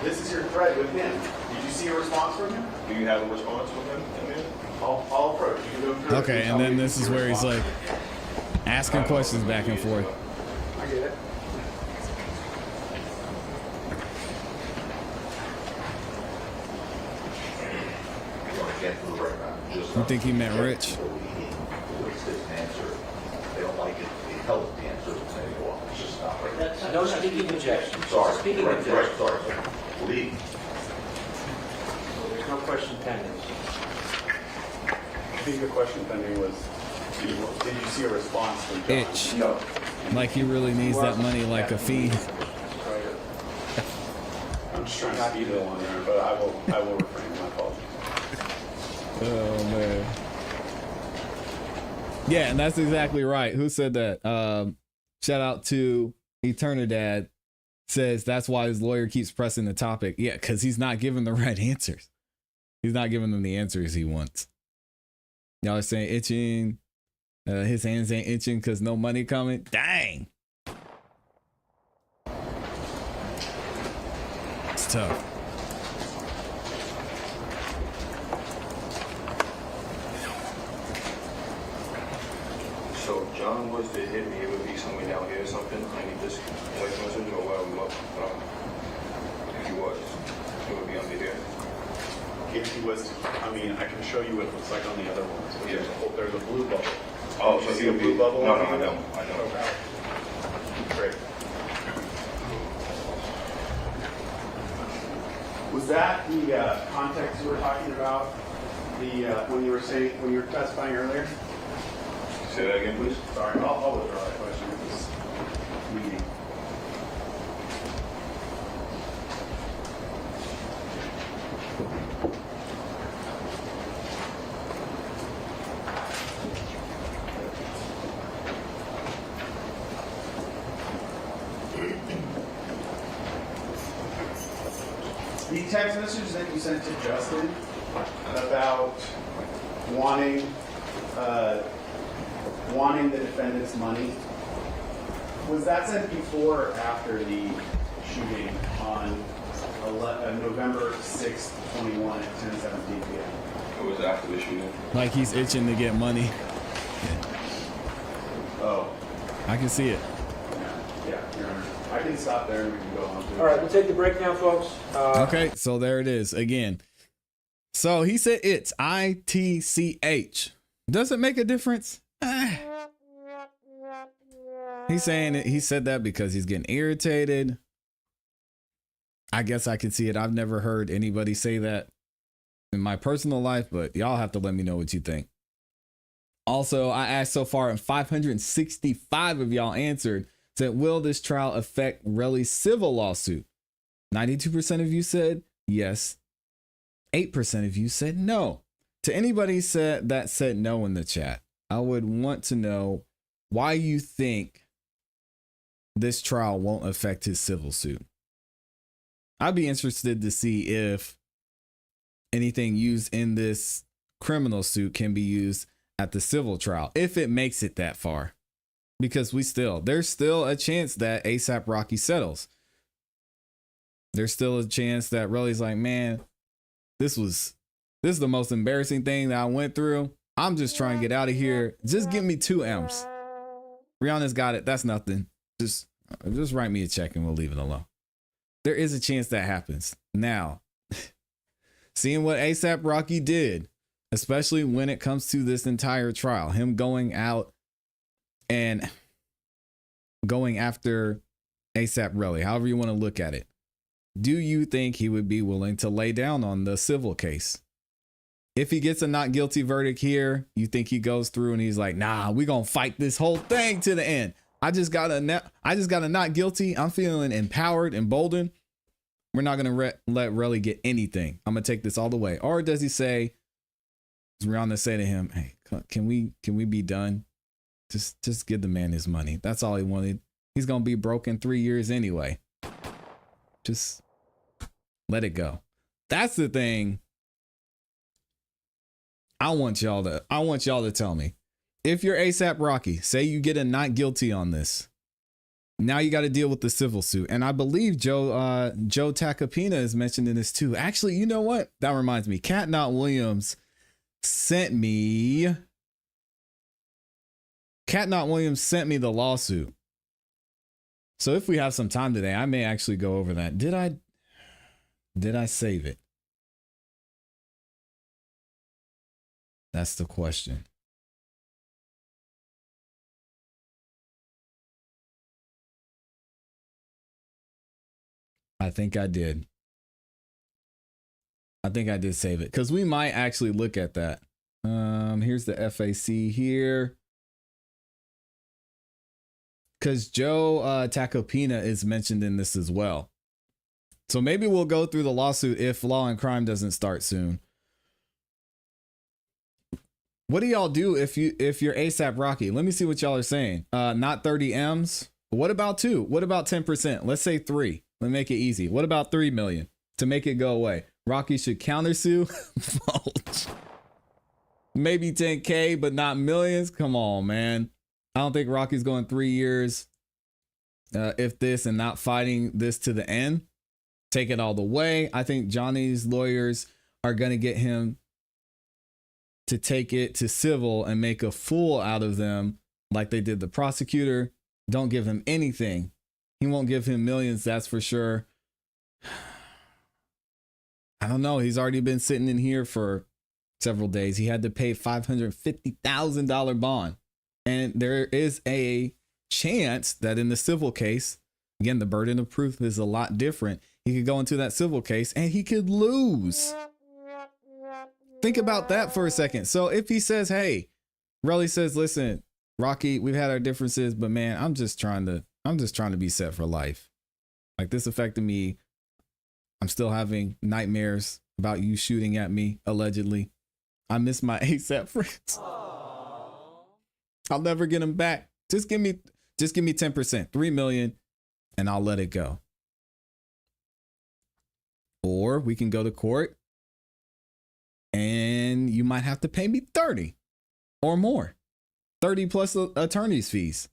This is your thread with him. Did you see a response from him? Do you have a response from him in there? I'll approach. You can go through it Okay, tell and me then if this you is see a where he's response. like asking questions back and forth. I get it. You think he meant Rich? They don't like it. They held the answer and say, well, it's just not right. That's No speaking objection. Sorry. Speaking Right, objection. sorry. Leave. There's no question pending. I think the question pending was, did you see a response from John? Itch. No. Like he really needs that money like a fee. I'm just trying to speed it along there, but I will refrain. My apologies. Oh man. Yeah, and that's exactly right. Who said that? Shout out to Eternidad. Says that's why his lawyer keeps pressing the topic. Yeah, because he's not giving the right answers. He's not giving them the answers he wants. Y'all are saying itching. His hands ain't itching because no money coming. Dang. It's tough. So if John was to hit me, it would be somewhere down here or something. I need this text message or where we up. If he was, it would be under here. If he was, I mean, I can show you what it looks like on the other ones. But Yeah. there's a blue bubble. Oh, You so see he a would blue be. bubble? No, on no, the I other? don't. I don't. Okay. Great. Was that the context you were talking about? The when you were testifying earlier? Say that again, please. Sorry, I'll withdraw that question. It was meeting. The text message that you sent to Justin about wanting the defendant's money, was that sent before or after the shooting on November 6th, 21 at 10:17 p.m.? It was after the shooting. Like he's itching to get money. Oh, I can see it. yeah, Your Honor. I can stop there and we can go on to All right, we'll take the break now, folks. Okay, so there it is again. So he said it's ITCH. Does it make a difference? He's saying it. He said that because he's getting irritated. I guess I can see it. I've never heard anybody say that in my personal life, but y'all have to let me know what you think. Also, I asked so far and 565 of y'all answered, said, will this trial affect Relli's civil lawsuit? 92% of you said yes. 8% of you said no. To anybody said no in the chat, I would want to know why you think this trial won't affect his civil suit. I'd be interested to see if anything used in this criminal suit can be used at the civil trial, if it makes it that far. Because there's still a chance that ASAP Rocky settles. There's still a chance that Relli's like, man, this is the most embarrassing thing that I went through. I'm just trying to get out of here. Just give me 2 M's. Rihanna's got it. That's nothing. Just write me a check and we'll leave it alone. There is a chance that happens. Now, seeing what ASAP Rocky did, especially when it comes to this entire trial, him going out and going after ASAP Relli, however you want to look at it. Do you think he would be willing to lay down on the civil case? If he gets a not guilty verdict here, you think he goes through and he's like, nah, we're going to fight this whole thing to the end. I just got a not guilty. I'm feeling empowered, emboldened. We're not going to let Relli get anything. I'm going to take this all the way. Or does he say, does Rihanna say to him, hey, can we be done? Just give the man his money. That's all he wanted. He's going to be broke in 3 years anyway. Just let it go. That's the thing. I want y'all to tell me. If you're ASAP Rocky, say you get a not guilty on this. Now you got to deal with the civil suit. And I believe Joe Tacopina is mentioned in this too. Actually, you know what? That reminds me. Cat Not Williams sent me the lawsuit. So if we have some time today, I may actually go over that. Did I save it? That's the question. I think I did. I think I did save it because we might actually look at that. Here's the FAC here. Because Joe Tacopina is mentioned in this as well. So maybe we'll go through the lawsuit if Law and Crime doesn't start soon. What do y'all do if you're ASAP Rocky? Let me see what y'all are saying. Not 30 M's. What about 2? What about 10%? Let's say 3. Let's make it easy. What about 3 million to make it go away? Rocky should countersue. Maybe 10K, but not millions. Come on, man. I don't think Rocky's going 3 years. If this and not fighting this to the end, take it all the way. I think Johnny's lawyers are going to get him to take it to civil and make a fool out of them like they did the prosecutor. Don't give him anything. He won't give him millions, that's for sure. I don't know. He's already been sitting in here for several days. He had to pay $550,000 bond. And there is a chance that in the civil case, again, the burden of proof is a lot different. He could go into that civil case and he could lose. Think about that for a second. So if he says, hey, Relli says, listen, Rocky, we've had our differences, but man, I'm just trying to be set for life. Like this affected me. I'm still having nightmares about you shooting at me, allegedly. I miss my ASAP friends. I'll never get them back. Just give me 10%, 3 million, and I'll let it go. Or we can go to court and you might have to pay me 30 or more. 30 plus attorney's fees.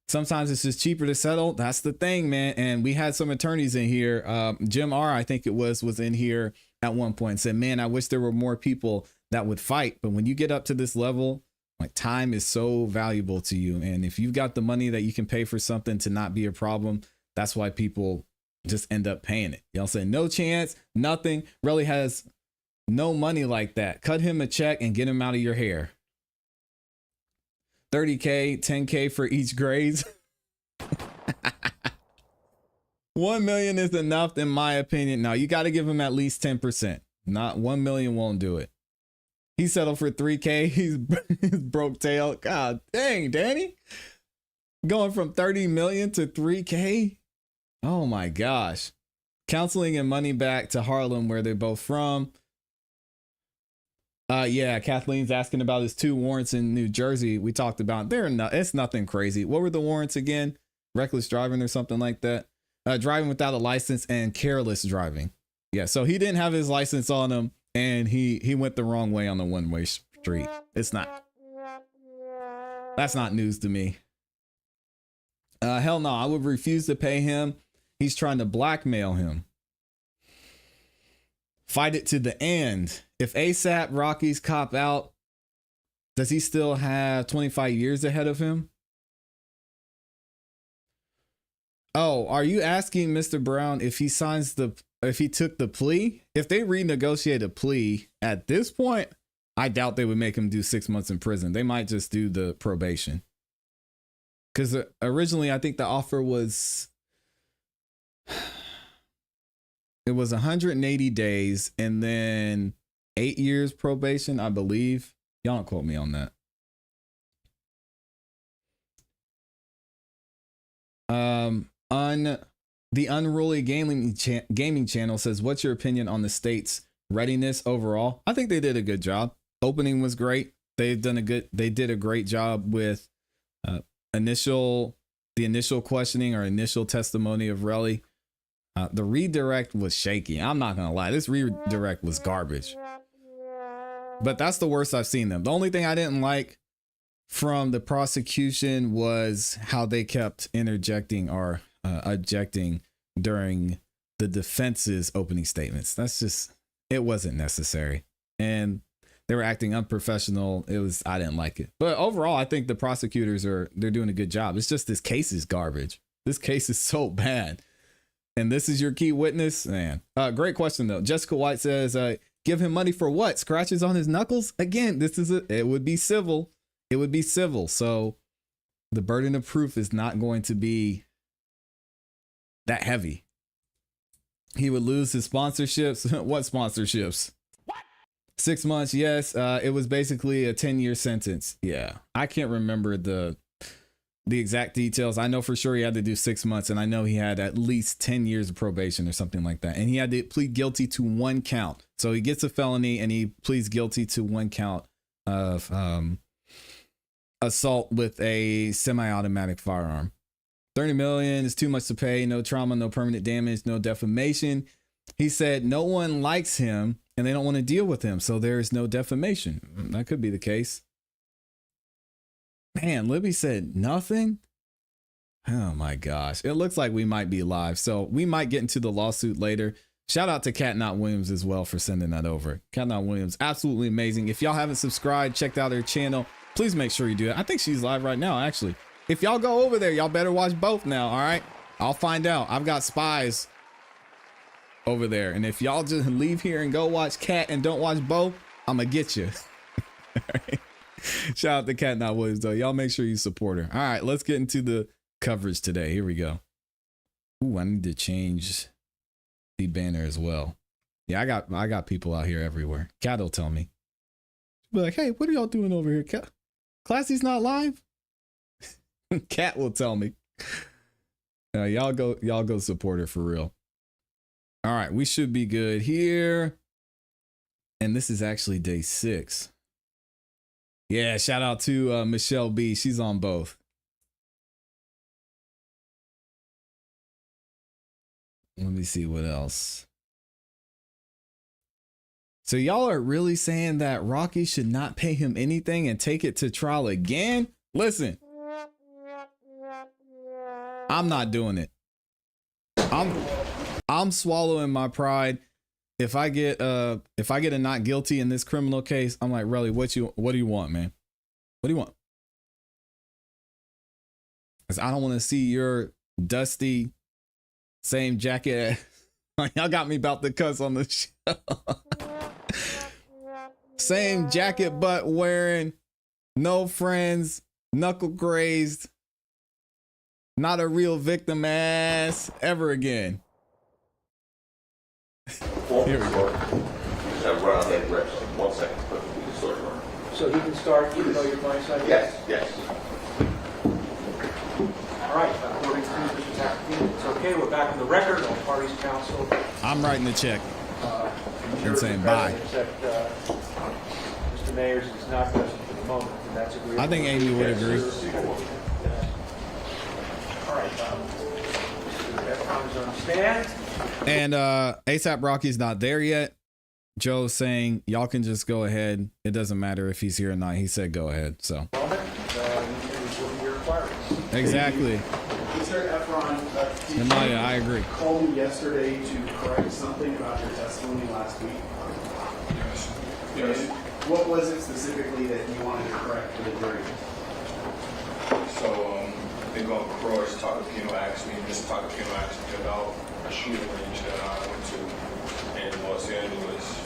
Sometimes it's just cheaper to settle. That's the thing, man. And we had some attorneys in here. Jim R, I think it was in here at one point and said, man, I wish there were more people that would fight. But when you get up to this level, like time is so valuable to you. And if you've got the money that you can pay for something to not be a problem, that's why people just end up paying it. Y'all say no chance, nothing. Relli has no money like that. Cut him a check and get him out of your hair. 30K, 10K for each graze. 1 million is enough in my opinion. Now you got to give him at least 10%. Not 1 million won't do it. He settled for 3K. He's broke tail. God dang, Danny. Going from 30 million to 3K. Oh my gosh. Counseling and money back to Harlem, where they're both from. Yeah, Kathleen's asking about his 2 warrants in New Jersey. We talked about it's nothing crazy. What were the warrants again? reckless driving or something like that. Driving without a license and careless driving. Yeah, so he didn't have his license on him, and he went the wrong way on the one-way street. That's not news to me. Hell no, I would refuse to pay him. He's trying to blackmail him. Fight it to the end. If ASAP Rocky's cop out, does he still have 25 years ahead of him? Oh, are you asking Mr. Brown if he took the plea? If they renegotiate a plea at this point, I doubt they would make him do 6 months in prison. They might just do the probation. Because originally, I think the offer was, it was 180 days and then 8 years probation, I believe. Y'all don't quote me on that. The Unruly Gaming Channel says, what's your opinion on the state's readiness overall? I think they did a good job. Opening was great. They did a great job with the initial questioning or initial testimony of Relli. The redirect was shaky. I'm not gonna lie, this redirect was garbage. But that's the worst I've seen them. The only thing I didn't like from the prosecution was how they kept interjecting or objecting during the defense's opening statements. It wasn't necessary. And they were acting unprofessional. I didn't like it. But overall, I think the prosecutors they're doing a good job. It's just this case is garbage. This case is so bad. And this is your key witness? Man. Great question though. Jessica White says, give him money for what? Scratches on his knuckles? Again, it would be civil. It would be civil. So the burden of proof is not going to be that heavy. He would lose his sponsorships. What sponsorships? What? 6 months. Yes. It was basically a 10-year sentence. Yeah. I can't remember the exact details. I know for sure he had to do 6 months, and I know he had at least 10 years of probation or something like that. And he had to plead guilty to 1 count. So he gets a felony and he pleads guilty to 1 count of assault with a semi-automatic firearm. 30 million is too much to pay. No trauma, no permanent damage, no defamation. He said no one likes him and they don't want to deal with him. So there is no defamation. That could be the case. Man, Libby said nothing. Oh my gosh. It looks like we might be live. So we might get into the lawsuit later. Shout out to Cat Not Williams as well for sending that over. Cat Not Williams, absolutely amazing. If y'all haven't subscribed, checked out her channel, please make sure you do it. I think she's live right now, actually. If y'all go over there, y'all better watch both now, all right? I'll find out. I've got spies over there. And if y'all just leave here and go watch Cat and don't watch both, I'm going to get you. All right. Shout out to Cat Not Williams, though. Y'all make sure you support her. All right, let's get into the coverage today. Here we go. Ooh, I need to change the banner as well. Yeah, I got people out here everywhere. Cat will tell me. Be like, hey, what are y'all doing over here? Classy's not live? Cat will tell me. Y'all go support her for real. All right, we should be good here. And this is actually day 6. Yeah, shout out to Michelle B. She's on both. Let me see what else. So y'all are really saying that Rocky should not pay him anything and take it to trial again? Listen. I'm not doing it. I'm swallowing my pride. If I get a not guilty in this criminal case, I'm like, Relli, what do you want, man? What do you want? Because I don't want to see your dusty same jacket. Y'all got me about to cuss on the show. Same jacket butt wearing, no friends, knuckle grazed, not a real victim ass ever again. Here we go. Run that direction. 1 second. We can start running. So he can start even though you're blindsided? Yes, yes. All right, according to Mr. Tackleton, it's okay. We're back on the record. All parties counsel. I'm writing the check. And saying bye. Except Mr. Mayers is not present for the moment, and that's agreed. I think Amy would agree. All right, Mr. Efron is on stand. And ASAP Rocky's not there yet. Joe's saying y'all can just go ahead. It doesn't matter if he's here or not. He said go ahead. So Your requirements. exactly. Mr. Efron, did And Maya, you I agree. call me yesterday to correct something about your testimony last week? Yes. Yes. And what was it specifically that you wanted to correct for the jury? So, I think on Cross, Takapino asked me, Mr. Takapino asked me about a shooting range that I went to in Los Angeles.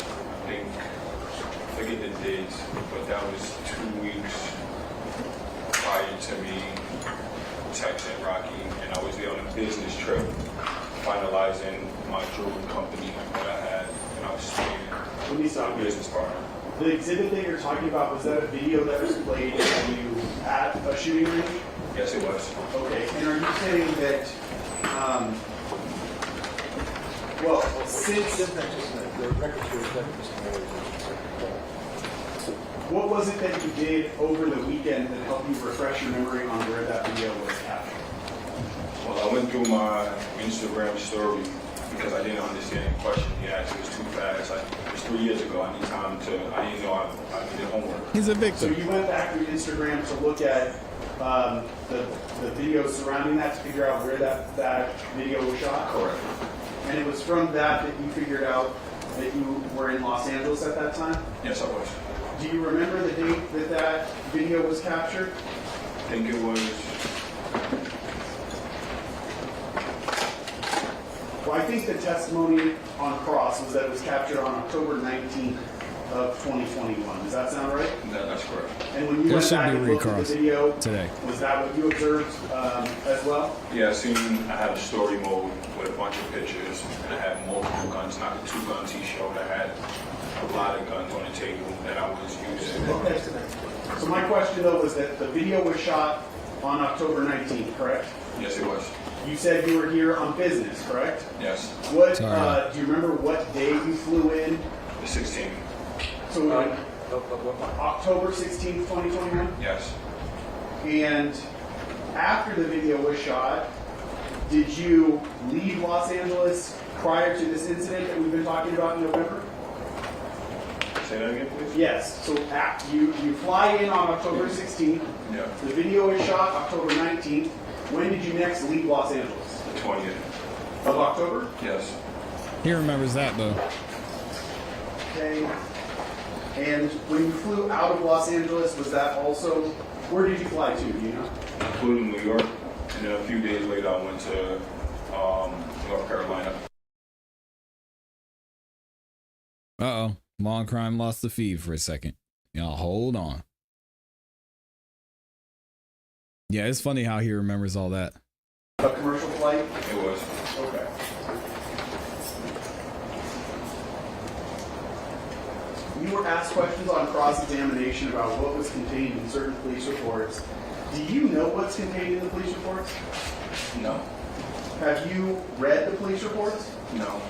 I forget the dates, but that was 2 weeks prior to me texting Rocky, and I was there on a business trip, finalizing my jewelry company that I had, and I was speaking Let me to stop a you. business partner. The exhibit that you're talking about, was that a video that was played of you at a shooting range? Yes, it was. Okay, and are you saying that, well, since, The record here is that Mr. Mayor what was it that you did over the weekend that helped you refresh your memory on where that video was captured? Well, I went through my Instagram story because I didn't understand the question he asked. It was too fast. It was 3 years ago. I need time to, I didn't know I needed homework. He's a So victim. you went back through Instagram to look at the videos surrounding that to figure out where that video was shot? Correct. And it was from that you figured out that you were in Los Angeles at that time? Yes, I was. Do you remember the date that video was captured? I think it was, Well, I think the testimony on Cross was that it was captured on October 19th of 2021. Does that sound right? that's correct. And when you There went should back be and looked at Recross the video, today. was that what you observed as well? Yeah, I had a story mode with a bunch of pictures, and I had multiple guns, not the 2 guns he showed. I had a lot of guns on the table that I was using. Okay. So my question though was that the video was shot on October 19th, correct? Yes, it was. You said you were here on business, correct? Yes. What, Sorry. do you remember what day you flew in? The 16th. So October 16th, 2021? Yes. And after the video was shot, did you leave Los Angeles prior to this incident that we've been talking about in November? Say that again, please? Yes. So you fly in on October 16th. Yeah. The video is shot October 19th. When did you next leave Los Angeles? The 20th. Of October? Yes. He remembers that though. Okay. And when you flew out of Los Angeles, was that also, where did you fly to, do you know? I flew to New York, and then a few days later I went to North Carolina. Uh-oh. Long Crime lost the feed for a second. Y'all hold on. Yeah, it's funny how he remembers all that. A commercial flight? It was. Okay. You were asked questions on cross-examination about what was contained in certain police reports. Do you know what's contained in the police reports? No. Have you read the police reports? No.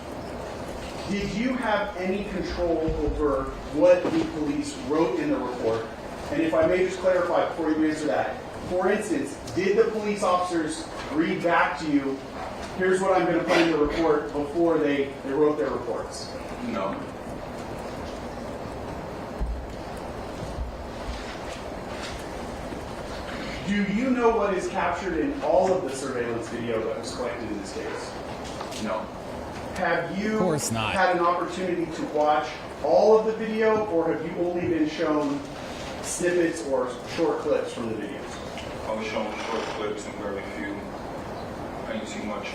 Did you have any control over what the police wrote in the report? And if I may just clarify before you answer that, for instance, did the police officers read back to you, here's what I'm going to put in the report before they wrote their reports? No. Do you know what is captured in all of the surveillance video that was collected in this case? No. Have you Of course not. had an opportunity to watch all of the video, or have you only been shown snippets or short clips from the videos? I was shown short clips and very few. I didn't see much.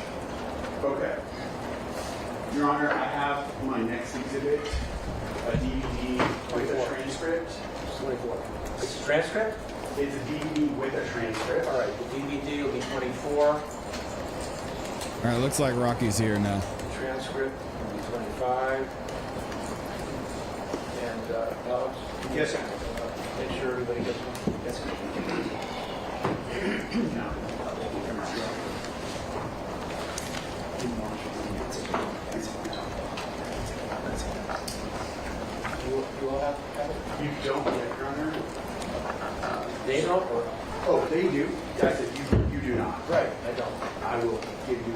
Okay. Your Honor, I have my next exhibit, a DVD with a transcript. 24. It's a transcript? It's a DVD with a transcript. All right, the DVD will be 24. All right, looks like Rocky's here now. The transcript will be 25. And Alex? Yes, sir. Make sure everybody gets one. Yes, sir. No. You all have it? You don't yet, Your Honor. They don't? Or? Oh, they do. I said you do not. not. Right, I don't. I will give you.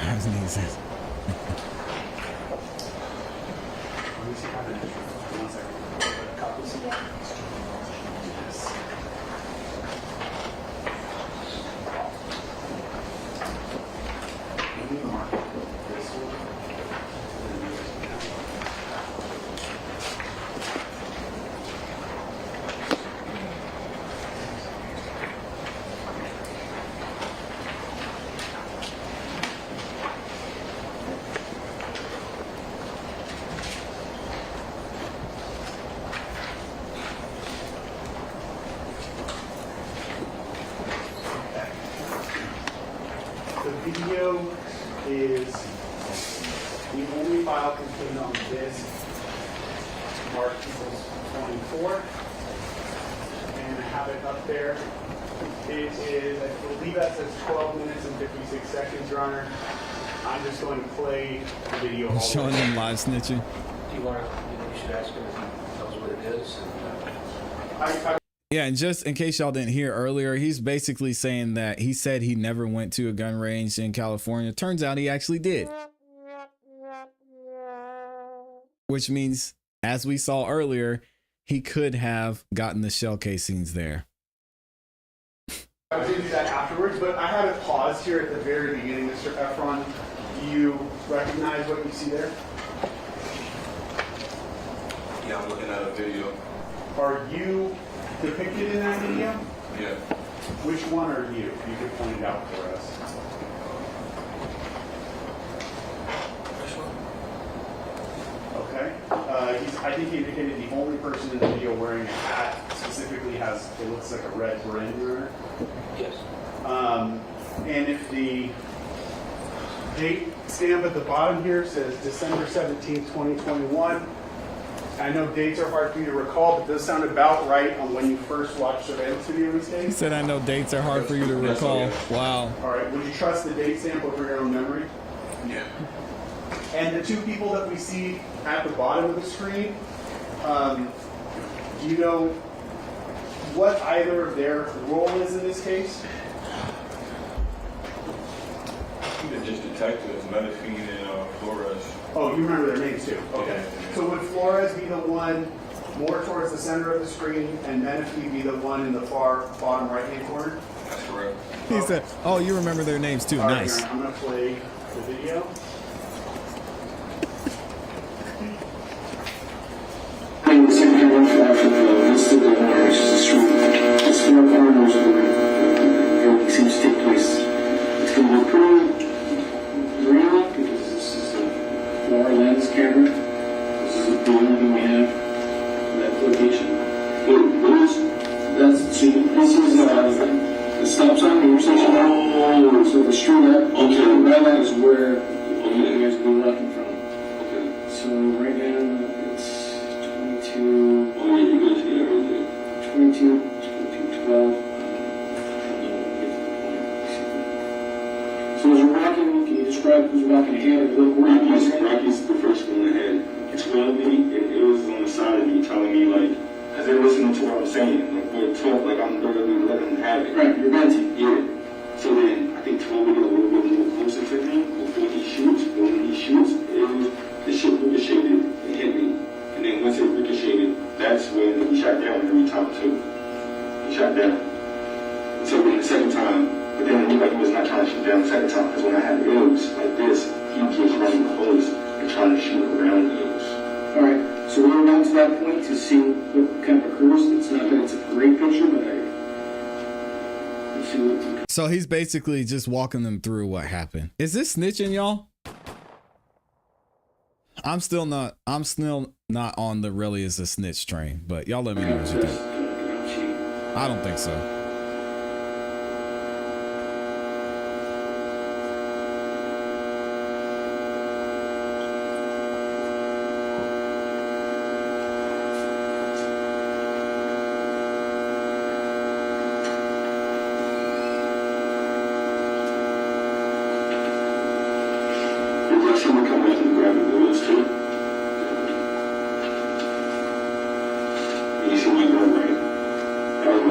I was gonna say, Let me see if I can. 1 second. Copies. Yes. Let me mark this one. The video is the only file contained on this marked equals 24. And I have it up there. It is, I believe that says 12 minutes and 56 seconds, Your Honor. I'm just going to play the video. all showing the way. them live snitching. Do you want to, you should ask him if he knows what it is. I Yeah, and just in case y'all didn't hear earlier, he's basically saying that he said he never went to a gun range in California. Turns out he actually did. Which means, as we saw earlier, he could have gotten the shell casings there. I was going to do that afterwards, but I have it paused here at the very beginning, Mr. Efron. Do you recognize what you see there? Yeah, I'm looking at a video. Are you depicted in that video? Yeah. Which one are you? You could point it out for us. Okay. I think he indicated the only person in the video wearing a hat specifically has, it looks like a red brand runner. Yes. And if the date stamp at the bottom here says December 17th, 2021, I know dates are hard for you to recall, but does sound about right on when you first watched surveillance video these He days. said, I know dates are hard for you to recall. Wow. All right, would you trust the date stamp over your own memory? Yeah. And the two people that we see at the bottom of the screen, do you know what either of their role is in this case? They're just detectives, Medifine and Flores. Oh, you remember their names too? Okay. Yeah. So would Flores be the one more towards the center of the screen and Menifee be the one in the far bottom right-hand corner? That's correct. He said, oh, you remember their names too. All right, Nice. I'm going to play the video. Seems to take place. It's going to be pretty real because this is a far lens camera. This is the building we have in that location. That's see, this is the stop sign intersection. Oh, so the street up. Okay, the red line is where you guys will be walking from. Okay. So right now it's 22. Oh yeah, you guys get everything. 22, 12. So as you're walking, can you describe who's walking ahead or Rocky's the first one ahead. Explained me, it was on the side of me telling me like, because they're listening to what I'm saying, like we're tough, like I'm literally letting them have it. Right, you're venting. Yeah. So then I think told me to get a little bit more closer to him before he shoots. But when he shoots, the shit ricocheted and hit me. And then once it ricocheted, that's when he shot down every time too. He shot down. So then the second time, but then he was not trying to shoot down the second time because when I had the ills like this, he was just running close and trying to shoot around the ills. All right, so we're down to that point to see what kind of occurs. It's not that it's a great picture, but let's see what. So he's basically just walking them through what happened. Is this snitching, y'all? I'm still not on the Relli is a snitch train, but y'all let me know what you think. I don't think so.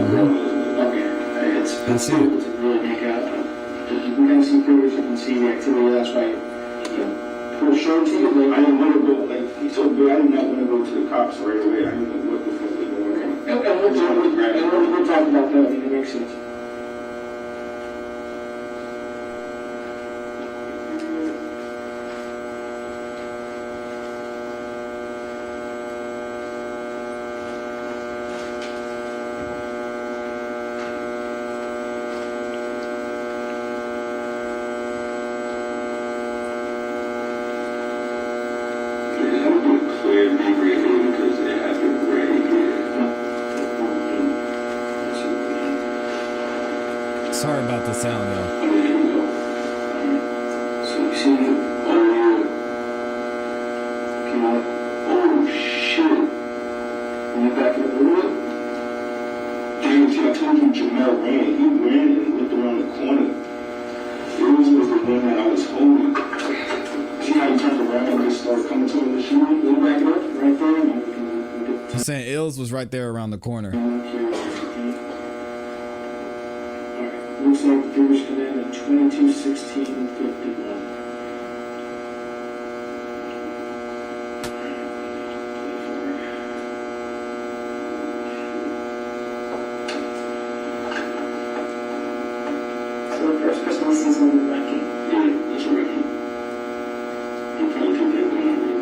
Okay, it's I see difficult it. to really make out. We can see figures, you can see the activity, that's why, for sure to you, I didn't want to go, like, he told me I did not want to go to the cops right away. I didn't know what the fuck was going on. and we'll talk about that, I mean, it makes sense. Sorry about the sound, y'all. So you see, oh shit. When you back it up a little bit? Damn, see, I told you Jamel ran. He ran and looked around the corner. It was the one that I was holding. See how he turned around and just started coming toward the shoe? When you back it up, right there, and you can I'm saying Ills was right there around the corner. looks like the figures come in at 2216.51. So the first person sees on the ranking. Yeah, that's right. You probably took that one over the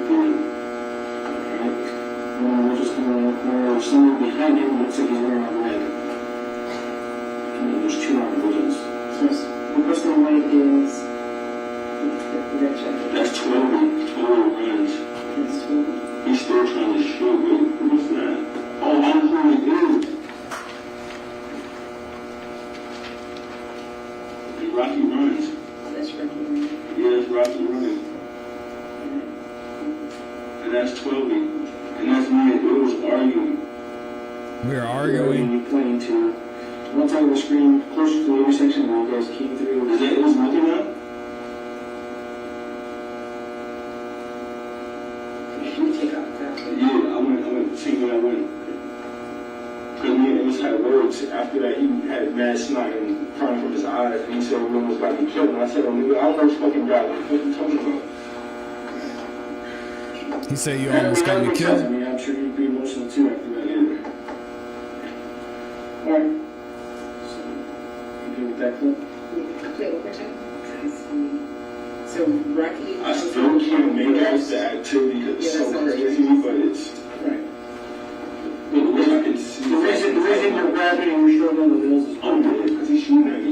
Alright. Well, we're just gonna look where someone behind him looks like he's wearing a red. And then there's two armadillos. So the person on the right is the red jacket. That's 12 runs. That's 12. He's still trying to shoot me. Who's that? Oh, I know who it is. Rocky runs. That's Rocky. Yeah, it's Rocky running. And that's 12. And that's me. It was arguing. We were arguing. You're pointing to one side of the screen, closer to the intersection where you guys came through. Is that it was looking at? You take off that. Yeah, I went, see when I went. Because me and Amos had words. After that, he had mad snot and crying from his eyes. And he said, we almost got me killed. And I said, oh, nigga, I don't know this fucking guy. What the fuck are you talking about? He said you almost got me I killed. mean, I'm sure you'd be emotional too after that. Yeah. Alright. So, you good with that clip? Wait, one more time. So Rocky. I still can't make out the activity because it's so crazy, but it's. Right. The way I can see. The reason you're grabbing and you're struggling with those is because he's shooting at me.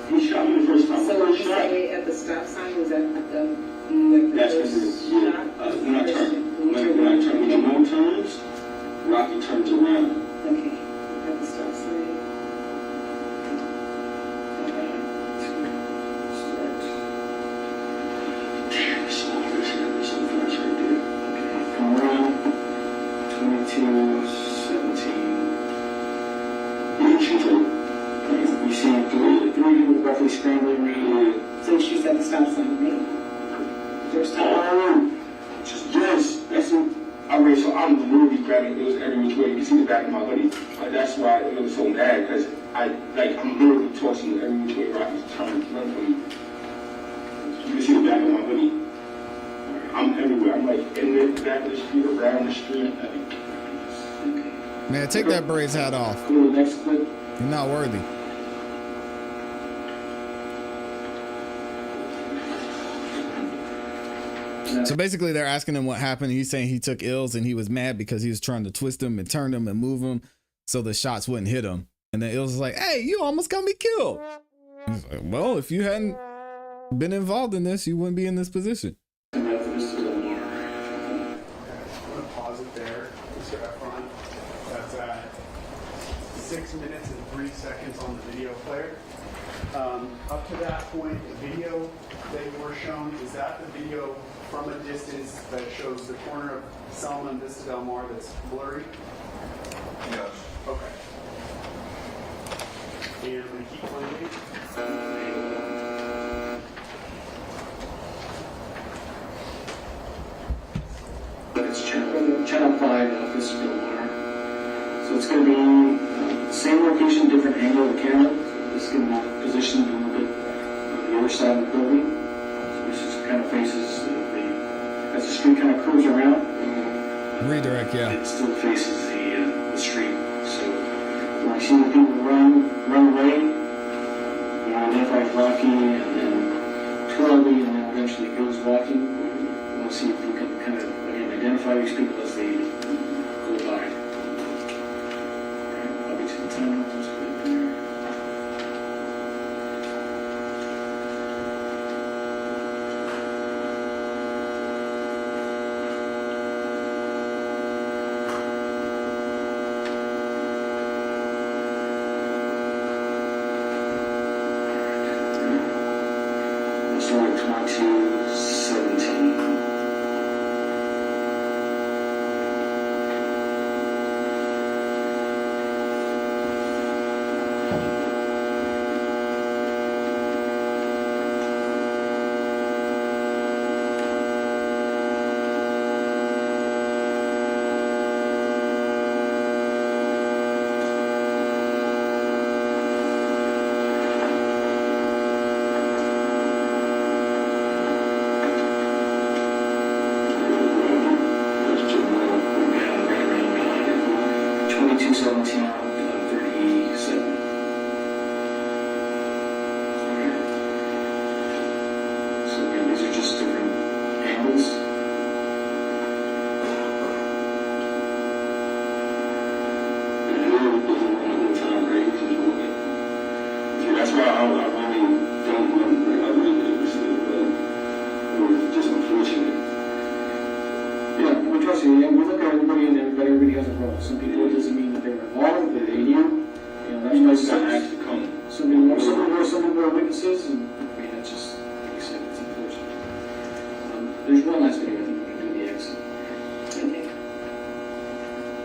He shot me the first time. So when you shot. say at the stop sign, was that at the That's first because shot? when I turn, when Jamal turns, Rocky turns around. Okay, at the stop sign. Damn, it's so hard. There's some flash right there. Okay, from around 22:17. Yeah, she's like, You see three people roughly scrambling around. So she's at the stop sign, right? There's stop. just yes, that's it. I mean, so I'm literally grabbing. It was every which way. You can see the back of my hoodie. That's why it was so mad because I'm literally tossing every which way. Rocky's trying to run from me. You can see the back of my hoodie. I'm everywhere. I'm like in the back of the street, around the street. Man, take that Braves hat off. Go to the next clip. You're not worthy. So basically, they're asking him what happened. He's saying he took ills and he was mad because he was trying to twist him and turn him and move him so the shots wouldn't hit him. And then ills is like, "Hey, you almost got me killed." He's like, "Well, if you hadn't been involved in this, you wouldn't be in this position." I'm going to pause it there, Mr. Efron. That's at 6 minutes and 3 seconds on the video player. Up to that point, the video that you were shown, is that the video from a distance that shows the corner of Selma and Vista Del Mar that's blurry? Yes. Okay. And I'm going to keep playing. It's channel 5, Vista Del Mar. So it's going to be same location, different angle of the camera. This is going to be positioned a little bit on the other side of the building. So this just kind of faces as the street kind of curves around. Redirect, yeah. It still faces the street. So when I see the people run away, you identify Rocky and then Twirly and then eventually goes walking. We'll see if you can kind of again identify these people as they go by. Alright, I'll get you the timer. Just put it there. We'll start at 22:17. That's why I really don't want, like, I really didn't receive it, but it was just unfortunate. Yeah, we trust you. Yeah, we look at everybody and everybody has a role. Some people, it doesn't mean that they were involved, that they knew. You know, that's why It's not actually come. some people were witnesses, and I mean, that's just, like I said, it's unfortunate. There's one last video, I think we can do the exit.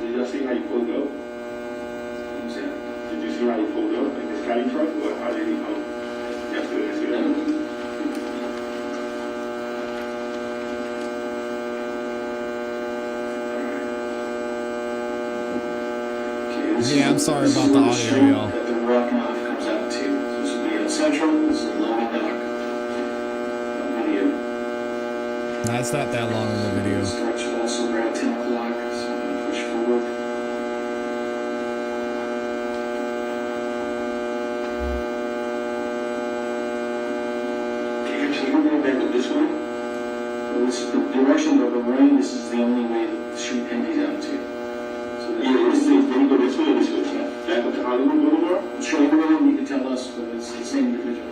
Did y'all see how he pulled up? Who's that? Did you see how he pulled up in his caddy truck, or how did he come? Y'all still didn't see that? Yeah, I'm sorry about the audio, y'all. That the walking off comes out to. So this will be on Central. This is a loading dock video. Nah, it's not that long in the video. Starts also around 10 o'clock. So I'm gonna push forward. Actually, we're going back to this one. Well, this is the direction that we're running. This is the only way that the street empties out to. So Yeah, this is, when you go this way or this way? Back up to Hollywood Boulevard? show everyone, you can tell us, but it's the same individual.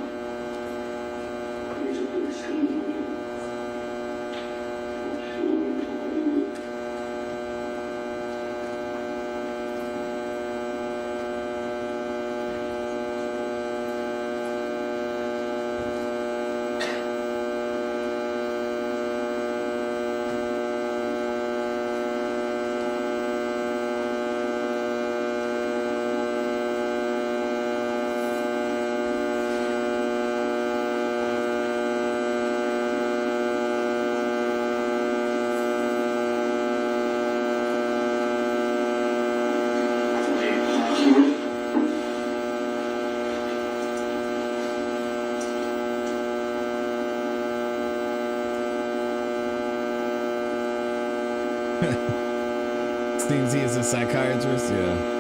Seems he is a psychiatrist, yeah.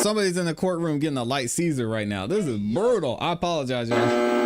Somebody's in the courtroom getting a light Caesar right now. This is brutal. I apologize, y'all.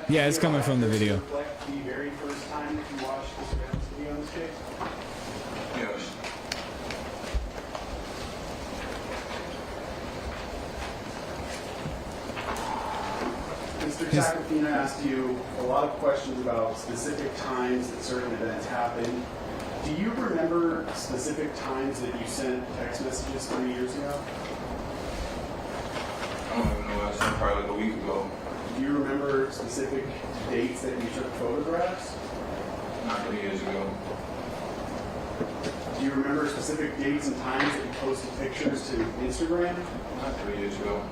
Yeah, it's coming from the video. Reflect the very first time that you watched the surveillance video in this case? Yes. Mr. Tacopina asked you a lot of questions about specific times that certain events happened. Do you remember specific times that you sent text messages 3 years ago? I don't even know. I sent probably like a week ago. Do you remember specific dates that you took photographs? Not 3 years ago. Do you remember specific dates and times that you posted pictures to Instagram? Not 3 years ago.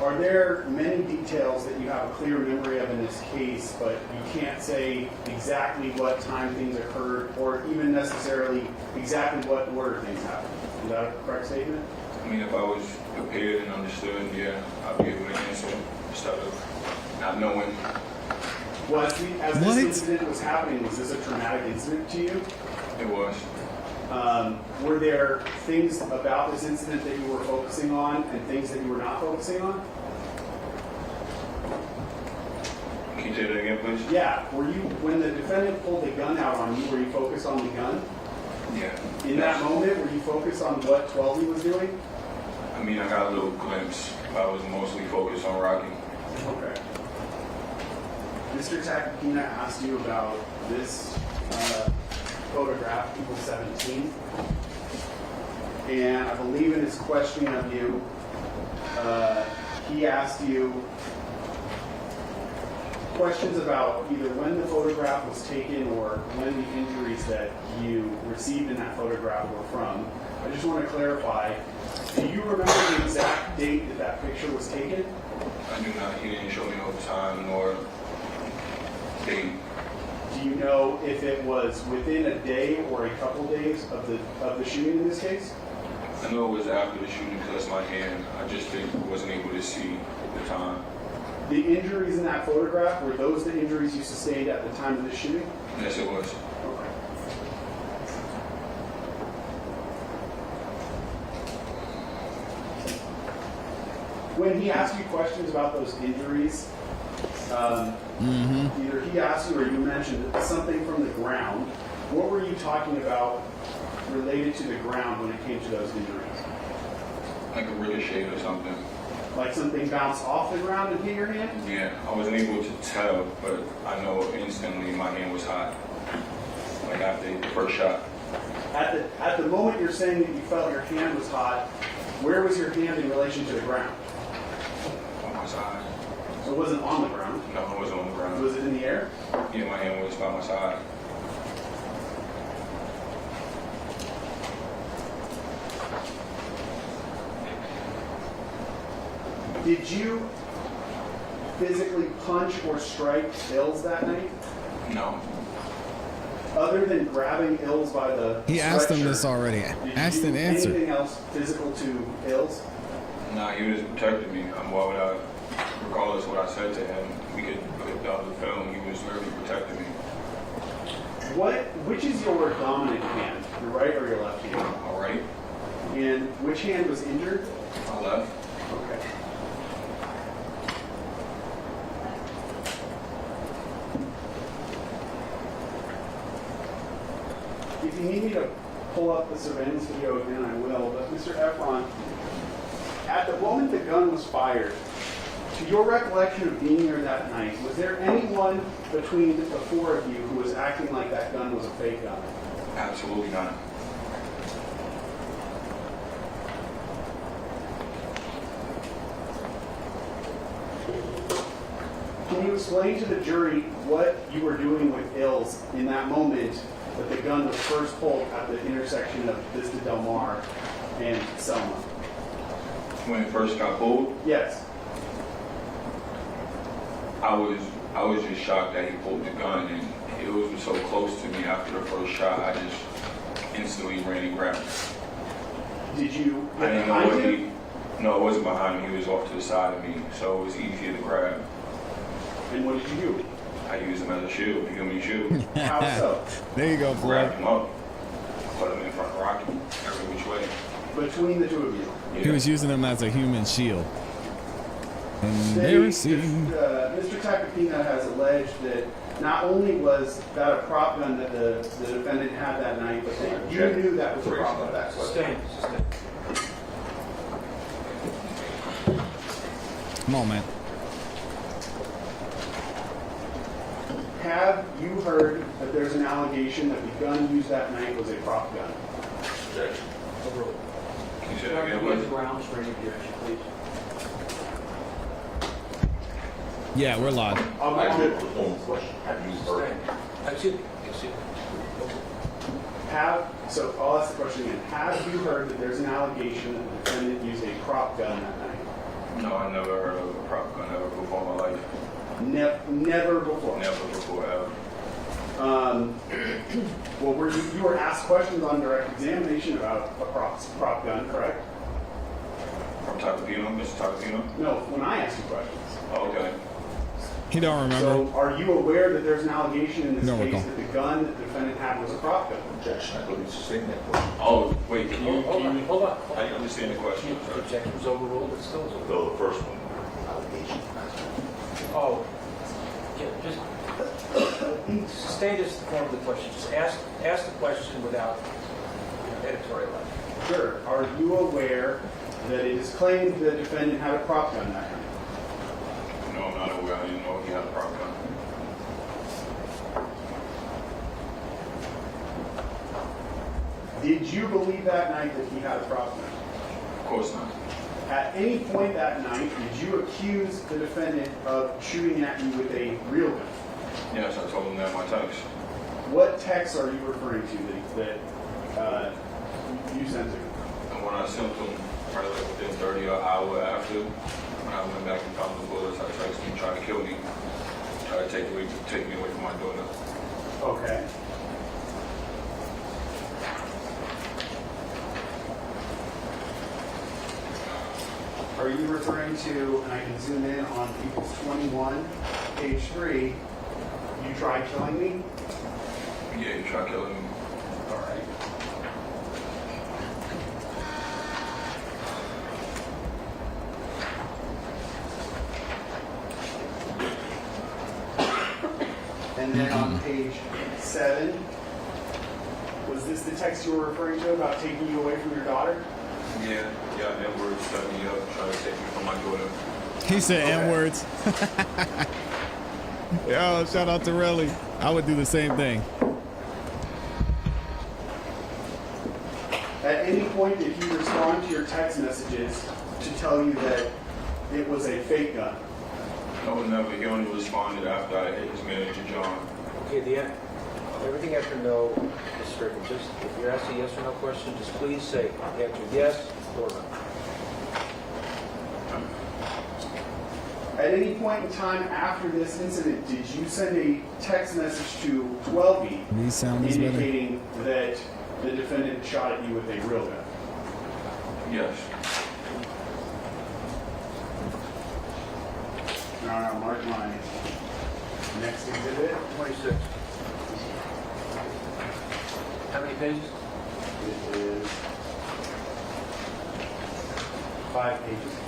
Are there many details that you have a clear memory of in this case, but you can't say exactly what time things occurred, or even necessarily exactly what order things happened? Is that a correct statement? I mean, if I was prepared and understood, yeah, I'd be able to answer instead of not knowing. As this incident was happening, was this a traumatic incident to you? It was. Were there things about this incident that you were focusing on and things that you were not focusing on? Can you say that again, please? Yeah. Were you, when the defendant pulled the gun out on you, were you focused on the gun? Yeah. In that moment, were you focused on what 12 was doing? I mean, I got a little glimpse, but I was mostly focused on Rocky. Okay. Mr. Tacopina asked you about this photograph, April 17th. And I believe in his question of you, he asked you questions about either when the photograph was taken or when the injuries that you received in that photograph were from. I just want to clarify, do you remember the exact date that that picture was taken? I do not. He didn't show me no time nor date. Do you know if it was within a day or a couple days of the shooting in this case? I know it was after the shooting because my hand. I just wasn't able to see the time. The injuries in that photograph, were those the injuries you sustained at the time of the shooting? Yes, it was. Okay. When he asked you questions about those injuries, either he asked you or you mentioned something from the ground. What were you talking about related to the ground when it came to those injuries? Like a ricochet or something. Like something bounced off the ground and hit your hand? Yeah, I wasn't able to tell, but I know instantly my hand was hot. Like after the first shot. At the moment you're saying that you felt your hand was hot, where was your hand in relation to the ground? On my side. So it wasn't on the ground? No, it wasn't on the ground. Was it in the air? Yeah, my hand was by my side. Did you physically punch or strike Ills that night? No. Other than grabbing Ills by the He asked him sweatshirt, this already. did Asked you and do answered. anything else physical to Ills? Nah, he was protecting me. Why would I, regardless of what I said to him, we could put it down the film, he was literally protecting me. Which is your dominant hand, your right or your left hand? All right, And which hand was injured? my left. Okay. If you need me to pull up the surveillance video again, I will. But Mr. Efron, at the moment the gun was fired, to your recollection of being there that night, was there anyone between the four of you who was acting like that gun was a fake gun? Absolutely not. Can you explain to the jury what you were doing with Ills in that moment that the gun was first pulled at the intersection of Vista Del Mar and Selma? When it first got pulled, Yes. I was just shocked that he pulled the gun, and it was so close to me after the first shot. I just instantly ran and grabbed it. Did you I didn't know behind what him? No, it wasn't behind me. He was off to the side of me, so it was easier to grab. And what did you do? I used him as a shield, a human shield. How so? There you go, Grabbed Floyd. him up, put him in front of Rocky, every which way. Between the two of you. He was using him as a human shield. Embarrassing. Mr. Tacopina has alleged that not only was that a prop gun that the defendant had that night, but that you knew that was a prop gun. Sustain. Come on, man. Have you heard that there's an allegation that the gun used that night was a prop gun? Overruled. He said, Dr. again, Woods, what? grounds for any objection, please. Yeah, we're live. I did perform a question. Have you heard? Excuse me. So I'll ask the question again. Have you heard that there's an allegation that the defendant used a prop gun that night? No, I never heard of a prop gun ever before in my life. Never before. Never before, ever. Well, you were asked questions on direct examination about a prop gun, correct? From Tacopino, Mr. Tacopino? No, when I asked you questions. Oh, okay. He don't remember. So, are you aware that there's an allegation in this No, case recall. that the gun that the defendant had was a prop gun? Objection. I believe sustained that question. Oh, wait, can you, Hold on. I didn't understand the question. The objection was overruled, but still is overruled. So the first one, allegation. Oh, yeah, just stay this form of the question. Just ask the question without editorial. Sure. Are you aware that it is claimed the defendant had a prop gun that night? No, I'm not aware. I didn't know he had a prop gun. Did you believe that night that he had a prop gun? Of course not. At any point that night, did you accuse the defendant of shooting at you with a real gun? Yes, I told him that in my text. What text are you referring to that you sent to him? And when I sent him, probably like within 30 or an hour after, when I went back and found the bullets, I texted him trying to kill me, trying to take me away from my daughter. Okay. Are you referring to, and I can zoom in on People's 21, page 3, you tried killing me? Yeah, he tried killing me. All right. And then on page 7, was this the text you were referring to about taking you away from your daughter? Yeah, that word set me up, trying to take me from my daughter. He said N-words. Yo, shout out to Relli. I would do the same thing. At any point did he respond to your text messages to tell you that it was a fake gun? No, never. He only responded after I hit his manager, John. Okay, everything after no is stricken. Just if you're asked a yes or no question, just please say answer yes or no. At any point in time after this incident, did you send a text message to 12B These sound is better. indicating that the defendant shot at you with a real gun? Yes. Now I'll mark my next exhibit. 26. How many pages? It is 5 pages.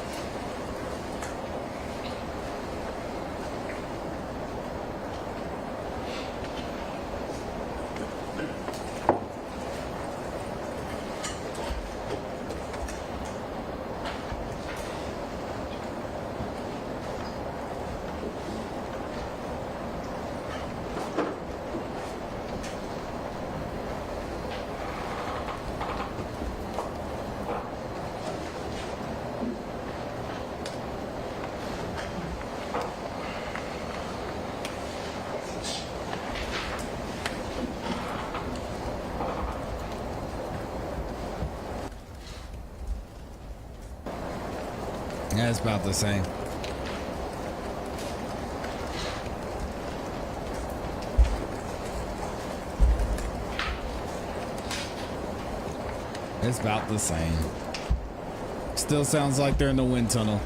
Yeah, it's about the same. It's about the same. Still sounds like they're in the wind tunnel.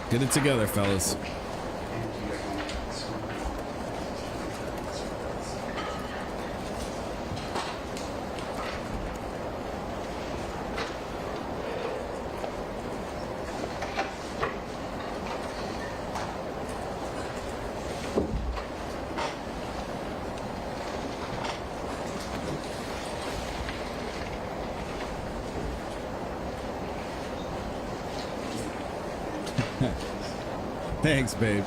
Get it together, fellas. Thanks, babe.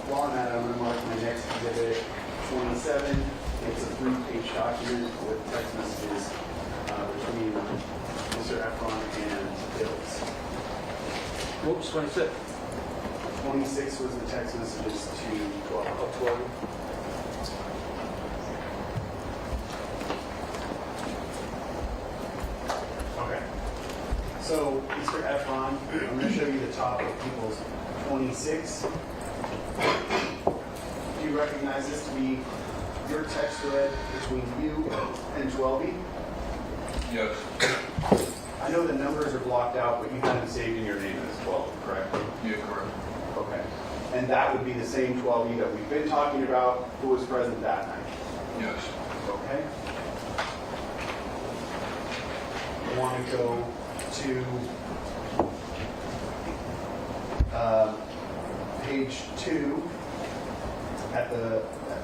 While I'm at it, I'm going to mark my next exhibit, 27. It's a 3-page document with text messages between Mr. Efron and Bills. Whoops, 26. 26 was the text messages to 12. Okay. So, Mr. Efron, I'm going to show you the top of people's 26. Do you recognize this to be your text thread between you and 12B? Yes. I know the numbers are blocked out, but you have them saved in your name as 12, correct? Yeah, correct. Okay. And that would be the same 12E that we've been talking about, who was present that night? Yes. Okay. I want to go to page 2.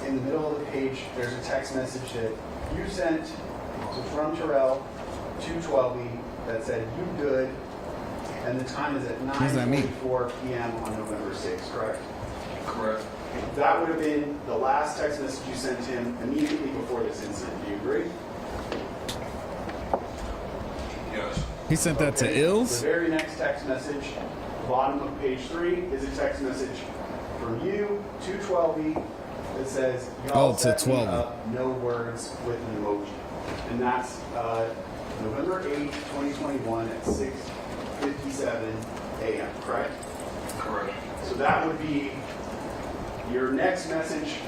In the middle of the page, there's a text message that you sent from Terrell to 12E that said, "You good," and the time is at 9:44 p.m. on November 6th, correct? Correct. That would have been the last text message you sent him immediately before this incident. Do you agree? Yes. He sent that to Ills? The very next text message, bottom of page 3, is a text message from you to 12E that says, "Y'all set me up, no words," with an emoji. And that's November 8th, 2021 at 6:57 a.m., correct? Correct. So that would be your next message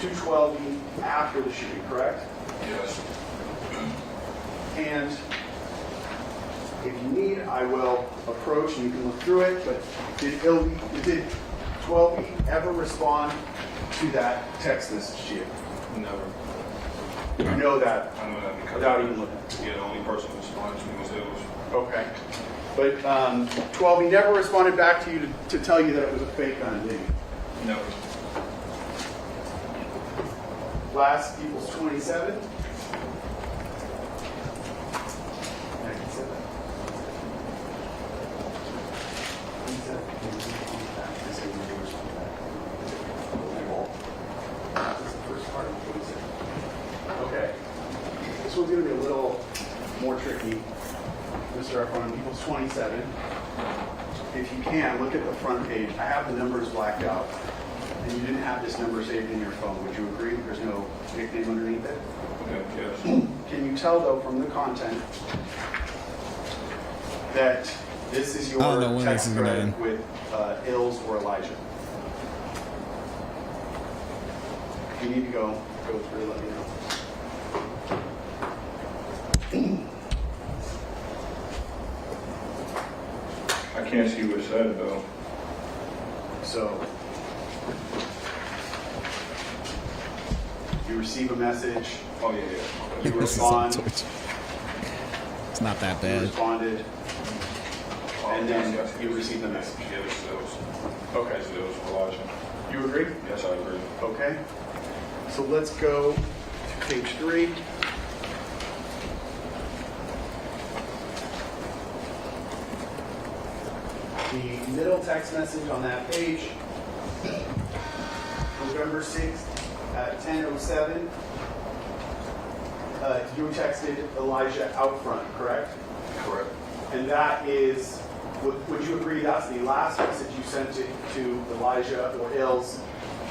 to 12E after the shooting, correct? Yes. And If you need, I will approach and you can look through it, but did 12E ever respond to that text message to you? Never. You know that I know that because without even looking. yeah, the only person who responded to me was Hills. Okay. But 12E never responded back to you to tell you that it was a fake gun, did he? Never. Last equals 27. Okay. This one's going to be a little more tricky. Mr. Efron, equals 27. If you can, look at the front page. I have the numbers blacked out. And you didn't have this number saved in your phone. Would you agree? There's no nickname underneath it? Okay, yes. Can you tell, though, from the content that this is your I don't know when text this is gonna thread end. with Ills or Elijah? If you need to go through, let me know. I can't see what it said though. So, you receive a message, Oh yeah, yeah. you This is on respond, Twitch. It's not that you bad. responded, Oh, and yes, then yes, you yes. receive the message. Yeah, this is Hills. Okay. This is Hills for Elijah. You agree? Yes, I agree. Okay. So let's go to page 3. The middle text message on that page, November 6th at 10:07. You texted Elijah out front, correct? Correct. And that is, would you agree that's the last message you sent to Elijah or Ills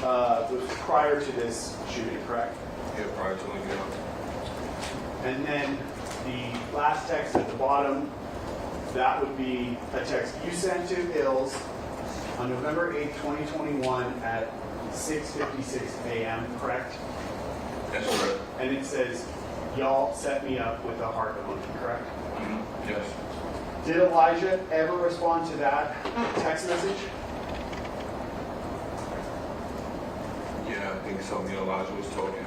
was prior to this shooting, correct? Yeah, prior to leaving out. And then the last text at the bottom, that would be a text you sent to Ills on November 8th, 2021 at 6:56 a.m., correct? That's correct. And it says, y'all set me up with a heart emoji, correct? Mm-hmm. Yes. Did Elijah ever respond to that text message? Yeah, I think so. Me and Elijah was talking.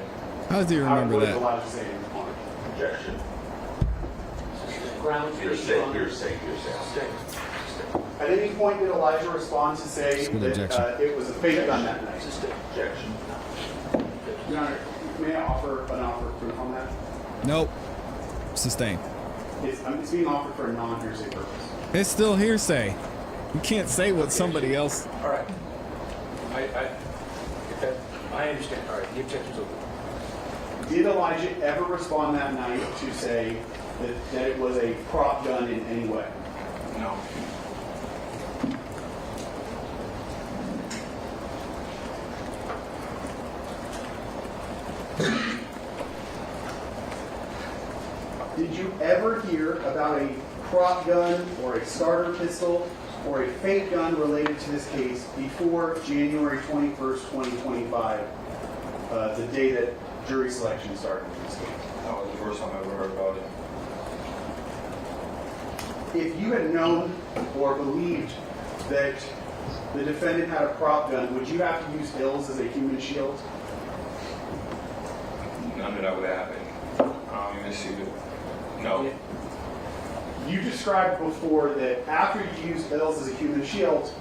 How do you remember What did that? Elijah say in response? Objection. Grounds Hearsay, on- hearsay, hearsay. Stay. At any point did Elijah respond to say Good that objection. it was a fake gun that night? Stay. Objection. Your Honor, may I offer an offer of proof on that? Nope. Sustained. It's being offered for a non-hearsay purpose. It's still hearsay. You can't say what somebody else. All right. I understand. All right, the objection's over. Did Elijah ever respond that night to say that it was a prop gun in any way? No. Did you ever hear about a prop gun or a starter pistol or a fake gun related to this case before January 21st, 2025, the day that jury selection started in this case? That was the first time I ever heard about it. If you had known or believed that the defendant had a prop gun, would you have to use Ills as a human shield? None of that would happen. I don't even see it. No. You described before that after you used Ills as a human shield,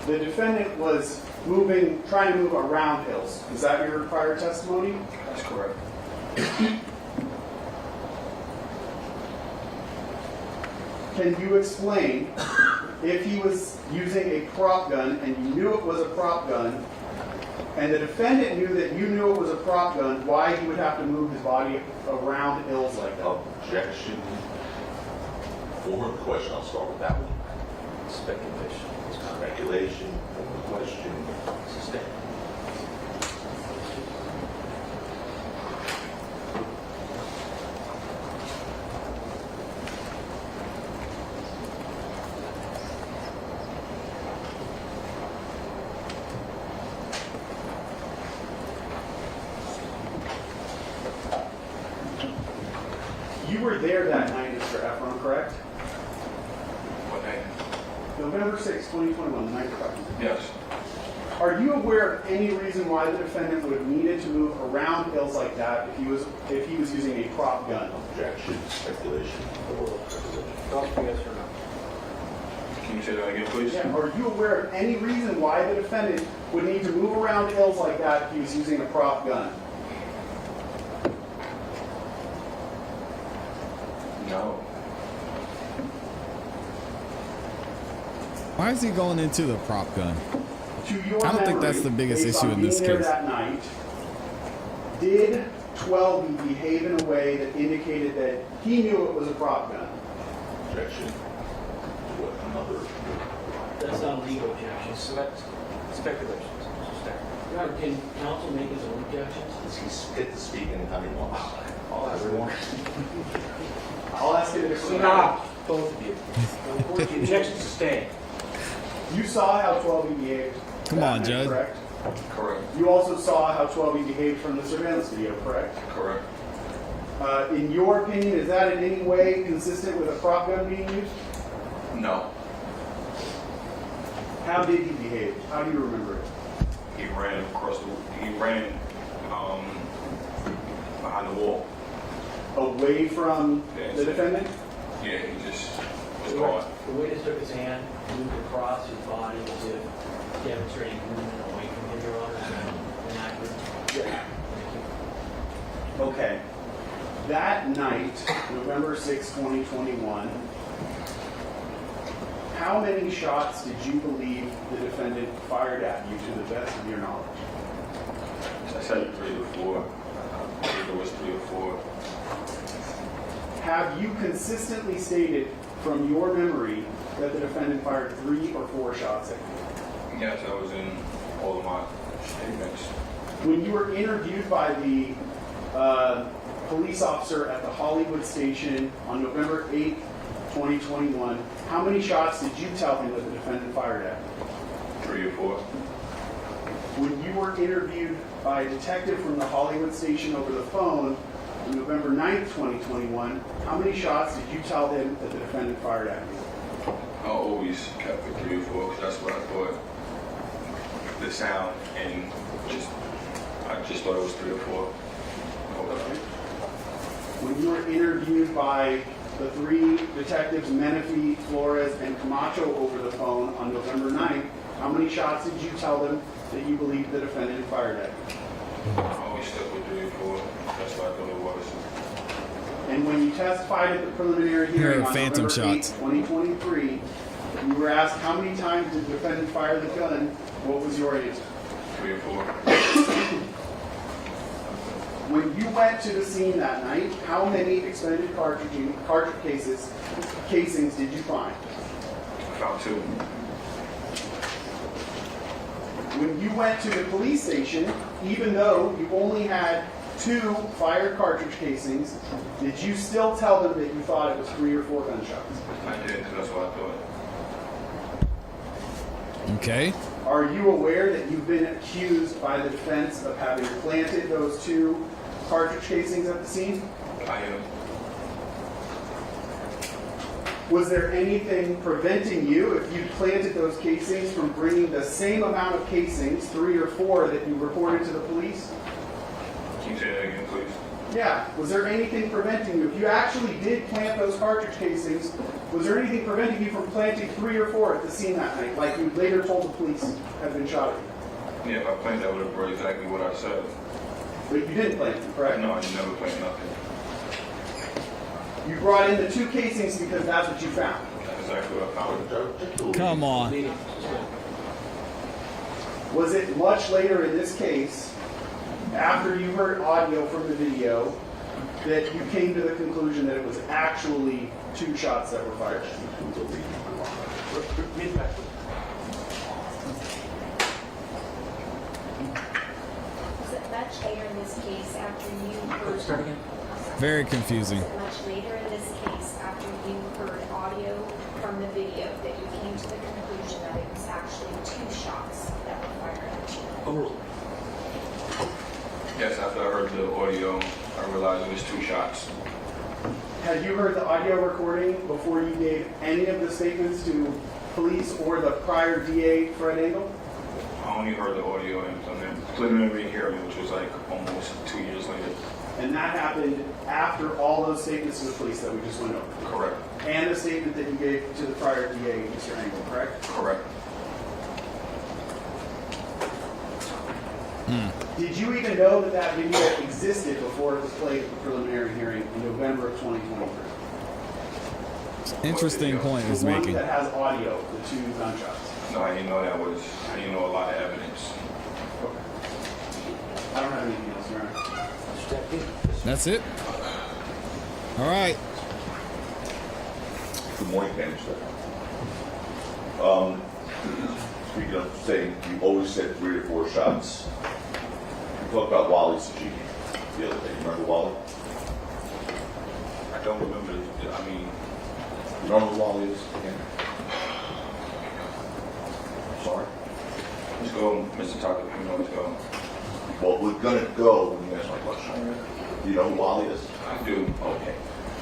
the defendant was trying to move around Ills. Is that your prior testimony? That's correct. Can you explain if he was using a prop gun and you knew it was a prop gun, and the defendant knew that you knew it was a prop gun, why he would have to move his body around Ills like that? Objection. Forward question, I'll start with that one. Speculation. Speculation, forward question. Sustained. You were there that night, Mr. Efron, correct? November 6, 2021, the night of the fight. Yes. Are you aware of any reason why the defendant would have needed to move around hills like that if he was using a prop gun? Objection, speculation. Counsel, yes or no? Can you say that again, please? Yeah. Are you aware of any reason why the defendant would need to move around hills like that if he was using a prop gun? No. Why is he going into the prop gun? To your I don't think that's memory, the biggest based issue on in this being there case. That night, did 12 behave in a way that indicated that he knew it was a prop gun? Objection. What, another? That's not a legal objection. So that's speculations. Mr. Stack. Can counsel make his own objections? He's fit to speak anytime he wants. I'll ask it. I'll ask it if Stop, both of you. The objection sustained. You saw how 12 behaved. Come that on, night, Judge. Correct. Correct. You also saw how 12 behaved from the surveillance video, correct? Correct. In your opinion, is that in any way consistent with a prop gun being used? No. How did he behave? How do you remember it? He ran behind the wall. Away from the defendant? Yeah, he just was gone. The witness took his hand, moved across his body as if demonstrating movement away from him, Your Honor. Is that inaccurate? Yeah. Okay. That night, November 6, 2021, how many shots did you believe the defendant fired at you to the best of your knowledge? I said 3 or 4. I believe it was 3 or 4. Have you consistently stated from your memory that the defendant fired 3 or 4 shots at you? Yes, that was in all of my statements. When you were interviewed by the police officer at the Hollywood station on November 8, 2021, how many shots did you tell him that the defendant fired at you? 3 or 4. When you were interviewed by a detective from the Hollywood station over the phone on November 9th, 2021, how many shots did you tell him that the defendant fired at you? I always kept it 3 or 4 because that's what I thought. The sound and I just thought it was 3 or 4. Okay. When you were interviewed by the 3 detectives, Menifee, Flores, and Camacho over the phone on November 9th, how many shots did you tell them that you believed the defendant fired at you? I always stuck with 3 or 4. That's what I thought it was. And when you testified at the preliminary hearing on phantom November 8, shots. 2023, you were asked how many times did the defendant fire the gun. What was your answer? 3 or 4. When you went to the scene that night, how many expended cartridge casings did you find? I found 2. When you went to the police station, even though you only had 2 fired cartridge casings, did you still tell them that you thought it was 3 or 4 gunshots? I did because that's what I thought. Okay. Are you aware that you've been accused by the defense of having planted those 2 cartridge casings at the scene? I am. Was there anything preventing you, if you planted those casings, from bringing the same amount of casings, 3 or 4, that you reported to the police? Can you say that again, please? Yeah. Was there anything preventing you? If you actually did plant those cartridge casings, was there anything preventing you from planting 3 or 4 at the scene that night, like you later told the police had been shot at you? Yeah, if I planned that would have brought exactly what I said. But you didn't plant them, correct? No, I never planned nothing. You brought in the 2 casings because that's what you found. That's exactly what I found. Come on. Was it much later in this case, after you heard audio from the video, that you came to the conclusion that it was actually 2 shots that were fired? Was it much later in this case after you heard... Start again. Very confusing. Was it much later in this case after you heard audio from the video that you came to the conclusion that it was actually 2 shots that were fired at you? Yes, after I heard the audio, I realized it was 2 shots. Had you heard the audio recording before you gave any of the statements to police or the prior DA, Fred Engel? I only heard the audio and on the preliminary hearing, which was like almost 2 years later. And that happened after all those statements to the police that we just went over? Correct. And the statement that you gave to the prior DA, Mr. Engel, correct? Correct. Did you even know that that video existed before it was played at the preliminary hearing in November of 2023? Interesting point he's The one making. that has audio, the 2 gunshots. No, I didn't know that was, I didn't know a lot of evidence. Okay. I don't have anything else, Your Honor. That's it. All right. Good morning, Mr. Speaking of saying, you always said 3 or 4 shots. You talked about Wally Sajidi the other day. You remember Wally? I don't remember, I mean, You don't know who Wally is? Again? Sorry? let's go, Mr. Tucker, you know, let's go. Well, we're gonna go when you ask my question. Do you know who Wally is? I do. Okay.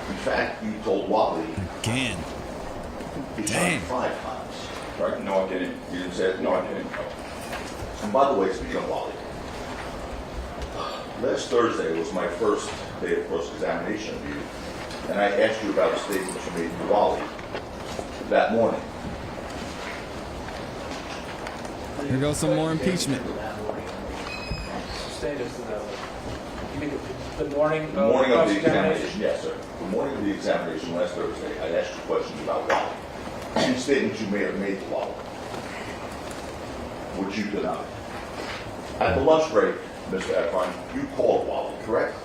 In fact, you told Wally Again. he shot Dang. 5 times, right? No, I didn't. You didn't say it? No, I didn't. And by the way, speaking of Wally, last Thursday was my first day of cross-examination of you, and I asked you about the statements you made to Wally that morning. Here goes some more impeachment. Sustain us to that. You mean the morning The morning of the cross-examination? examination, yes, sir. The morning of the examination last Thursday, I asked you questions about Wally. And statements you may have made to Wally, which you denied. At the lunch break, Mr. Efron, you called Wally, correct?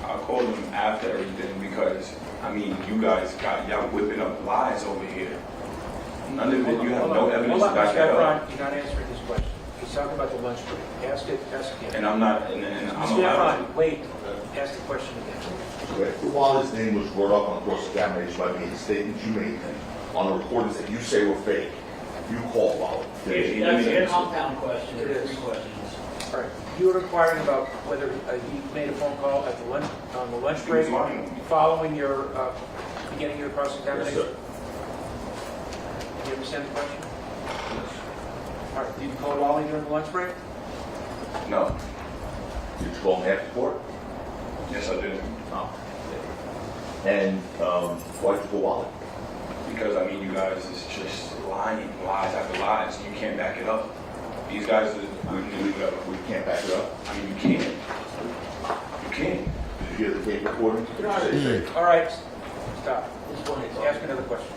I called him after everything because, I mean, you guys got, y'all whipping up lies over here. None of it, you have no evidence to back that up. You're not answering this question. He's talking about the lunch break. Ask it again. And I'm not, and I'm Mr. allowed Efron, wait. Ask the question again. Correct. Wally's name was brought up on cross-examination by me, the statements you made on the recordings that you say were fake. You called Wally. That's a compound question, there are 3 questions. All right. You were inquiring about whether he made a phone call at the lunch, on the lunch He was break lying on me. following your, beginning your Yes, cross-examination? sir. Do you understand the question? All right. Did you call Wally during the lunch break? No. Did you call him after court? Yes, I did. No. And why did you call Wally? Because, I mean, you guys is just lying, lies after lies, and you can't back it up. These guys, We can't back it up. I mean, you can't. You can't. Did you hear the tape recording? Did you say fake? All right. Stop. This one is. Ask another question.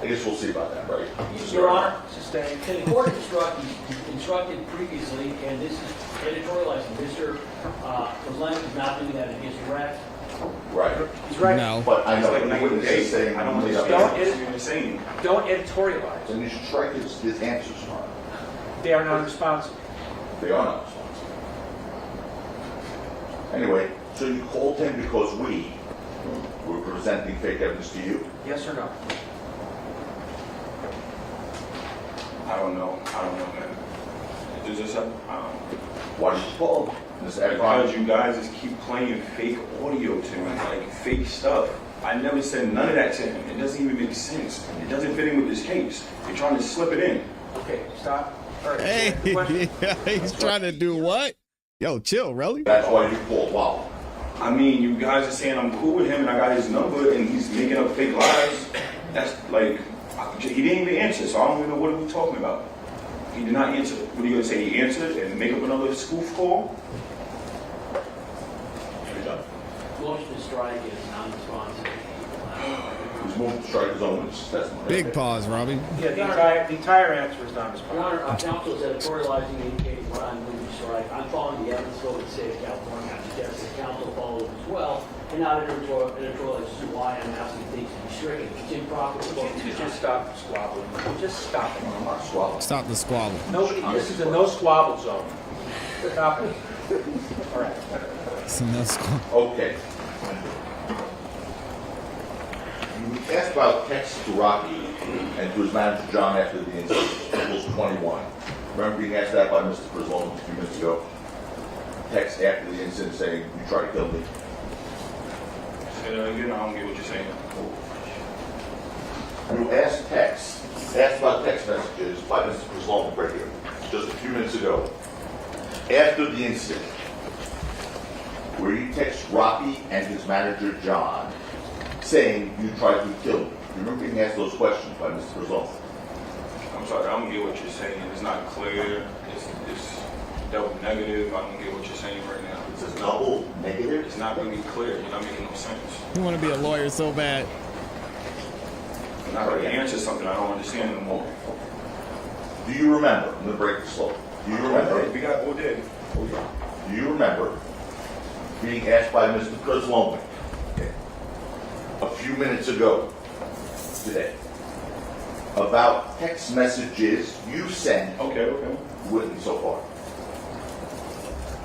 I guess we'll see about that, right? Your Honor, Sustain. the court instructed previously, and this is editorializing, Mr. Kozlanick is not doing that in his correct. Right. He's right. No. But I It's know like the night and witness day. is saying I don't made up understand answers. what you're saying. Don't editorialize. And you should strike his answers, Your Honor. They are non-responsive. They are not responsible. Anyway, so you called him because we were presenting fake evidence to you? Yes or no? I don't know, man. Is this a, Why did you call him? Mr. because Efron? you guys just keep playing fake audio to me, like fake stuff. I never said none of that to him. It doesn't even make sense. It doesn't fit in with this case. You're trying to slip it in. Okay, stop. All right. Hey, the question. he's trying to do what? Yo, chill, Relli. That's why you called Wally. I mean, you guys are saying I'm cool with him and I got his number and he's making up fake lies. That's like, he didn't even answer, so I don't even know what are we talking about. He did not answer. What are you going to say? He answered and make up another spoof call? You're done. Motion to strike is non-responsive. He's moved to strike his own witness testimony. Big pause, Robbie. Yeah, the entire answer is Your non-responsive. Honor, counsel is editorializing indicating what I'm moving to strike. I'm following the evidence flow of the state of California. I suggest that counsel follow it as well, and not editorialize as to why I'm asking things to be stricken. It's improper. Just stop squabbling. Just stop it. I'm not swallowing. Stop the squabble. Nobody, this is a no squabble zone. Stop it. All right. It's no squabble. Okay. You asked about texts to Rocky and to his manager John after the incident, April 21. Remember being asked that by Mr. Prisloman a few minutes ago? Text after the incident saying, you tried to kill me. Say that again, I don't get what you're saying. You asked about text messages by Mr. Kozlowski right here, just a few minutes ago. After the incident, where you text Rocky and his manager John, saying you tried to kill him. You remember being asked those questions by Mr. Kozlowski? I'm sorry, I don't get what you're saying. It's not clear. It's double negative. I don't get what you're saying right now. It's a double negative? It's not really clear. You're not making no sense. You want to be a lawyer so bad. I'm not going to answer something I don't understand anymore. Do you remember? I'm going to break the slope. Do you remember? We got all day. Do you remember being asked by Mr. Kozlowski a few minutes ago today about text messages you sent? Okay. With me so far?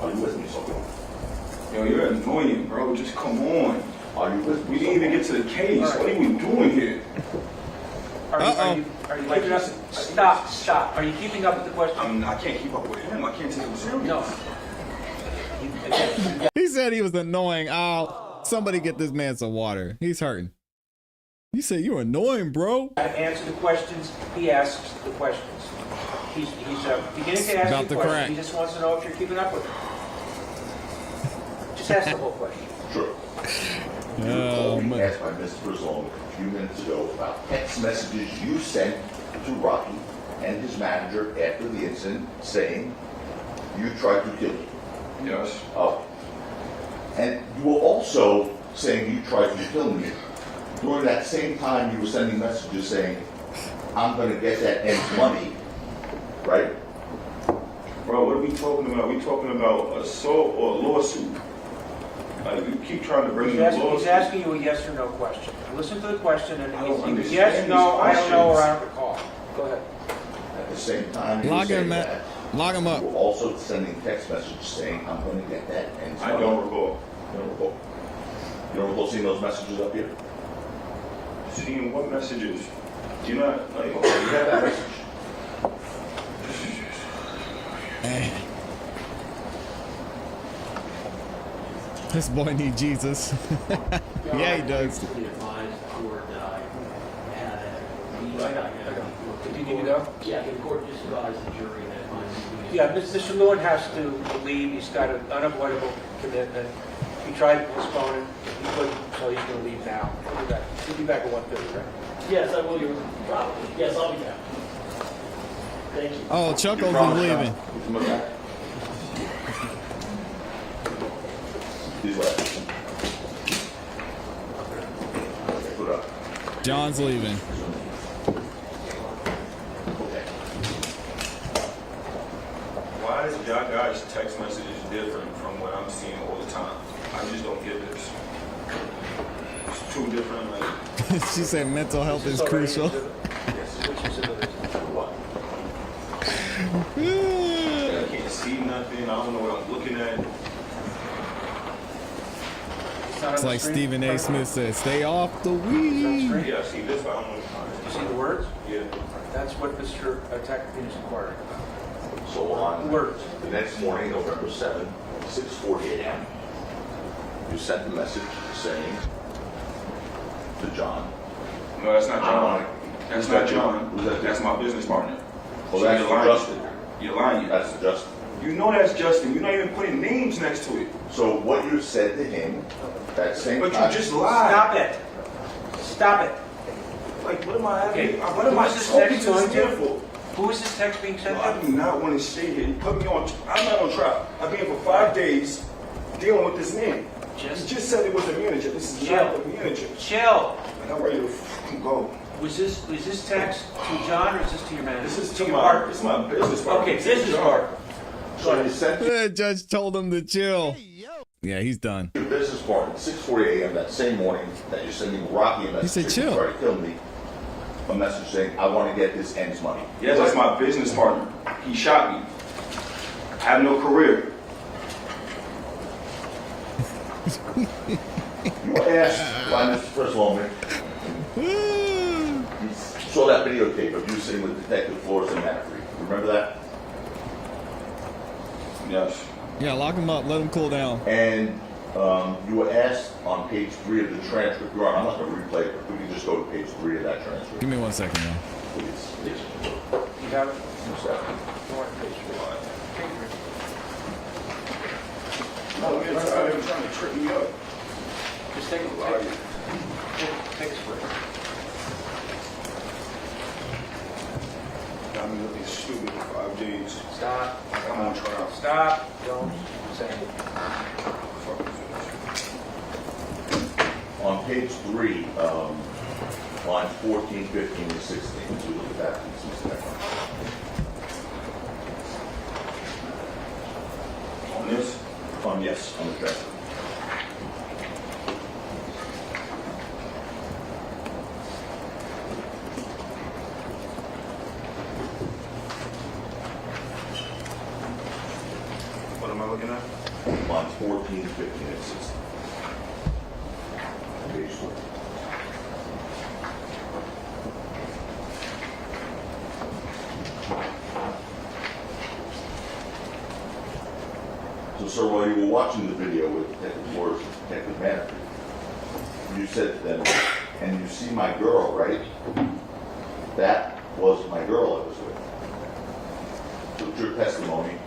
Are you with me so far? Yo, you're annoying, bro. Just come on. Are you with me? We didn't even get to the case. All right. What are we doing here? Are you keeping up? Stop. Are you keeping up with the question? I can't keep up with him. I can't take him serious. No. He said he was annoying. Oh, somebody get this man some water. He's hurting. You said you're annoying, bro. To answer the questions, he asks the questions. He's beginning to ask About you the questions. crack. He just wants to know if you're keeping up with him. Just ask the whole question. Sure. Oh, Being man. asked by Mr. Kozlowski a few minutes ago about text messages you sent to Rocky and his manager after the incident saying you tried to kill him. Yes. Oh. And you were also saying you tried to kill me. During that same time, you were sending messages saying, I'm going to get that ends money, right? Bro, what are we talking about? Are we talking about assault or lawsuit? Like, you keep trying to bring He's in asking, he's lawsuit. asking you a yes or no question. Listen to the question and I don't it's understand yes, no, these I don't know, or I questions. don't recall. Go ahead. At the same time, you were Log saying him, that. Matt. Log him up. You were also sending text messages saying, I'm going to get that ends money. I don't recall. You don't recall? You don't recall seeing those messages up here? Seeing what messages? Do you not, like, You have that message. This boy need Jesus. Yeah, he does. I advised the court that I had a meeting. Do you need to go? Yeah, the court just advised the jury that my meeting. Yeah, Mr. Lord has to leave. He's got an unavoidable commitment. He tried to postpone it. He couldn't, so he's going to leave now. He'll be back. He'll be back at 1:30, right? Yes, I will. Probably. Yes, I'll be back. Thank you. Oh, Chuckles is leaving. These left. Put up. John's leaving. Okay. why is y'all guys' text messages different from what I'm seeing all the time? I just don't get this. It's two different, like... She said mental health is crucial. I can't see nothing. I don't know what I'm looking at. It's like Stephen A. Smith said, stay off the weed. Yeah, I see this, but I don't know what You see the words? Yeah. That's what Mr. Tacticine is inquiring. So on Words. the next morning, November 7th, 6:40 a.m., you sent a message saying to John. No, that's not John. That's not John. Who's that? That's my business partner. Well, So that's you're lying. Justin. You're lying. That's Justin. You know that's Justin. You're not even putting names next to it. So what you said to him that same But time. you just lied. Stop it. Stop it. Like, what am I having? Okay, What am who I is this talking text to this going man to? for? Who is this text being sent No, I to? do not want to stay here. You put me on. I'm not on trial. I've been here for 5 days dealing with this man. You just said it was a manager. This is not the manager. Chill. And I'm ready to fucking go. Was this text to John or is this to your manager? This is to to your my. partner? This is my business partner. Okay, business partner. So you sent The judge told him to chill. Yeah, he's done. your business partner at 6:40 a.m. that same morning that you're sending Rocky a message. said, saying, chill. "You tried to kill me." A message saying, "I want to get this ends money." Yes, that's my business partner. He shot me. I have no career. You were asked by Mr. Chris Loman. You saw that videotape of you sitting with Detective Flores and Manfrey. Remember that? Yes. Yeah, lock him up. Let him cool down. And You were asked on page 3 of the transcript. Your Honor, I'm not going to replay it, but we can just go to page 3 of that transcript. Give me 1 second, y'all. Please. You have it? One second. Go on, page 3. No, you're trying to trip me up. Just take a split. Got me looking stupid for 5 days. Stop. I'm on trial. Stop. Don't say it. On page 3, lines 14, 15, and 16, as we look at that, please, Mr. Efron. On this? Yes, on the transcript. What am I looking at? Lines 14, 15, and 16. Page 4. So, sir, while you were watching the video with Detective Flores and Detective Manfred, you said to them, and you see my girl, right? That was my girl I was with. So it's your testimony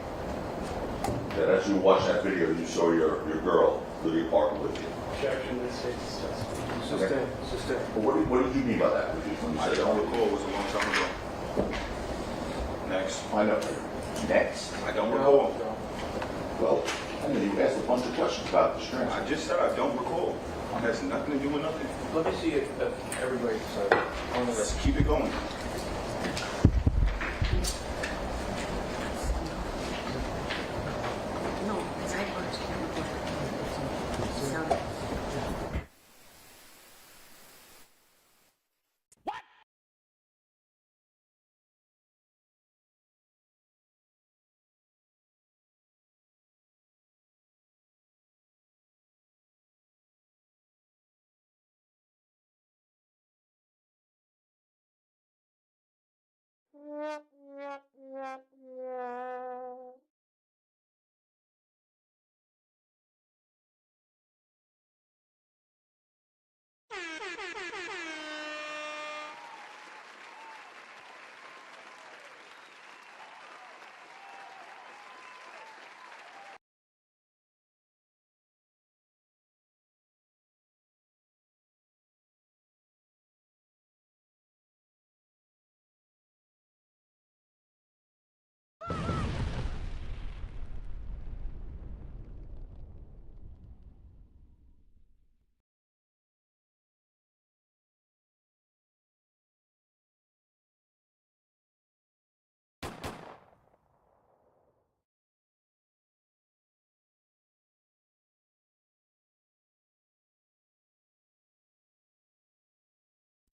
that as you watched that video, you saw your girl living apart with you. Objection, this is Sustain. Sustain. Well, what did you mean by that? When you I said don't that? recall. It was a long time ago. Next. I know. Next. I don't recall. Well, I know you asked a bunch of questions about the strength. I just said I don't recall. It has nothing to do with nothing. Let me see if everybody decided. Let's keep it going. No, because I watched him before. So,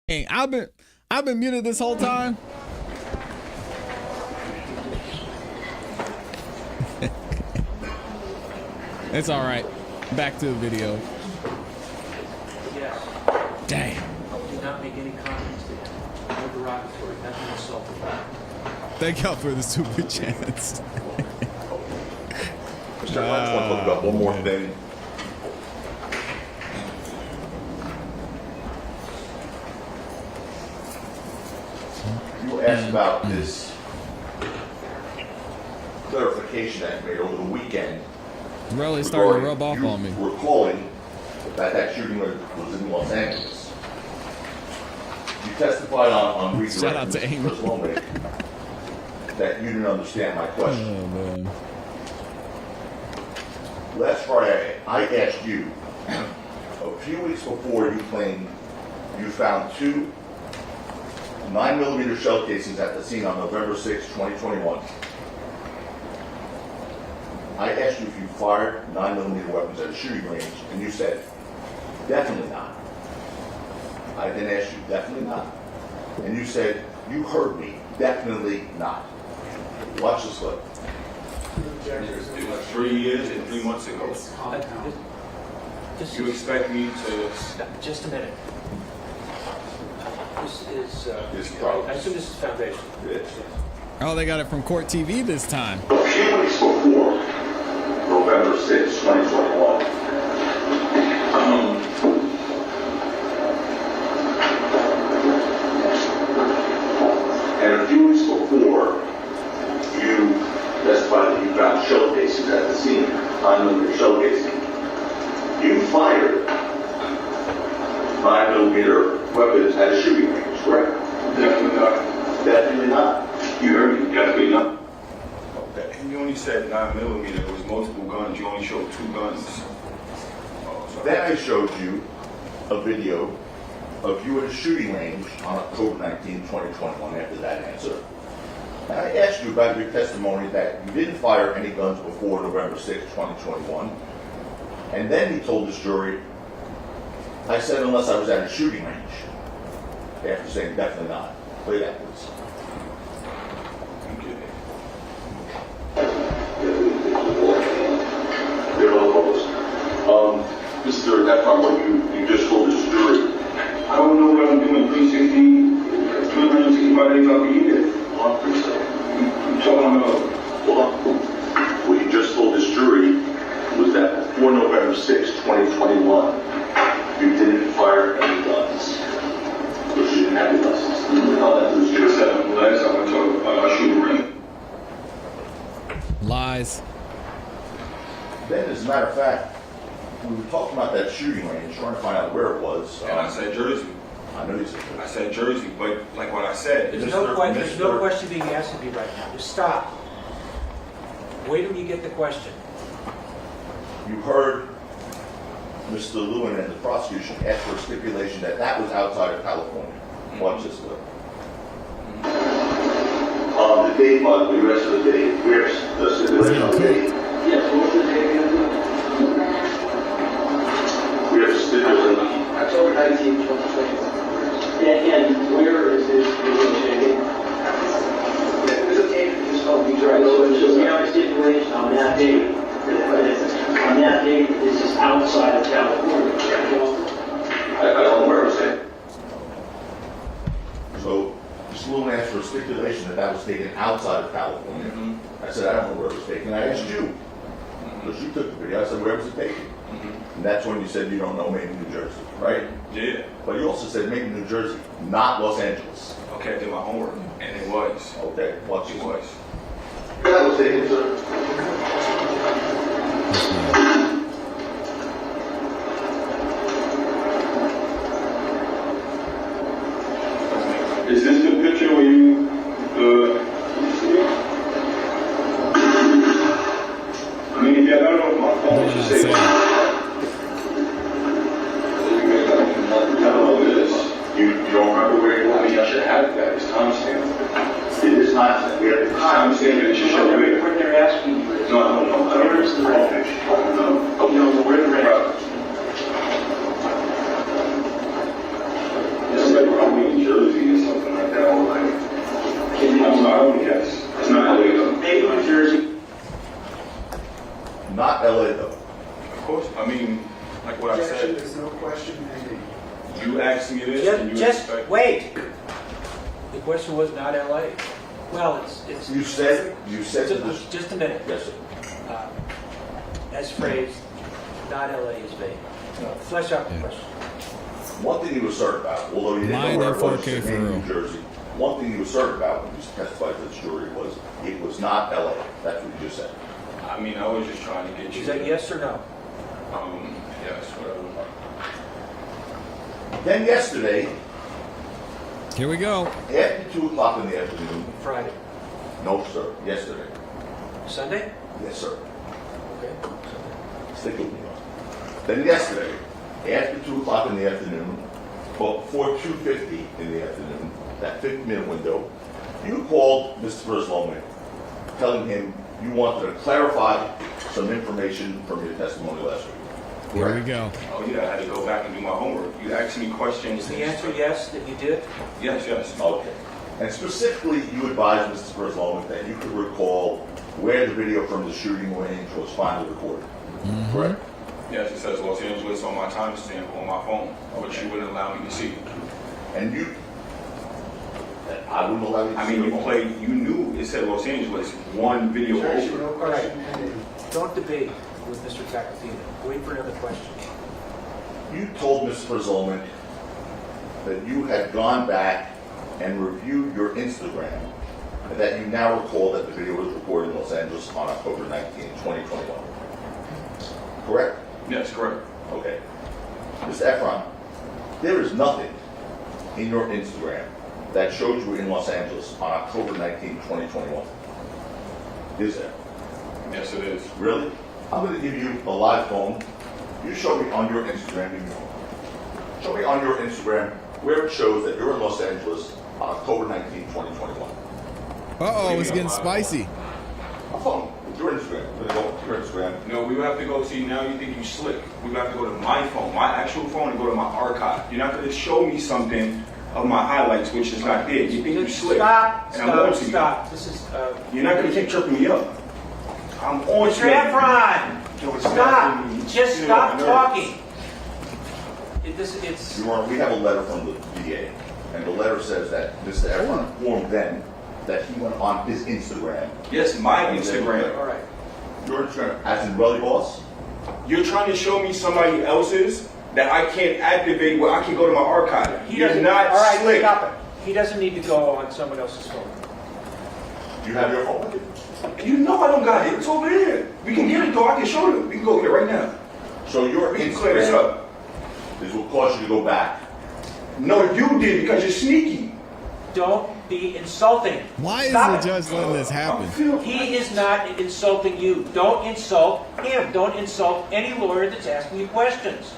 Hey, I've been muted this whole time. It's all right. Back to the video. Yes. Dang. Do not make any comments there. No derogatory, nothing insulting. Thank y'all for the super chance. Mr. I just want to talk about one more thing. You were asked about this clarification that you made over the weekend. Really starting to rub off you on me. Recalling that shooting was in Los Angeles. You testified on Shout out to Amy. that you didn't understand my question. Oh man. Last Friday, I asked you, a few weeks before you claimed you found 2 9mm shell casings at the scene on November 6, 2021. I asked you if you fired 9mm weapons at a shooting range, and you said, definitely not. I then asked you, definitely not. And you said, you heard me, definitely not. Watch this clip. It was 3 years and 3 months ago. You expect me to... Just a minute. This is, This problem. I assume this is foundation. Oh, they got it from Court TV this time. A few weeks before November 6, 2021, time when you're showcasing. You fired 9mm weapons at a shooting range, correct? Definitely not. Definitely not. You heard me. Definitely not. Okay. You only said 9mm. There was multiple guns. You only showed 2 guns. Then I showed you a video of you at a shooting range on October 19, 2021 after that answer. And I asked you about your testimony that you didn't fire any guns before November 6, 2021. And then he told this jury, I said unless I was at a shooting range. After saying definitely not. Play that, please. Mr. Efron, what you just told this jury, I don't know what I'm doing 365 days out of the year. Hold on, please. I'm talking about, hold on. What you just told this jury was that before November 6, 2021, you didn't fire any guns. Because you didn't have your license. You know how that was just said last time I talked about shooting range. Lies. Then, as a matter of fact, we were talking about that shooting range, trying to find out where it was. And I said Jersey. I know you said Jersey. I said Jersey, but like what I said, There's no question being asked of you right now. Just stop. Wait till you get the question. You heard Mr. Lewin and the prosecution ask for a stipulation that that was outside of California. Watch this clip. The date, the rest of the day, where's the stipulation on the date? Yes, what was the date again? We have to stipulate October 19, 2020. And where is this negotiating? There's a date for this phone. Right, so we have a stipulation on that date. On that date, this is outside of California. I don't know where it was at. So, Mr. Lewin asked for a stipulation that that was taken outside of California. I said, I don't know where it was taken. I asked you. Because you took the video. I said, where was it taken? And that's when you said you don't know, maybe New Jersey, right? Yeah. But you also said maybe New Jersey, not Los Angeles. Okay, I did my homework, and it was. Okay, watch It this. was. That was taken, sir. Is this the picture where you see it? I mean, if you don't know my phone, just say You don't remember where you were? I mean, I should have that. It's timestamped. It is not. We have the timestamp. It should show you. When they're asking you, no. Where is the red picture? No, where the red? It's like probably in Jersey or something like that. Or like, I would guess. It's not LA though. Maybe New Jersey. Not LA though. Of course. I mean, like what I said. There's no question pending. You asked me this, and you Just expect. wait. The question was not L.A. Well, it's. You said to this. Just a minute. Yes, sir. As phrased, not L.A. is vague. Flesh out the question. One thing he was certain about, although he didn't know where it was, in New Jersey, one thing he was certain about when he testified to this jury was it was not LA. That's what you just said. I mean, I was just trying to get you. Is that yes or no? Yes, whatever. Then yesterday, Here we go. after 2 o'clock in the afternoon, Friday. no sir, yesterday, Sunday? yes sir, Okay. stick with me. Then yesterday, after 2 o'clock in the afternoon, well, before 2:50 in the afternoon, that 50-minute window, you called Mr. Bresloman, telling him you wanted to clarify some information from your testimony last week. Here we go. Oh yeah, I had to go back and do my homework. You asked me questions. Is the answer yes, that you did? Yes. Okay. And specifically, you advised Mr. Bresloman that you could recall where the video from the shooting range was finally recorded. Correct? Yes, it says Los Angeles on my timestamp on my phone, which you wouldn't allow me to see. And I wouldn't allow you to I see mean, it. you knew it said Los Angeles, one video Judge, over. no question pending. Don't debate with Mr. Tacopina. Wait for another question. You told Mr. Bresloman that you had gone back and reviewed your Instagram and that you now recall that the video was recorded in Los Angeles on October 19, 2021. correct? Yes, correct. Okay. Mr. Efron, there is nothing in your Instagram that showed you in Los Angeles on October 19, 2021. Is there? Yes, it is. Really? I'm going to give you a live phone. You show me on your Instagram. Show me on your Instagram where it shows that you're in Los Angeles on October 19, 2021. Uh-oh, it's getting spicy. A phone with your Instagram. We're going to go with your Instagram. No, we would have to go, see, now you think you slick. We would have to go to my phone, my actual phone, and go to my archive. You're not going to show me something of my highlights, which is not there. You think you slick. Stop, And I'm on to you. stop. This is, You're not going to keep tripping me up. I'm on Mr. to you. Efron, Yo, it's stop. not me. Just You stop know, talking. It's, Your Honor, we have a letter from the DA, and the letter says that Mr. Efron informed them that he went on his Instagram. Yes, my Instagram. all right. Your Instagram, as in Relli Boss? You're trying to show me somebody else's that I can't activate where I can go to my archive. He You're doesn't, not all right, slick. stop it. He doesn't need to go on someone else's phone. Do you have your phone with you? You know I don't got it. It's over there. We can get it though. I can show them. We can go get it right now. So your We can clear this Instagram up. is what caused you to go back. No, you did because you're sneaky. Don't be insulting. Why is Stop the it. judge letting this happen? He is not insulting you. Don't insult him. Don't insult any lawyer that's asking you questions.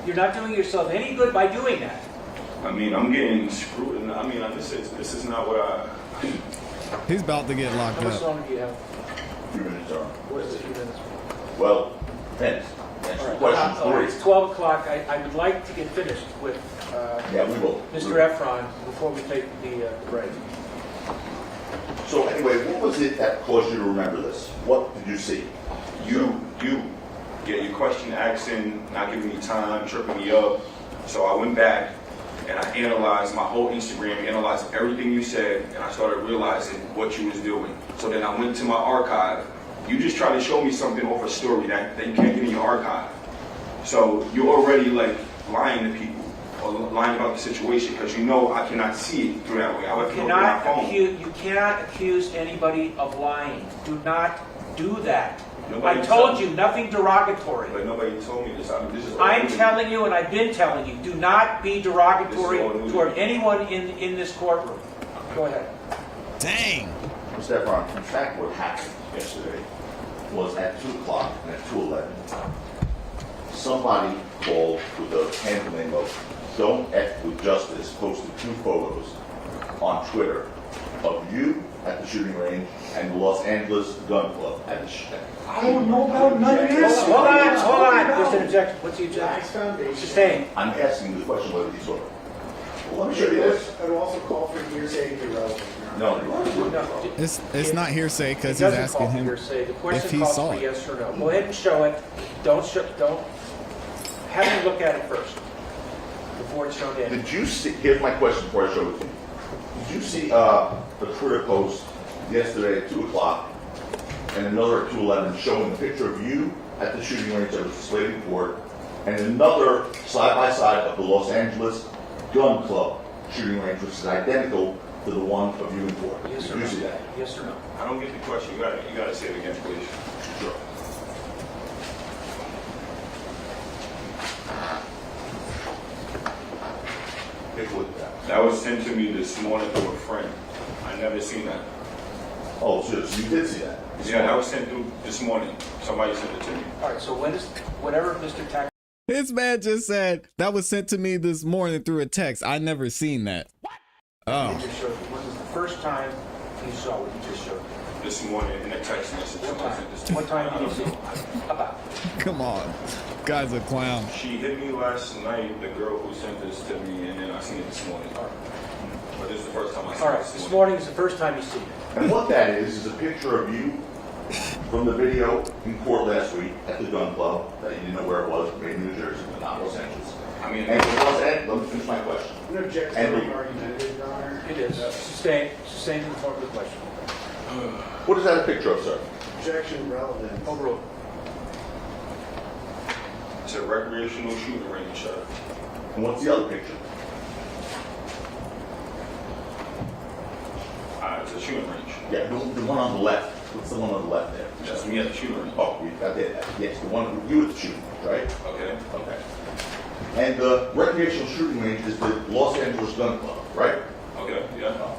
You're not doing yourself any good by doing that. I mean, I'm getting screwed. I mean, this is not what I. He's about to get locked How much up. longer do you have? 2 minutes, Your Honor. What is it, 2 minutes? Well, depends. Answer All right. question It's 3. 12 o'clock. I would like to get finished with Yeah, we will. Mr. Efron before we take the break. So anyway, what was it that caused you to remember this? What did you see? You. Yeah, your question asking, not giving me time, tripping me up. So I went back and I analyzed my whole Instagram, analyzed everything you said, and I started realizing what you was doing. So then I went to my archive. You just tried to show me something off a story that you can't get in your archive. So you're already like lying to people or lying about the situation because you know I cannot see it through that way. I would throw it on my phone. You cannot accuse anybody of lying. Do not do that. Nobody I told told you, nothing derogatory. But nobody told me this. This is all I'm new. telling you, and I've been telling you, do not be derogatory This is all new. toward anyone in this courtroom. Go ahead. Dang. Mr. Efron, in fact, what happened yesterday was at 2 o'clock and at 2:11, somebody called with the handle name of Don't F with Justice, posted 2 photos on Twitter of you at the shooting range and the Los Angeles Gun Club at the shooting. I don't know about none of this. Hold on. There's an objection. What's the objection? Sustained. I'm asking the question whether he saw it. Well, let me show you this. I'd also call for hearsay to be relevant. No, No, It's not hearsay because It he's doesn't asking call for him hearsay. The if question he calls saw for it. yes or no. Go ahead and show it. Don't have me look at it first before it's shown in. Did you see, here's my question before I show it to you. Did you see the Twitter post yesterday at 2 o'clock and another at 2:11 showing a picture of you at the shooting range that was displayed in court and another side-by-side of the Los Angeles Gun Club shooting range, which is identical to the one of you in court? Yes Did or you no? see that? Yes or no? I don't get the question. You gotta say it again, please. Sure. Take a look at that. That was sent to me this morning through a friend. I never seen that. Oh, so you did see that? Yeah, that was sent through this morning. Somebody sent it to me. All right. So whenever Mr. Tack This man just said that was sent to me this morning through a text. I never seen that. Oh, just showed you, when was the first time you saw what you just showed? This morning in a text message. Somebody sent this to me. What time did you see it? About. come on. Guy's a clown. She hit me last night, the girl who sent this to me, and then I seen it this morning. But this is the first time I saw All it right. This morning is the first time you see it. And what that is a picture of you from the video in court last week at the gun club that you didn't know where it was, maybe New Jersey, but not Los Angeles. I mean, And it was, and let me finish my question. An objection And- being argumentative, Your Honor. It is. Sustained in the form of the question. What is that a picture of, sir? Objection relevant. Overruled. it's a recreational shooting range shot. And what's the other picture? That's a shooting range. Yeah, the one on the left. What's the one on the left there? That's me at the shooting range. Oh, we got that. Yes, the one with you at the shooting range, right? Okay. Okay. And the recreational shooting range is the Los Angeles Gun Club, right? Okay, yeah.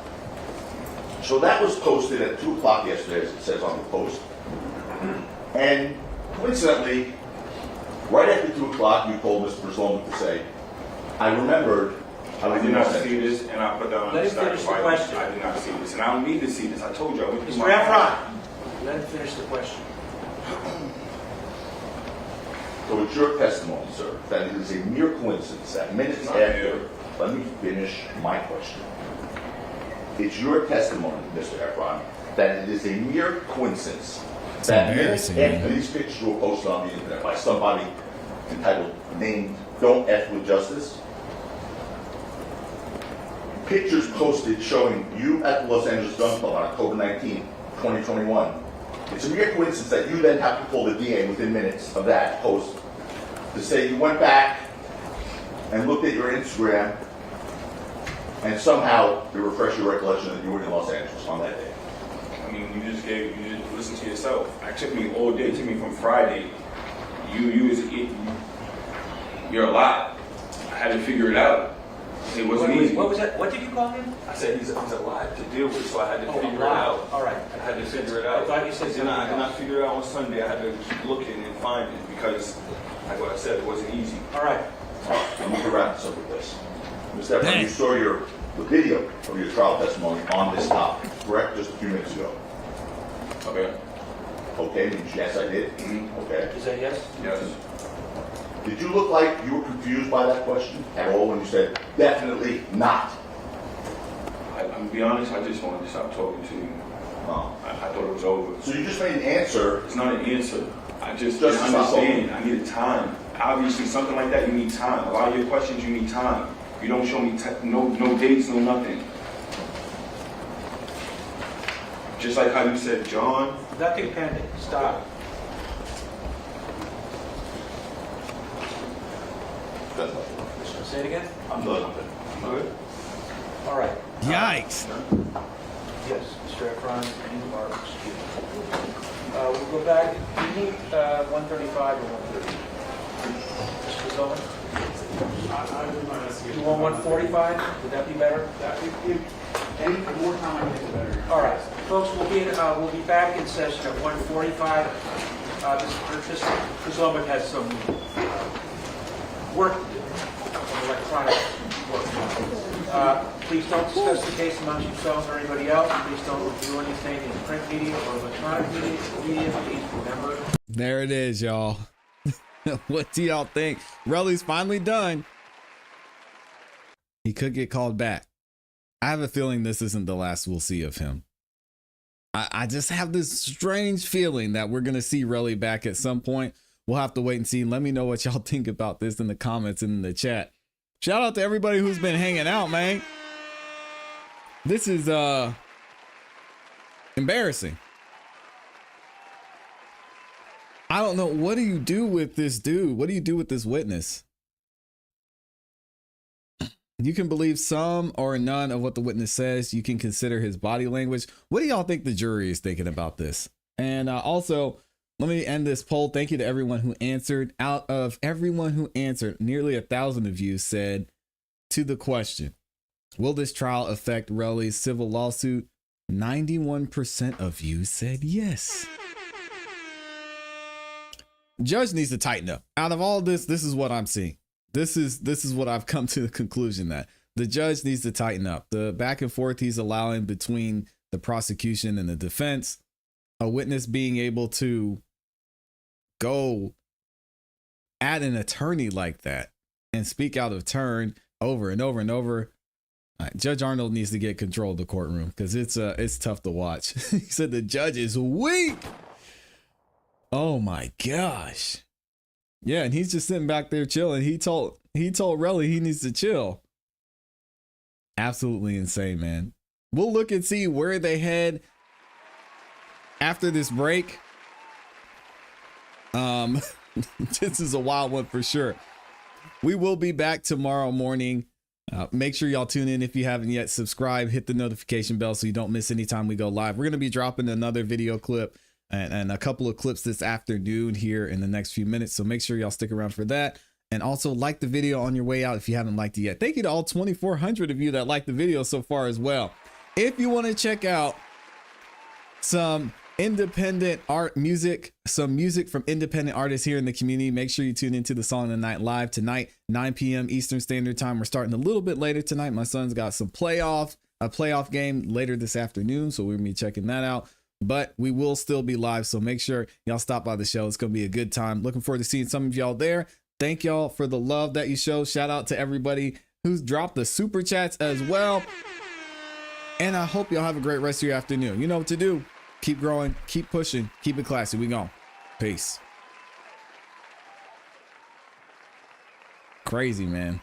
So that was posted at 2 o'clock yesterday, as it says on the post. And coincidentally, right after 2 o'clock, you told Mr. Brzlomek to say, I remembered I did not see this, and I put that on Let the him stack finish of the Bibles. question. I did not see this, and I don't need to see this. I told you I went through Mr. my Efron, let him finish the question. So it's your testimony, sir, that it is a mere coincidence that minutes Not after, mere. let me finish my question. It's your testimony, Mr. Efron, that it is a mere coincidence that minutes embarrassing, after these pictures were posted on the internet by somebody entitled, named Don't F with Justice, pictures posted showing you at the Los Angeles Gun Club on October 19, 2021. It's a mere coincidence that you then have to call the DA within minutes of that post to say you went back and looked at your Instagram and somehow you refresh your recollection that you were in Los Angeles on that day. I mean, you just listen to yourself. It took me all day. It took me from Friday. You're a lot. I had to figure it out. It wasn't easy. What was that? What did you call him? I said he's a lot to deal with, so I had to Oh, figure it wow. out. All right. I had to figure it out. I thought you said And I something else. figured it out on Sunday. I had to keep looking and finding because, like what I said, it wasn't easy. All right. I'm going to wrap this up with this. Mr. Efron, you saw the video of your trial testimony on this topic, correct? Just a few minutes ago. Okay. Okay, means yes, I did. Okay. Is that yes? Yes. Did you look like you were confused by that question at all when you said, definitely not? I'm gonna be honest. I just wanted to stop talking to you. Oh. I thought it was over. So you just made an answer. It's not an answer. I just Just didn't understand. I needed time. Obviously, something like that, you need time. A lot of your questions, you need time. You don't show me no dates, no nothing. Just like how you said, John. Nothing pending. Stop. That's not Say it again. I'm done. Good. All right. Yikes. Yes, Mr. Efron, you are excused. We'll go back. Do you need 135 or 130? Mr. Sullivan? I would mind us Do you want 145? Would that be better? Any more time I get, the better. All right, folks, we'll be back in session at 1:45. Mr. Sullivan has some work to do, some electronic work. Please don't discuss the case amongst yourselves or anybody else. Please don't review anything in print media or electronic media. Please remember. There it is, y'all. What do y'all think? Relli's finally done. He could get called back. I have a feeling this isn't the last we'll see of him. I just have this strange feeling that we're going to see Relli back at some point. We'll have to wait and see. Let me know what y'all think about this in the comments and in the chat. Shout out to everybody who's been hanging out, man. This is embarrassing. I don't know. What do you do with this dude? What do you do with this witness? You can believe some or none of what the witness says. You can consider his body language. What do y'all think the jury is thinking about this? And also, let me end this poll. Thank you to everyone who answered. Out of everyone who answered, nearly 1,000 of you said to the question, will this trial affect Relli's civil lawsuit? 91% of you said yes. Judge needs to tighten up. Out of all this, this is what I'm seeing. This is what I've come to the conclusion that the judge needs to tighten up. The back and forth he's allowing between the prosecution and the defense, a witness being able to go at an attorney like that and speak out of turn over and over and over. Judge Arnold needs to get control of the courtroom because it's tough to watch. He said the judge is weak. Oh my gosh. Yeah, and he's just sitting back there chilling. He told Relli he needs to chill. Absolutely insane, man. We'll look and see where they head after this break. This is a wild one for sure. We will be back tomorrow morning. Make sure y'all tune in if you haven't yet. Subscribe, hit the notification bell so you don't miss any time we go live. We're going to be dropping another video clip and a couple of clips this afternoon here in the next few minutes. So make sure y'all stick around for that. And also like the video on your way out if you haven't liked it yet. Thank you to all 2,400 of you that liked the video so far as well. If you want to check out some independent art music, some music from independent artists here in the community, make sure you tune into the Song of the Night live tonight, 9 p.m. Eastern Standard Time. We're starting a little bit later tonight. My son's got some a playoff game later this afternoon, so we're gonna be checking that out. But we will still be live, so make sure y'all stop by the show. It's gonna be a good time. Looking forward to seeing some of y'all there. Thank y'all for the love that you show. Shout out to everybody who's dropped the super chats as well. And I hope y'all have a great rest of your afternoon. You know what to do. Keep growing, keep pushing, keep it classy. We gone. Peace. Crazy, man.